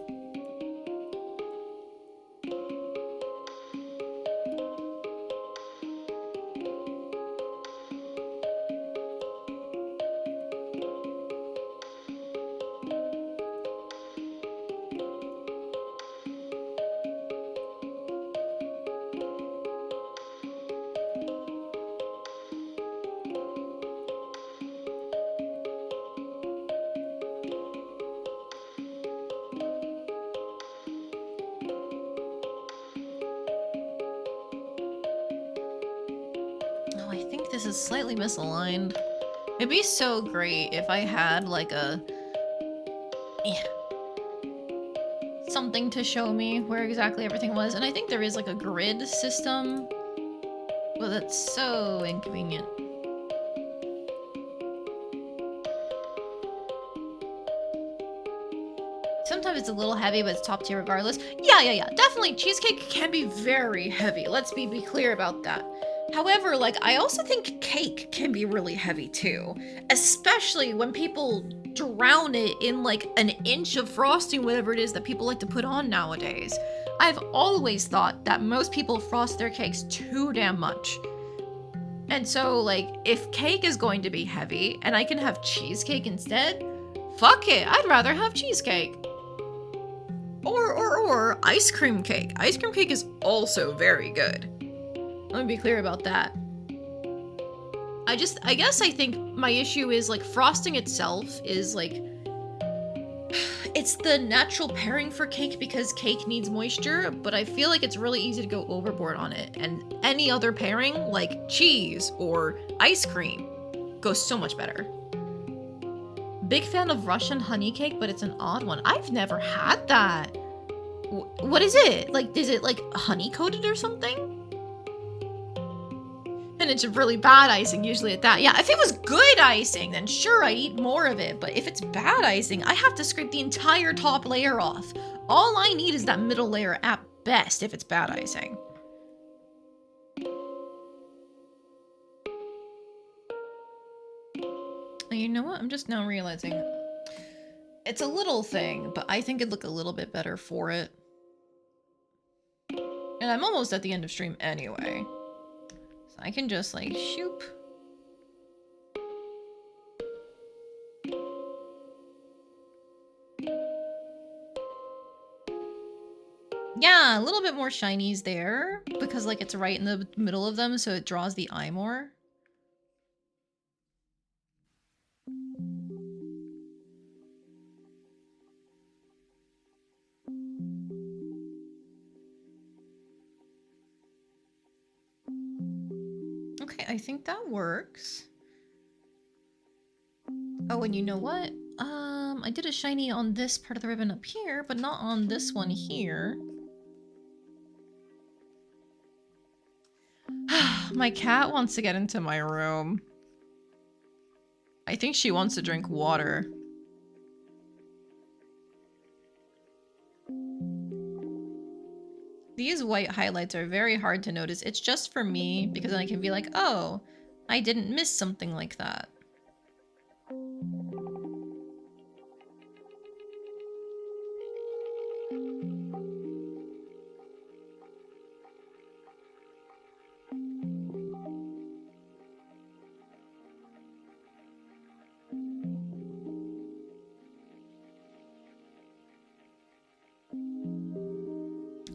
This is slightly misaligned. It'd be so great if I had like a something to show me where exactly everything was, and I think there is like a grid system, but that's so inconvenient. Sometimes it's a little heavy, but it's top tier regardless. Yeah, definitely cheesecake can be very heavy. Let's be clear about that. However, like, I also think cake can be really heavy too, especially when people drown it in like an inch of frosting, whatever it is that people like to put on nowadays. I've always thought that most people frost their cakes too damn much. And so, like, if cake is going to be heavy and I can have cheesecake instead, fuck it, I'd rather have cheesecake. Or ice cream cake. Ice cream cake is also very good. Let me be clear about that. I guess I think my issue is like frosting itself is like, it's the natural pairing for cake because cake needs moisture, but I feel like it's really easy to go overboard on it. And any other pairing like cheese or ice cream goes so much better. Big fan of Russian honey cake, but it's an odd one. I've never had that. What is it? Like, is it like honey coated or something? And it's really bad icing usually at that. Yeah, if it was good icing, then sure, I'd eat more of it. But if it's bad icing, I have to scrape the entire top layer off. All I need is that middle layer at best if it's bad icing. You know what? I'm just now realizing it's a little thing, but I think it'd look a little bit better for it. And I'm almost at the end of stream anyway. So I can just like shoop. Yeah, a little bit more shinies there because like it's right in the middle of them, so it draws the eye more. Okay, I think that works. Oh, and you know what? I did a shiny on this part of the ribbon up here, but not on this one here. My cat wants to get into my room. I think she wants to drink water. These white highlights are very hard to notice. It's just for me, because then I can be like, oh, I didn't miss something like that.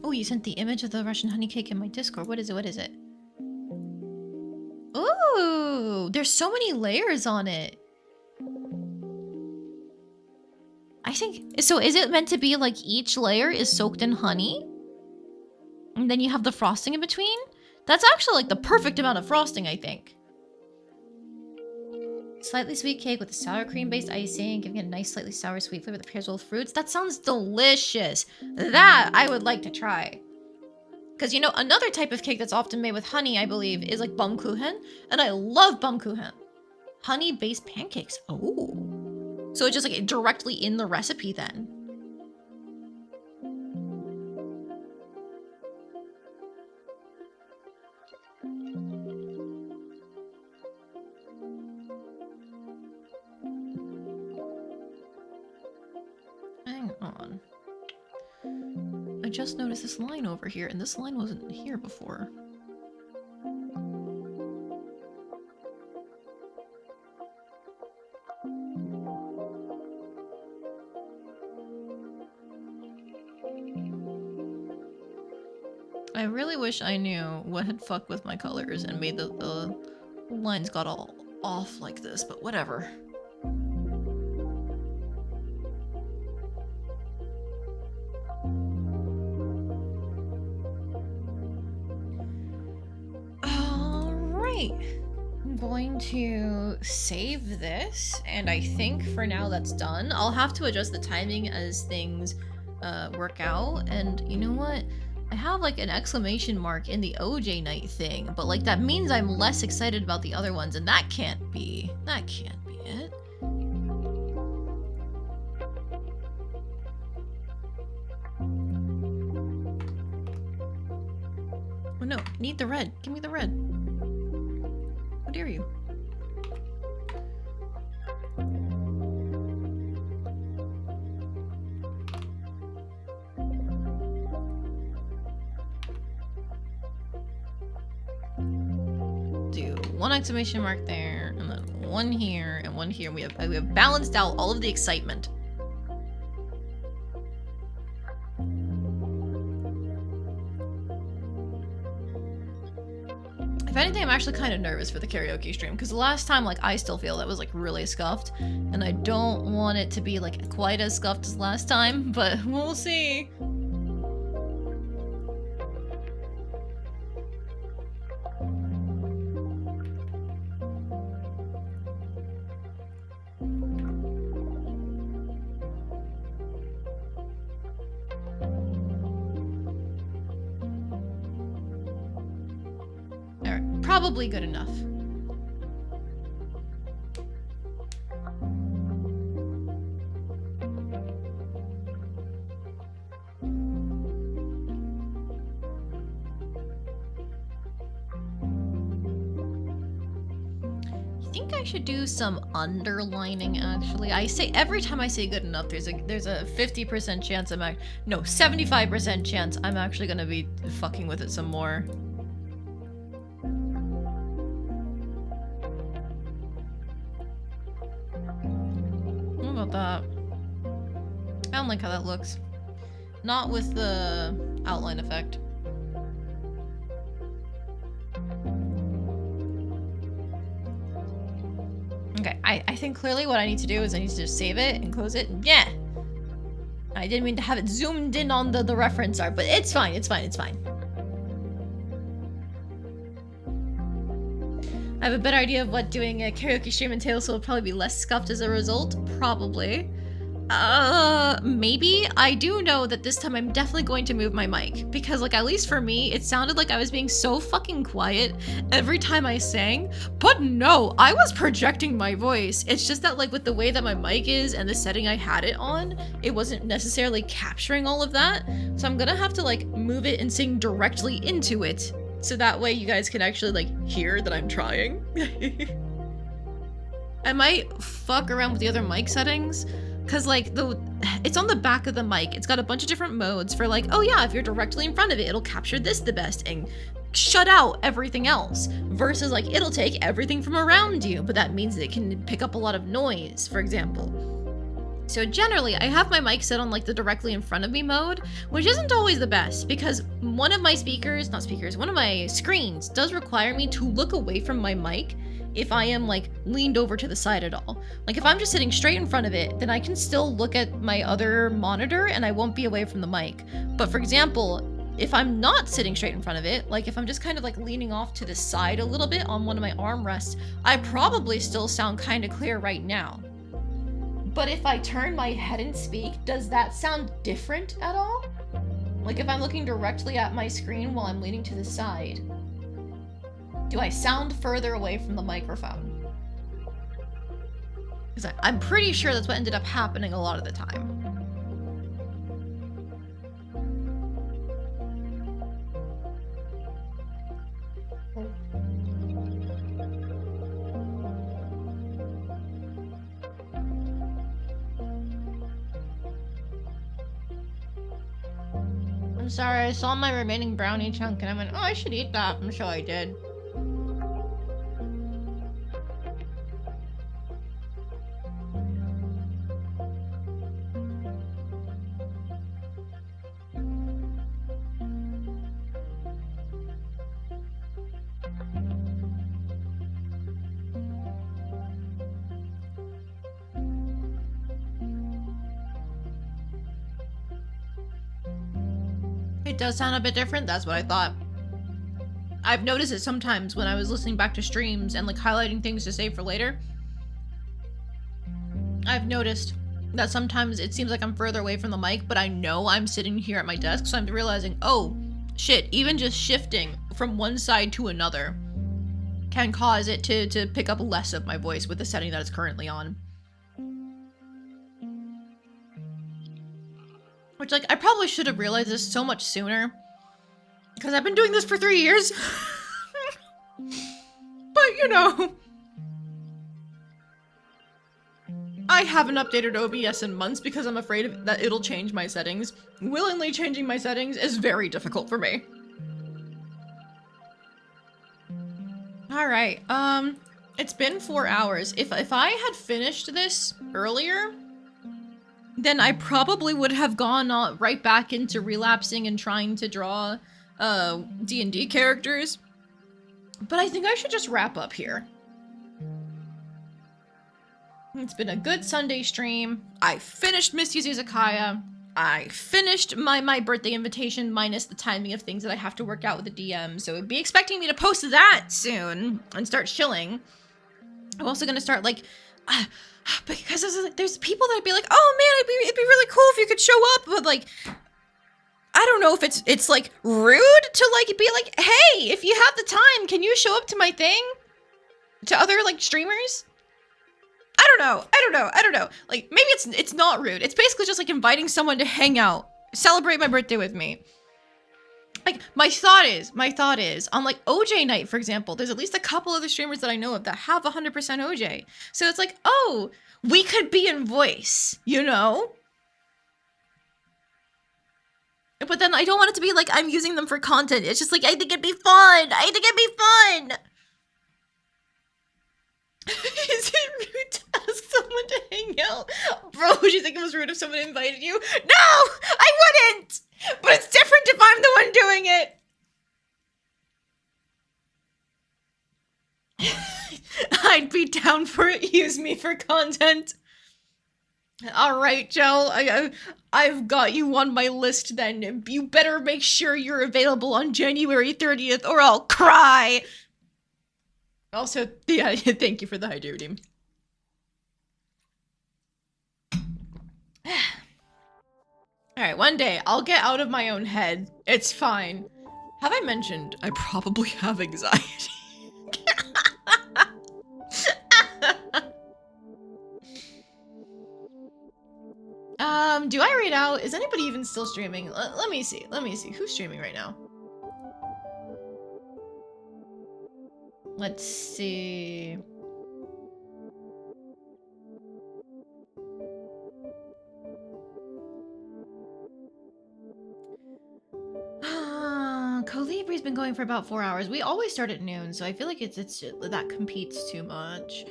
Oh, you sent the image of the Russian honey cake in my Discord. What is it? What is it? Ooh, there's so many layers on it. I think, so is it meant to be like each layer is soaked in honey? And then you have the frosting in between? That's actually like the perfect amount of frosting, I think. Slightly sweet cake with a sour cream based icing, giving it a nice slightly sour sweet flavor that pairs well with fruits. That sounds delicious. That I would like to try. Because, you know, another type of cake that's often made with honey, I believe, is like Baumkuchen. And I love Baumkuchen. Honey-based pancakes. Oh. So it's just like directly in the recipe then. Hang on. I just noticed this line over here, and this line wasn't here before. I really wish I knew what had fucked with my colors and made the lines got all off like this, but whatever. Alright. I'm going to save this, and I think for now that's done. I'll have to adjust the timing as things work out, and you know what? I have like an exclamation mark in the OJ night thing, but like that means I'm less excited about the other ones, and that can't be it. Oh no, I need the red. Give me the red. How dare you? Do one exclamation mark there, and then one here, and one here. We have balanced out all of the excitement. If anything, I'm actually kind of nervous for the karaoke stream, because the last time, like, I still feel that was, like, really scuffed, and I don't want it to be, like, quite as scuffed as last time, but we'll see. Probably good enough. I think I should do some underlining, actually. I say every time I say good enough, there's a 50% chance no, 75% chance I'm actually gonna be fucking with it some more. That. I don't like how that looks. Not with the outline effect. Okay, I think clearly what I need to do is I need to just save it and close it. Yeah! I didn't mean to have it zoomed in on the reference art, but it's fine, it's fine, it's fine. I have a better idea of what doing a karaoke stream entails, so it'll probably be less scuffed as a result. Probably. Maybe. I do know that this time I'm definitely going to move my mic, because, like, at least for me, it sounded like I was being so fucking quiet every time I sang, but no, I was projecting my voice. It's just that, like, with the way that my mic is and the setting I had it on, it wasn't necessarily capturing all of that, so I'm gonna have to, like, move it and sing directly into it. So that way you guys can actually, like, hear that I'm trying. I might fuck around with the other mic settings, because, like, it's on the back of the mic. It's got a bunch of different modes for, like, oh yeah, if you're directly in front of it, it'll capture this the best and shut out everything else. Versus, like, it'll take everything from around you, but that means that it can pick up a lot of noise, for example. So generally, I have my mic set on, like, the directly in front of me mode, which isn't always the best, because one of my one of my screens does require me to look away from my mic if I am, like, leaned over to the side at all. Like, if I'm just sitting straight in front of it, then I can still look at my other monitor and I won't be away from the mic. But for example, if I'm not sitting straight in front of it, like if I'm just kind of like leaning off to the side a little bit on one of my armrests, I probably still sound kind of clear right now. But if I turn my head and speak, does that sound different at all? Like if I'm looking directly at my screen while I'm leaning to the side, do I sound further away from the microphone? Because I'm pretty sure that's what ended up happening a lot of the time. I'm sorry, I saw my remaining brownie chunk and I went, oh, I should eat that. I'm sure I did. It does sound a bit different, that's what I thought. I've noticed it sometimes when I was listening back to streams and like highlighting things to save for later. I've noticed that sometimes it seems like I'm further away from the mic, but I know I'm sitting here at my desk, so I'm realizing, oh, shit, even just shifting from one side to another can cause it to pick up less of my voice with the setting that it's currently on. Which, like, I probably should have realized this so much sooner. Because I've been doing this for 3 years. But, you know. I haven't updated OBS in months because I'm afraid that it'll change my settings. Willingly changing my settings is very difficult for me. Alright, it's been 4 hours. If I had finished this earlier, then I probably would have gone right back into relapsing and trying to draw D&D characters. But I think I should just wrap up here. It's been a good Sunday stream. I finished Mystia's Izakaya. I finished my birthday invitation minus the timing of things that I have to work out with the DM, so be expecting me to post that soon and start chilling. I'm also gonna start like... because there's people that'd be like, oh man, it'd be really cool if you could show up, but like, I don't know if it's like rude to like be like, hey, if you have the time, can you show up to my thing? To other like streamers? I don't know. Like maybe it's not rude. It's basically just like inviting someone to hang out, celebrate my birthday with me. Like my thought is on like OJ night, for example, there's at least a couple of the streamers that I know of that have 100% OJ. So it's like, oh, we could be in voice, you know? But then I don't want it to be like I'm using them for content. It's just like, I think it'd be fun. Is it rude to ask someone to hang out? Bro, do you think it was rude if someone invited you? No, I wouldn't! But it's different if I'm the one doing it. I'd be down for it. Use me for content. Alright, Joe. I've got you on my list then. You better make sure you're available on January 30th or I'll cry. Also, yeah, thank you for the hydro redeem. Alright, one day, I'll get out of my own head. It's fine. Have I mentioned I probably have anxiety? Do I read out? Is anybody even still streaming? Let me see. Who's streaming right now? Let's see. Colibri's been going for about 4 hours. We always start at noon, so I feel like it's that competes too much.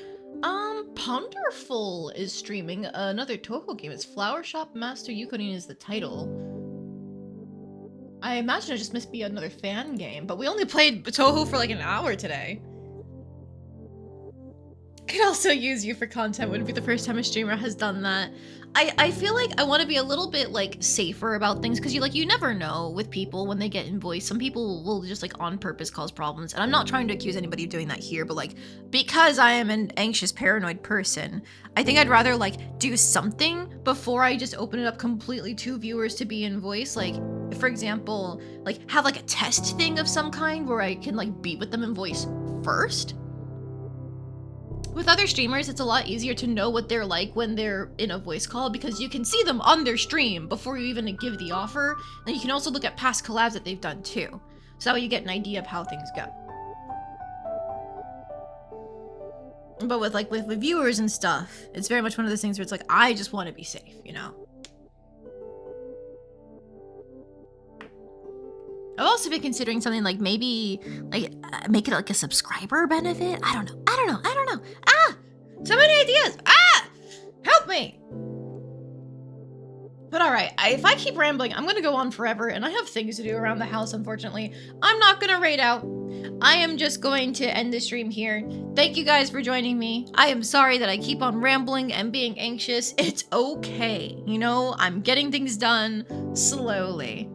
Ponderful is streaming another Toho game. It's Flower Shop Master Yukonin is the title. I imagine it just must be another fan game, but we only played Toho for like an hour today. Could also use you for content. Wouldn't be the first time a streamer has done that. I feel like I want to be a little bit like safer about things because you never know with people when they get in voice. Some people will just like on purpose cause problems, and I'm not trying to accuse anybody of doing that here, but like because I am an anxious, paranoid person, I think I'd rather like do something before I just open it up completely to viewers to be in voice. Like for example, like have like a test thing of some kind where I can like be with them in voice first. With other streamers, it's a lot easier to know what they're like when they're in a voice call because you can see them on their stream before you even give the offer. And you can also look at past collabs that they've done too. So that way you get an idea of how things go. But with viewers and stuff, it's very much one of those things where it's like, I just want to be safe, you know? I've also been considering something like maybe make it like a subscriber benefit. I don't know. Ah! So many ideas! Ah! Help me! But alright, if I keep rambling, I'm gonna go on forever, and I have things to do around the house, unfortunately. I'm not gonna raid out. I am just going to end the stream here. Thank you guys for joining me. I am sorry that I keep on rambling and being anxious. It's okay. You know, I'm getting things done slowly.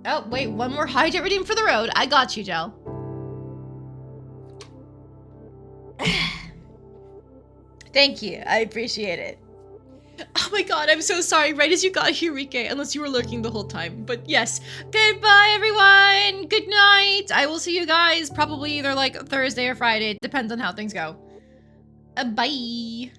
Oh, wait, one more hijack redeem for the road. I got you, Joe. Thank you. I appreciate it. Oh my god, I'm so sorry. Right as you got here, Rike, unless you were lurking the whole time. But yes, goodbye, everyone. Good night. I will see you guys probably either like Thursday or Friday. Depends on how things go. Bye.